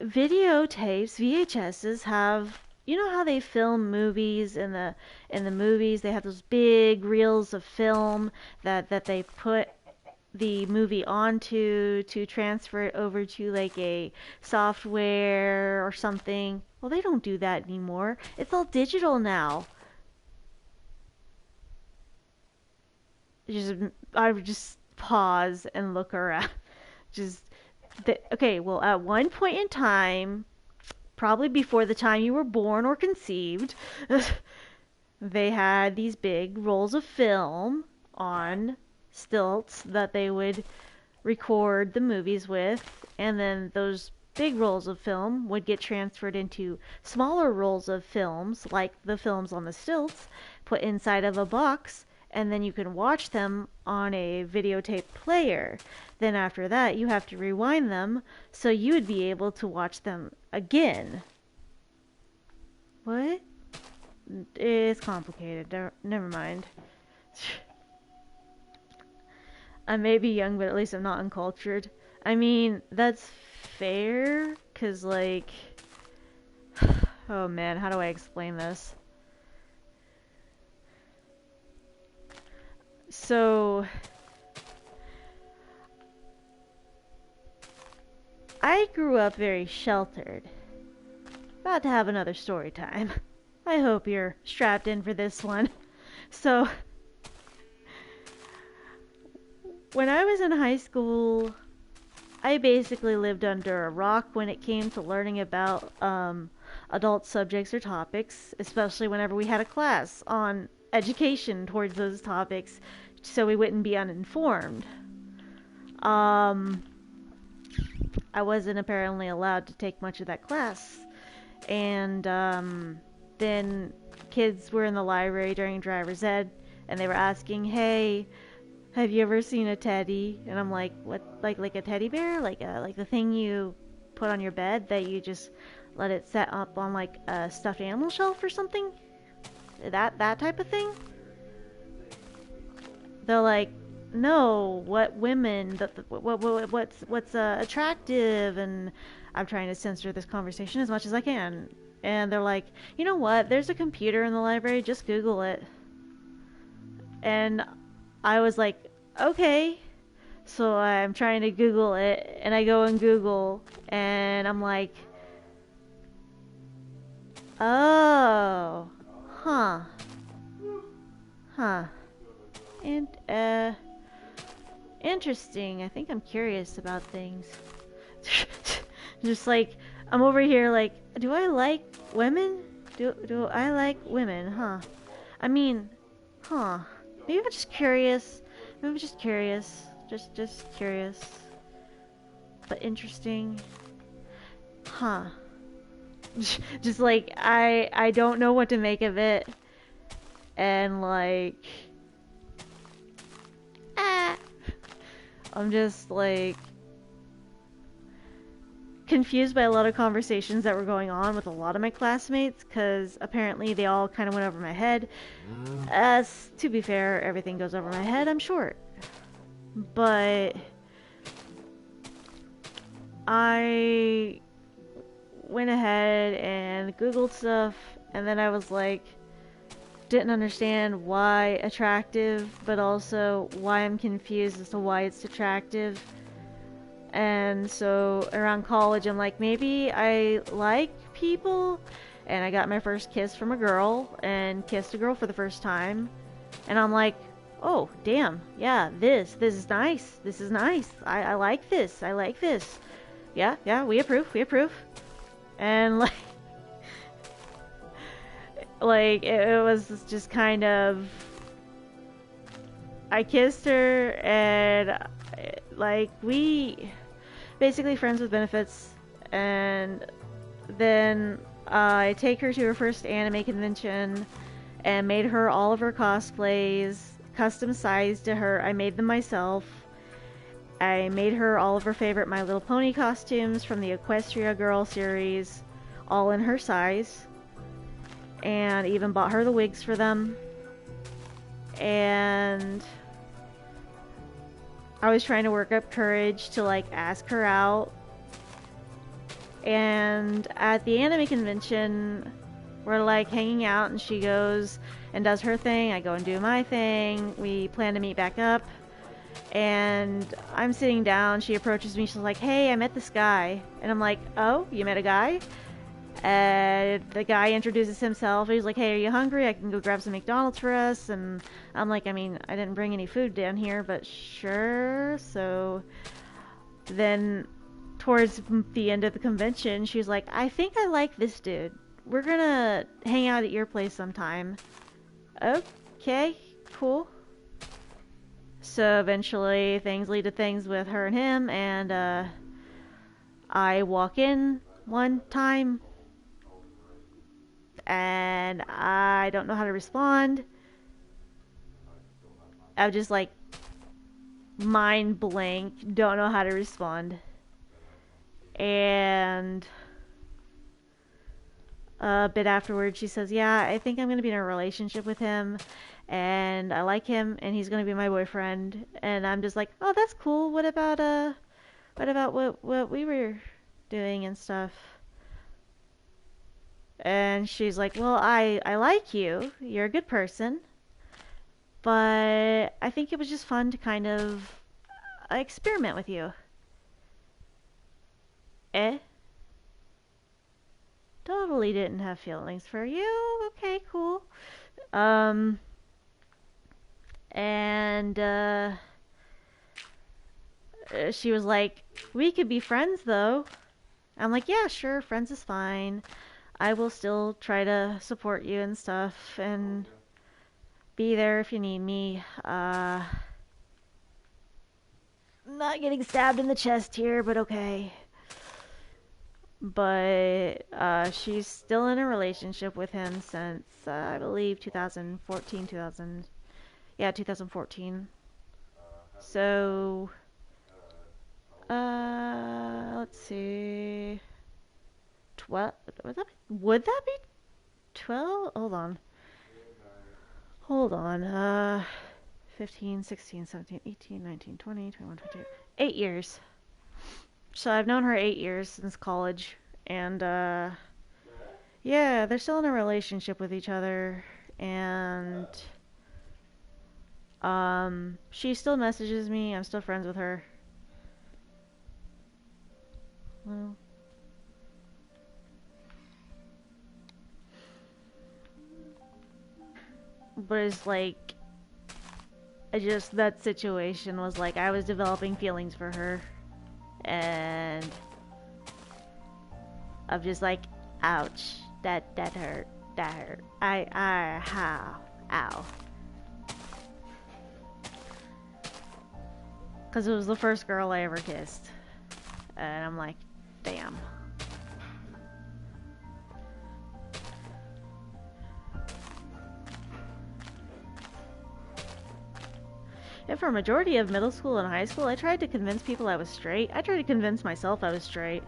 videotapes, VHSs have you know how they film movies in the movies they have those big reels of film that they put the movie onto to transfer it over to like a software or something. Well, they don't do that anymore. It's all digital now. Just I would just pause and look around. Just okay, well, at one point in time, probably before the time you were born or conceived, they had these big rolls of film on stilts that they would record the movies with, and then those big rolls of film would get transferred into smaller rolls of films, like the films on the stilts, put inside of a box, and then you can watch them on a videotape player. Then after that, you have to rewind them so you would be able to watch them again. What? It's complicated. Never mind. I may be young, but at least I'm not uncultured. I mean, that's fair, cause like, oh man, how do I explain this? So, I grew up very sheltered. About to have another story time. I hope you're strapped in for this one. So, when I was in high school, I basically lived under a rock when it came to learning about adult subjects or topics, especially whenever we had a class on education towards those topics, so we wouldn't be uninformed. Um, I wasn't apparently allowed to take much of that class, and then kids were in the library during driver's ed, and they were asking, "Hey, have you ever seen a teddy?" And I'm like, "What? Like a teddy bear? Like the thing you put on your bed that you just let it set up on like a stuffed animal shelf or something? That type of thing?" They're like, "No, what women? What's attractive?" And I'm trying to censor this conversation as much as I can. And they're like, "You know what? There's a computer in the library. Just Google it." And I was like, "Okay." So I'm trying to Google it, and I go and Google, and I'm like, "Oh, huh, huh, and interesting. I think I'm curious about things." Just like I'm over here, like, do I like women? Do I like women? Huh? I mean, huh? Maybe I'm just curious. Maybe I'm just curious. Just curious. But interesting. Huh. Just like I don't know what to make of it. And like ah, I'm just like confused by a lot of conversations that were going on with a lot of my classmates because apparently they all kind of went over my head. As to be fair, everything goes over my head. I'm short. But I went ahead and Googled stuff, and then I was like, didn't understand why attractive, but also why I'm confused as to why it's attractive. And so around college, I'm like, maybe I like people. And I got my first kiss from a girl and kissed a girl for the first time. And I'm like, oh, damn, yeah, this is nice. This is nice. I like this. I like this. Yeah, we approve. And like it was just kind of, I kissed her and like we basically friends with benefits, and then I take her to her first anime convention and made her all of her cosplays, custom sized to her. I made them myself. I made her all of her favorite My Little Pony costumes from the Equestria Girl series, all in her size, and even bought her the wigs for them. And I was trying to work up courage to like ask her out. And at the anime convention, we're like hanging out, and she goes and does her thing. I go and do my thing. We plan to meet back up. And I'm sitting down. She approaches me. She's like, "Hey, I met this guy." And I'm like, "Oh, you met a guy?" The guy introduces himself. He's like, "Hey, are you hungry? I can go grab some McDonald's for us." And I'm like, I mean, I didn't bring any food down here, but sure. So then towards the end of the convention, she's like, "I think I like this dude. We're gonna hang out at your place sometime." Okay, cool. So eventually things lead to things with her and him, and I walk in one time and I don't know how to respond. I'm just like mind blank, don't know how to respond. And a bit afterwards, she says, "Yeah, I think I'm going to be in a relationship with him, and I like him, and he's going to be my boyfriend." And I'm just like, "Oh, that's cool. What about what we were doing and stuff?" And she's like, "Well, I like you. You're a good person, but I think it was just fun to kind of experiment with you." Eh? Totally didn't have feelings for you. Okay, cool. Um, and she was like, "We could be friends though." I'm like, "Yeah, sure, friends is fine. I will still try to support you and stuff and be there if you need me." Not getting stabbed in the chest here, but okay. But she's still in a relationship with him since I believe 2014, 2014. So let's see, 12. Would that be 12? Hold on. 15, 16, 17, 18, 19, 20, 21, 22. 8 years. So I've known her 8 years since college, and yeah, they're still in a relationship with each other, and she still messages me. I'm still friends with her. Well, but it's like, I just, that situation was like I was developing feelings for her, and I'm just like, ouch, that hurt, that hurt. How, ow. Because it was the first girl I ever kissed. And I'm like, damn. And for a majority of middle school and high school, I tried to convince people I was straight. I tried to convince myself I was straight.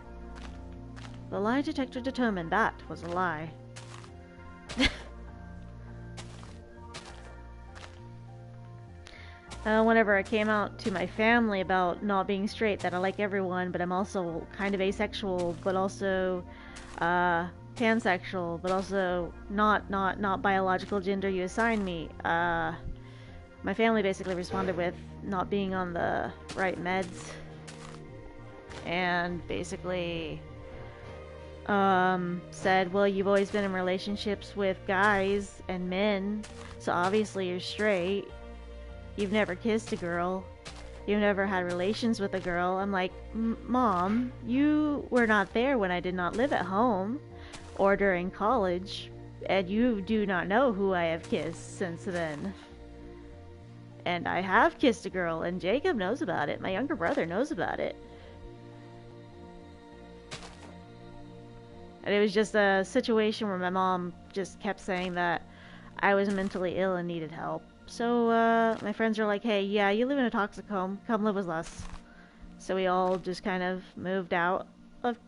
The lie detector determined that was a lie. Whenever I came out to my family about not being straight, that I like everyone, but I'm also kind of asexual, but also pansexual, but also not biological gender you assign me. My family basically responded with not being on the right meds, and basically said, "Well, you've always been in relationships with guys and men, so obviously you're straight. You've never kissed a girl. You've never had relations with a girl." I'm like, "Mom, you were not there when I did not live at home or during college, and you do not know who I have kissed since then. And I have kissed a girl, and Jacob knows about it. My younger brother knows about it." And it was just a situation where my mom just kept saying that I was mentally ill and needed help. So my friends are like, "Hey, yeah, you live in a toxic home. Come live with us." So we all just kind of moved out of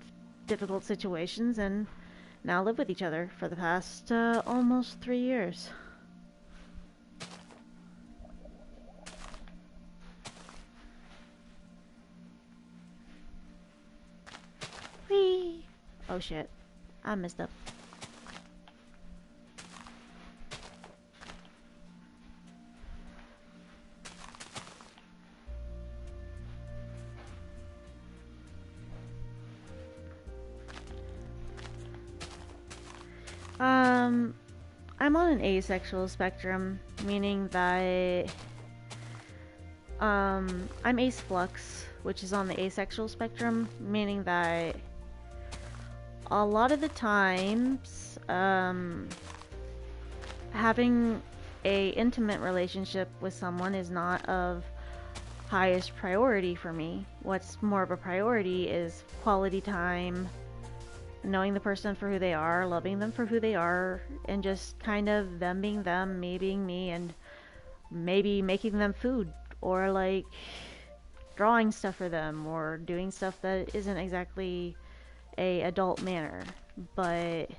difficult situations and now live with each other for the past almost 3 years. Whee! Oh shit. I messed up. Um, I'm on an asexual spectrum, meaning that I'm ace flux, which is on the asexual spectrum, meaning that a lot of the times, having a intimate relationship with someone is not of highest priority for me. What's more of a priority is quality time, knowing the person for who they are, loving them for who they are, and just kind of them being them, me being me, and maybe making them food or like drawing stuff for them or doing stuff that isn't exactly a adult manner. But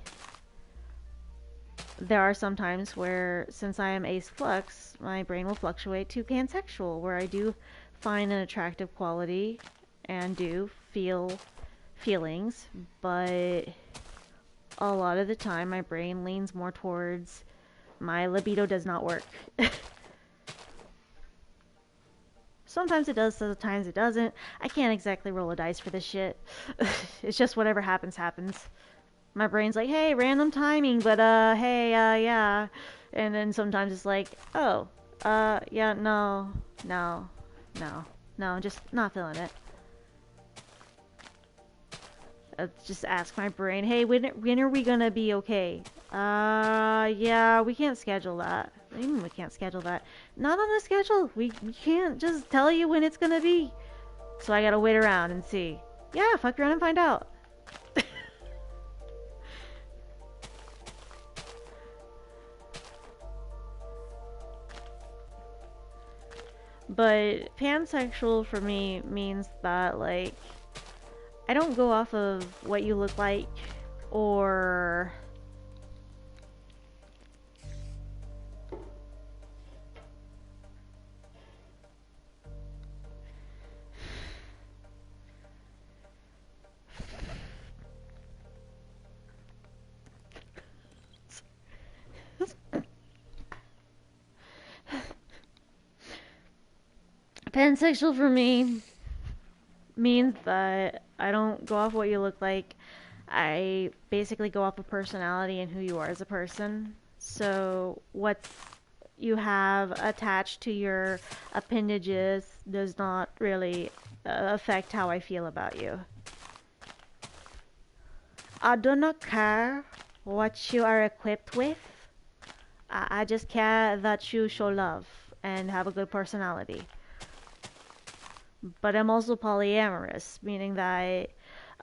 there are some times where, since I am ace flux, my brain will fluctuate to pansexual, where I do find an attractive quality and do feel feelings, but a lot of the time my brain leans more towards my libido does not work. Sometimes it does, sometimes it doesn't. I can't exactly roll a dice for this shit. It's just whatever happens, happens. My brain's like, hey, random timing, but hey, yeah. And then sometimes it's like, oh, yeah, no, no, no, no, just not feeling it. Just ask my brain, hey, when are we gonna be okay? Yeah, we can't schedule that. What do you mean we can't schedule that? Not on a schedule. We can't just tell you when it's gonna be. So I gotta wait around and see. Yeah, fuck around and find out. But pansexual for me means that, like, I don't go off of what you look like or pansexual for me means that I don't go off what you look like. I basically go off of personality and who you are as a person. So what you have attached to your appendages does not really affect how I feel about you. I do not care what you are equipped with. I just care that you show love and have a good personality. But I'm also polyamorous, meaning that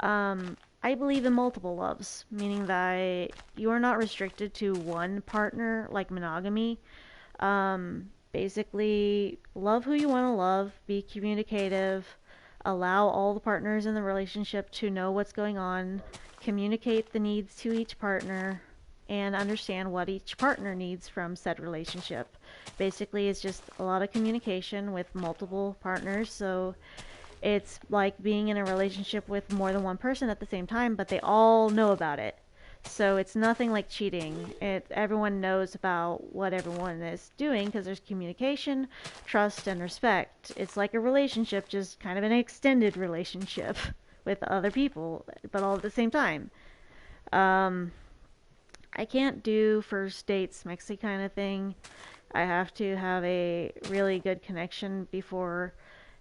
I believe in multiple loves, meaning that you are not restricted to one partner like monogamy. Basically, love who you want to love, be communicative, allow all the partners in the relationship to know what's going on, communicate the needs to each partner, and understand what each partner needs from said relationship. Basically, it's just a lot of communication with multiple partners, so it's like being in a relationship with more than one person at the same time, but they all know about it. So it's nothing like cheating. Everyone knows about what everyone is doing because there's communication, trust, and respect. It's like a relationship, just kind of an extended relationship with other people, but all at the same time. Um, I can't do first dates mixy kind of thing. I have to have a really good connection before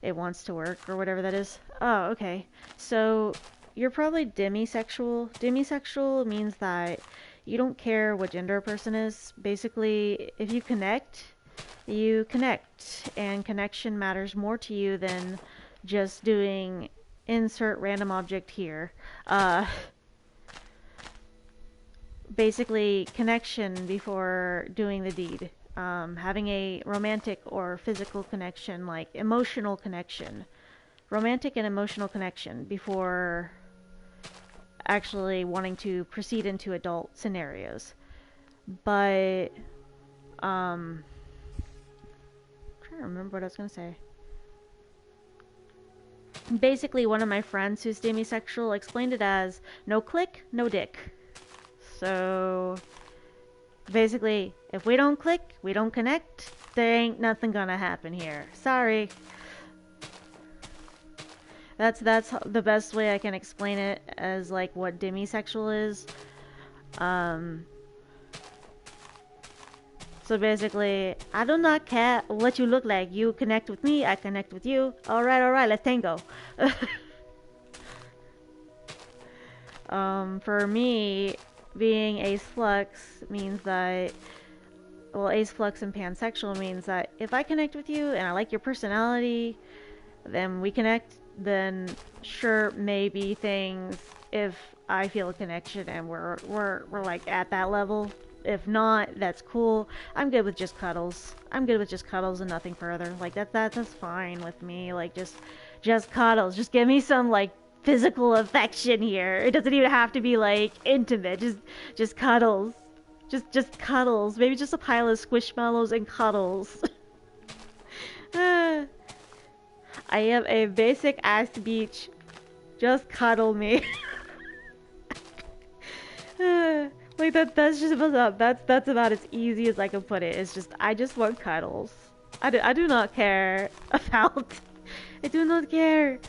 it wants to work or whatever that is. Oh, okay. So you're probably demisexual. Demisexual means that you don't care what gender a person is. Basically, if you connect, you connect, and connection matters more to you than just doing insert random object here. Basically, connection before doing the deed. Having a romantic or physical connection, like emotional connection, romantic and emotional connection before actually wanting to proceed into adult scenarios. But I'm trying to remember what I was gonna say. Basically, one of my friends who's demisexual explained it as no click, no dick. So basically, if we don't click, we don't connect, there ain't nothing gonna happen here. Sorry. That's the best way I can explain it as like what demisexual is. So basically, I do not care what you look like. You connect with me, I connect with you. Alright, let's tango. For me, being ace flux means that, well, ace flux and pansexual means that if I connect with you and I like your personality, then we connect, then sure, maybe things, if I feel a connection and we're like at that level. If not, that's cool. I'm good with just cuddles. I'm good with just cuddles and nothing further. Like that's fine with me. Like just cuddles. Just give me some like physical affection here. It doesn't even have to be like intimate. Just cuddles. Just cuddles. Maybe just a pile of squishmallows and cuddles. I am a basic ass beach. Just cuddle me. Like that's just about that's about as easy as I can put it. It's just I just want cuddles. I do not care about I do not care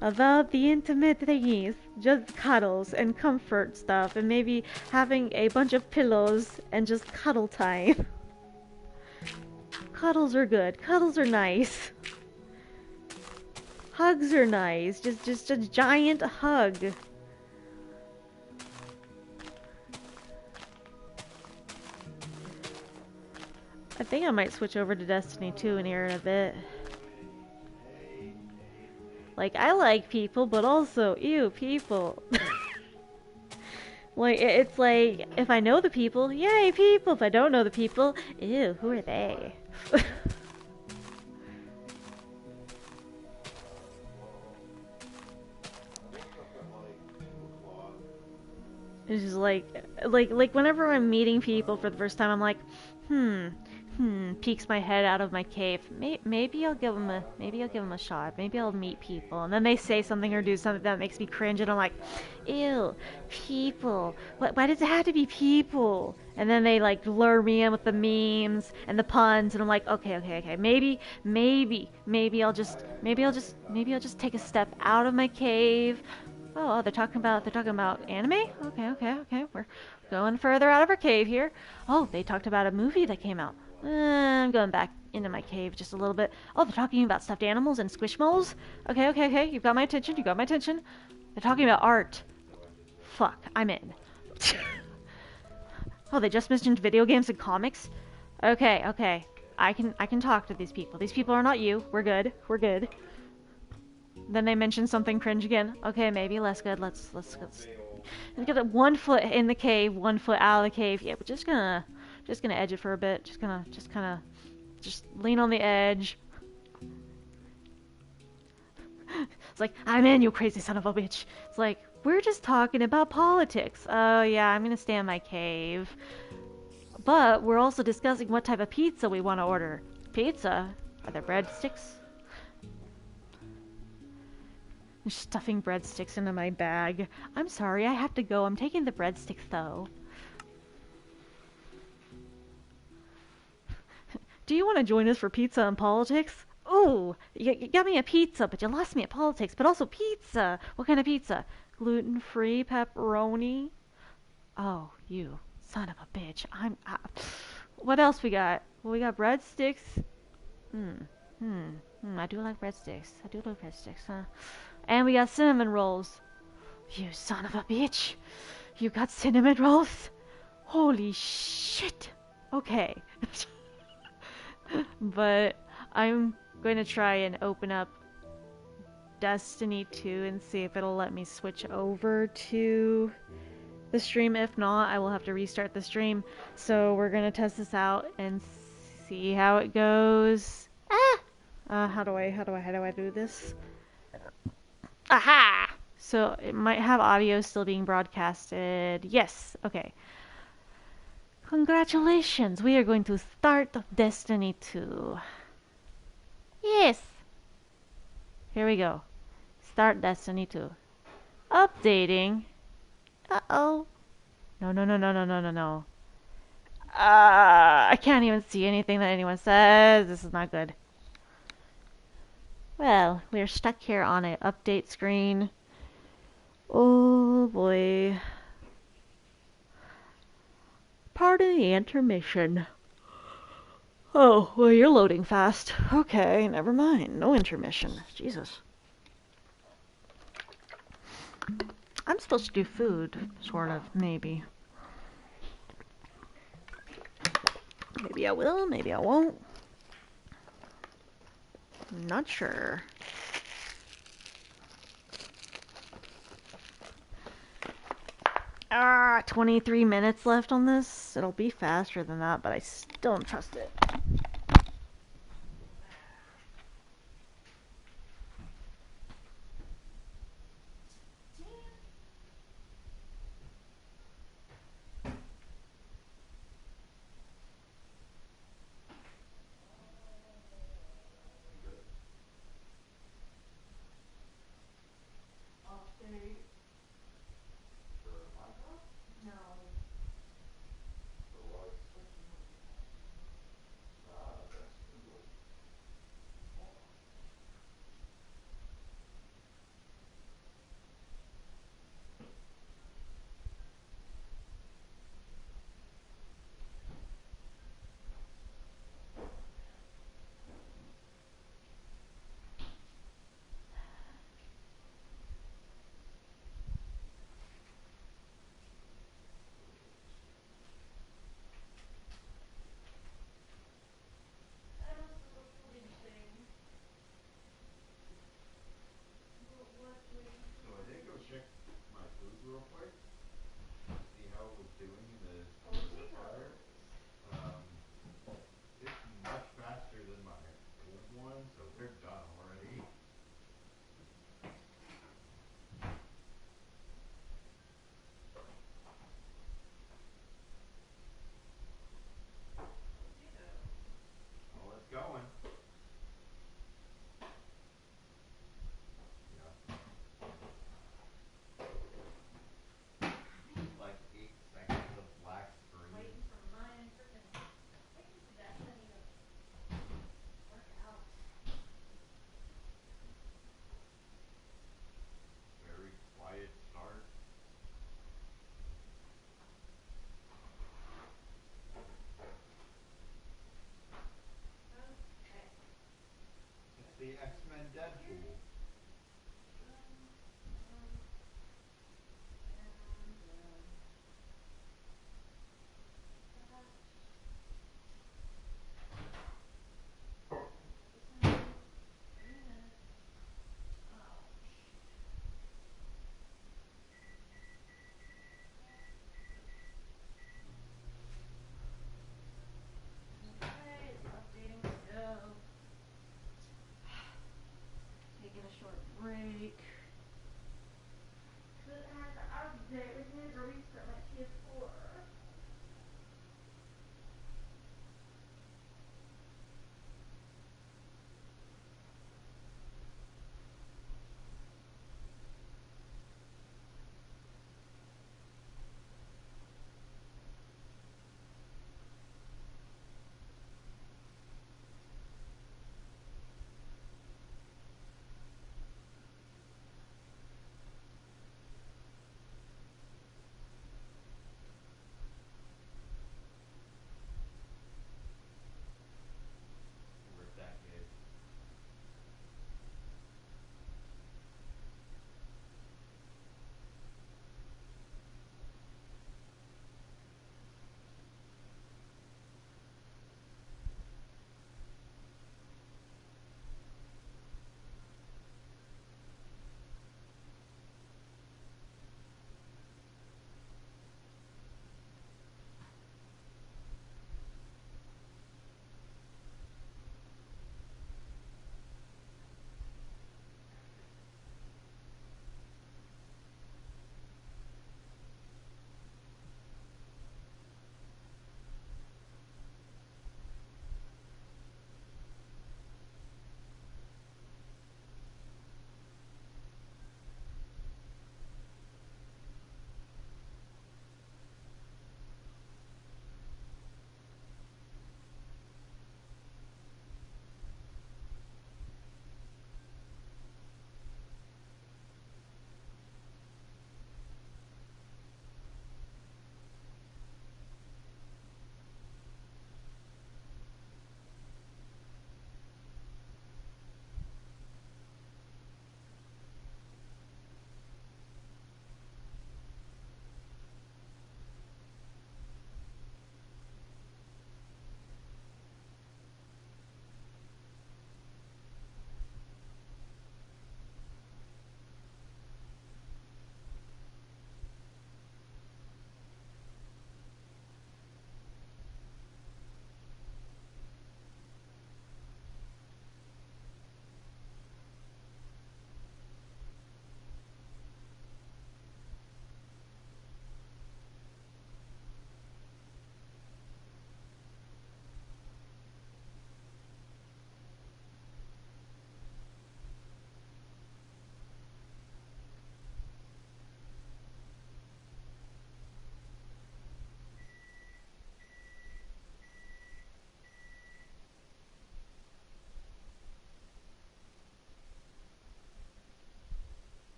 about the intimate thingies. Just cuddles and comfort stuff and maybe having a bunch of pillows and just cuddle time. Cuddles are good. Cuddles are nice. Hugs are nice. Just a giant hug. I think I might switch over to Destiny 2 in here in a bit. Like, I like people, but also, ew, people. Like, it's like, if I know the people, yay, people. If I don't know the people, ew, who are they? It's just like whenever I'm meeting people for the first time, I'm like, peeks my head out of my cave. Maybe I'll give them a shot. Maybe I'll meet people, and then they say something or do something that makes me cringe, and I'm like, ew, people. Why does it have to be people? And then they like lure me in with the memes and the puns, and I'm like, okay. Maybe I'll just take a step out of my cave. Oh, they're talking about anime? Okay. We're going further out of our cave here. Oh, they talked about a movie that came out. I'm going back into my cave just a little bit. Oh, they're talking about stuffed animals and squishmallows? Okay. You've got my attention. They're talking about art. Fuck, I'm in. Oh, they just mentioned video games and comics? Okay. I can talk to these people. These people are not you. We're good. Then they mentioned something cringe again. Okay, maybe less good. Let's get 1 foot in the cave, 1 foot out of the cave. Yeah, we're just gonna edge it for a bit. Just lean on the edge. It's like, I'm in, you crazy son of a bitch. It's like, we're just talking about politics. Oh yeah, I'm gonna stay in my cave. But we're also discussing what type of pizza we want to order. Pizza? Are there breadsticks? Stuffing breadsticks into my bag. I'm sorry, I have to go. I'm taking the breadsticks, though. Do you want to join us for pizza and politics? Ooh, you got me a pizza, but you lost me at politics. But also pizza. What kind of pizza? Gluten-free pepperoni? Oh, you son of a bitch. What else we got? Well, we got breadsticks. I do like breadsticks. Huh? And we got cinnamon rolls. You son of a bitch. You got cinnamon rolls? Holy shit. Okay. But I'm going to try and open up Destiny 2 and see if it'll let me switch over to the stream. If not, I will have to restart the stream. So we're going to test this out and see how it goes. How do I do this? Aha! So it might have audio still being broadcasted. Yes, okay. Congratulations, we are going to start Destiny 2. Yes! Here we go. Start Destiny 2. Updating. Uh-oh. No. I can't even see anything that anyone says. This is not good. Well, we're stuck here on an update screen. Oh boy. Pardon the intermission. Oh, well, you're loading fast. Okay, never mind. No intermission. Jesus. I'm supposed to do food, sort of, maybe. Maybe I will, maybe I won't. I'm not sure. 23 minutes left on this. It'll be faster than that, but I still don't trust it. Update For Minecraft? no. For what? That's cool. So I did go check my food real quick, see how it was doing in the zip fire. Um, it's much faster than my old one, so they're done already. Oh, it's going. Yeah. Like 8 seconds of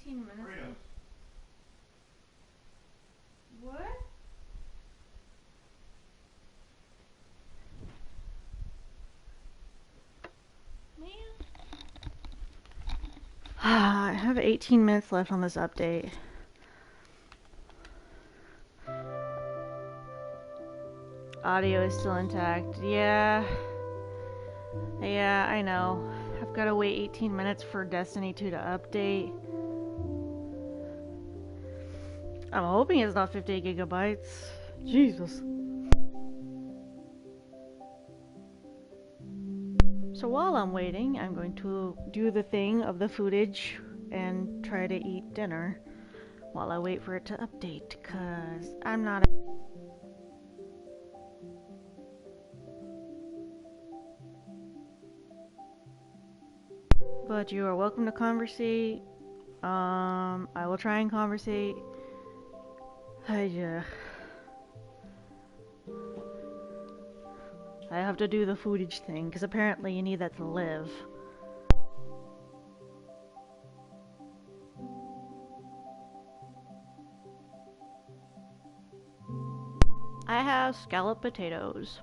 18 minutes Fritos. left. What? Man. I have 18 minutes left on this update. Audio is still intact. Yeah, I know. I've got to wait 18 minutes for Destiny 2 to update. I'm hoping it's not 50 gigabytes. Jesus. So while I'm waiting, I'm going to do the thing of the footage and try to eat dinner while I wait for it to update, because I'm not. But you are welcome to conversate. I will try and conversate. I have to do the footage thing, because apparently you need that to live. I have scalloped potatoes.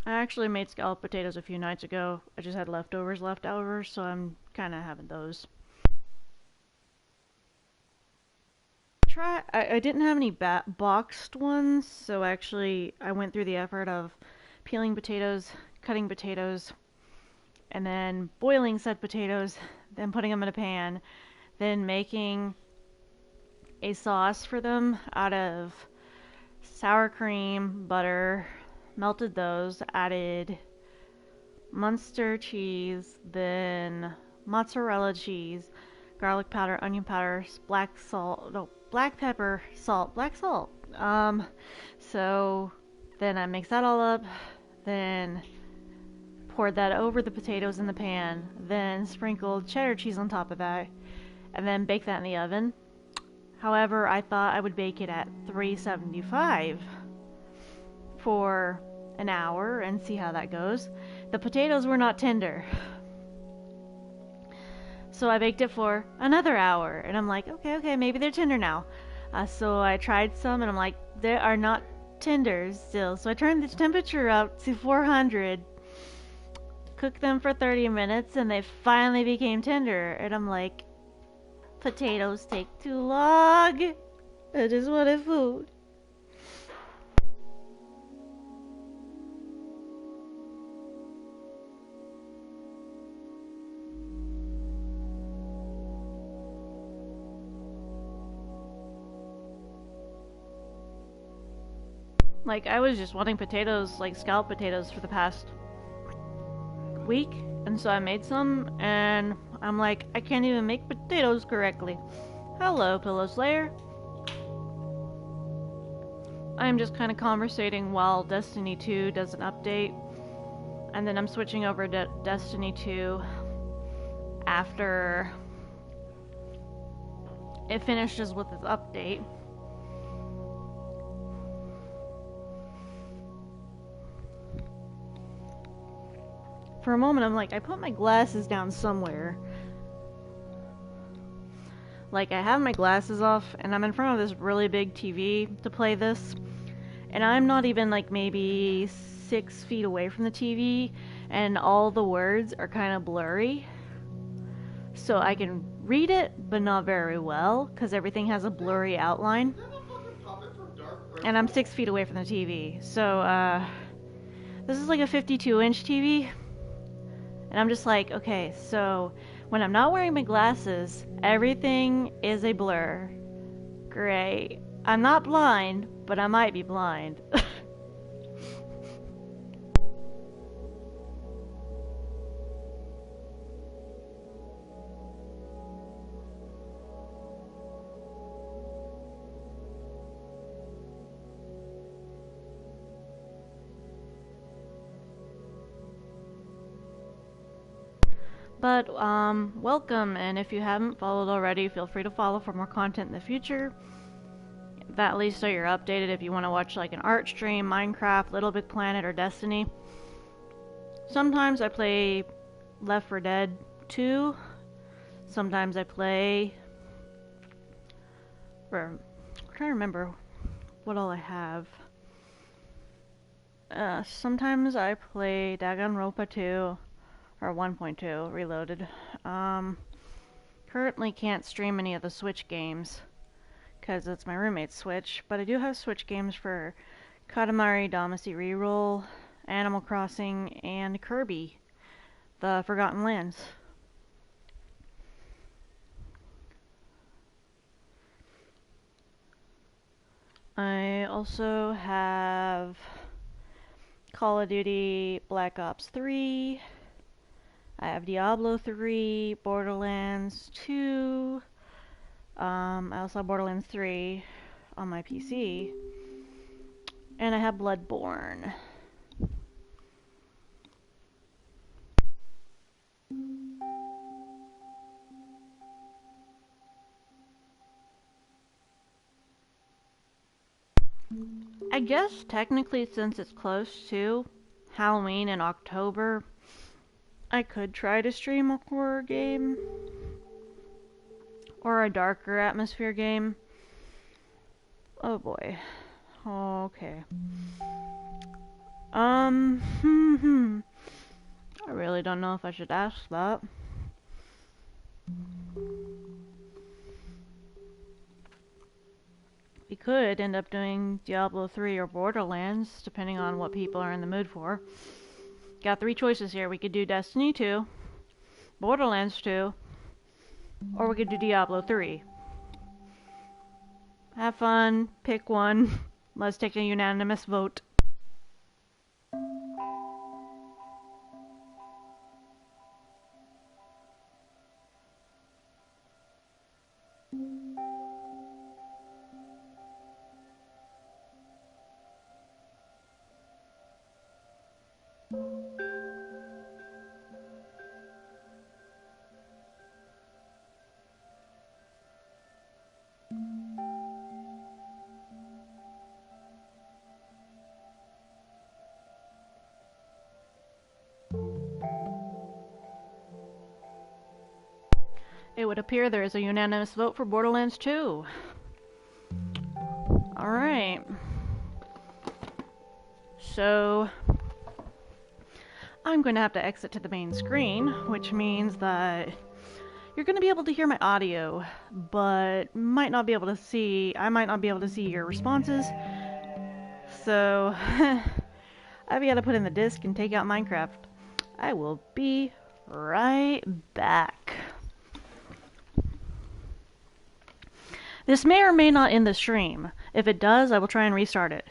I actually made scalloped potatoes a few nights ago. I just had leftovers left over, so I'm kind of having those. I didn't have any boxed ones, so actually I went through the effort of peeling potatoes, cutting potatoes, and then boiling said potatoes, then putting them in a pan, then making a sauce for them out of sour cream, butter, melted those, added Munster cheese, then mozzarella cheese, garlic powder, onion powder, black salt, no, black pepper, salt, black salt. So then I mix that all up, then poured that over the potatoes in the pan, then sprinkled cheddar cheese on top of that, and then baked that in the oven. However, I thought I would bake it at 375 for an hour and see how that goes. The potatoes were not tender. So I baked it for another hour, and I'm like, okay, maybe they're tender now. So I tried some, and I'm like, they are not tender still. So I turned the temperature up to 400, cooked them for 30 minutes, and they finally became tender. And I'm like, potatoes take too long. I just wanted food. Like, I was just wanting potatoes, like scalloped potatoes, for the past week, and so I made some, and I'm like, I can't even make potatoes correctly. Hello, Pillow Slayer. I'm just kind of conversating while Destiny 2 does an update, and then I'm switching over to Destiny 2 after it finishes with its update. For a moment, I'm like, I put my glasses down somewhere. Like, I have my glasses off, and I'm in front of this really big TV to play this. And I'm not even, like, maybe 6 feet away from the TV, and all the words are kind of blurry. So I can read it, but not very well, because everything has a blurry outline. And I'm 6 feet away from the TV. So, this is like a 52-inch TV. And I'm just like, okay, so when I'm not wearing my glasses, everything is a blur. Great. I'm not blind, but I might be blind. But, welcome, and if you haven't followed already, feel free to follow for more content in the future. That at least so you're updated if you want to watch like an art stream, Minecraft, Little Big Planet, or Destiny. Sometimes I play Left 4 Dead 2. Sometimes I play... I'm trying to remember what all I have. Sometimes I play Danganronpa 2 or 1.2 Reloaded. Currently can't stream any of the Switch games because it's my roommate's Switch, but I do have Switch games for Katamari Damacy Reroll, Animal Crossing, and Kirby, The Forgotten Lands. I also have Call of Duty Black Ops 3. I have Diablo 3, Borderlands 2. I also have Borderlands 3 on my PC. And I have Bloodborne. I guess technically since it's close to Halloween in October, I could try to stream a horror game or a darker atmosphere game. Oh boy. Okay. I really don't know if I should ask that. We could end up doing Diablo 3 or Borderlands, depending on what people are in the mood for. Got 3 choices here. We could do Destiny 2, Borderlands 2, or we could do Diablo 3. Have fun, pick one. Let's take a unanimous vote. It would appear there is a unanimous vote for Borderlands 2. Alright. So, I'm going to have to exit to the main screen, which means that you're going to be able to hear my audio, but I might not be able to see your responses. So, I've got to put in the disk and take out Minecraft. I will be right back. This may or may not end the stream. If it does, I will try and restart it.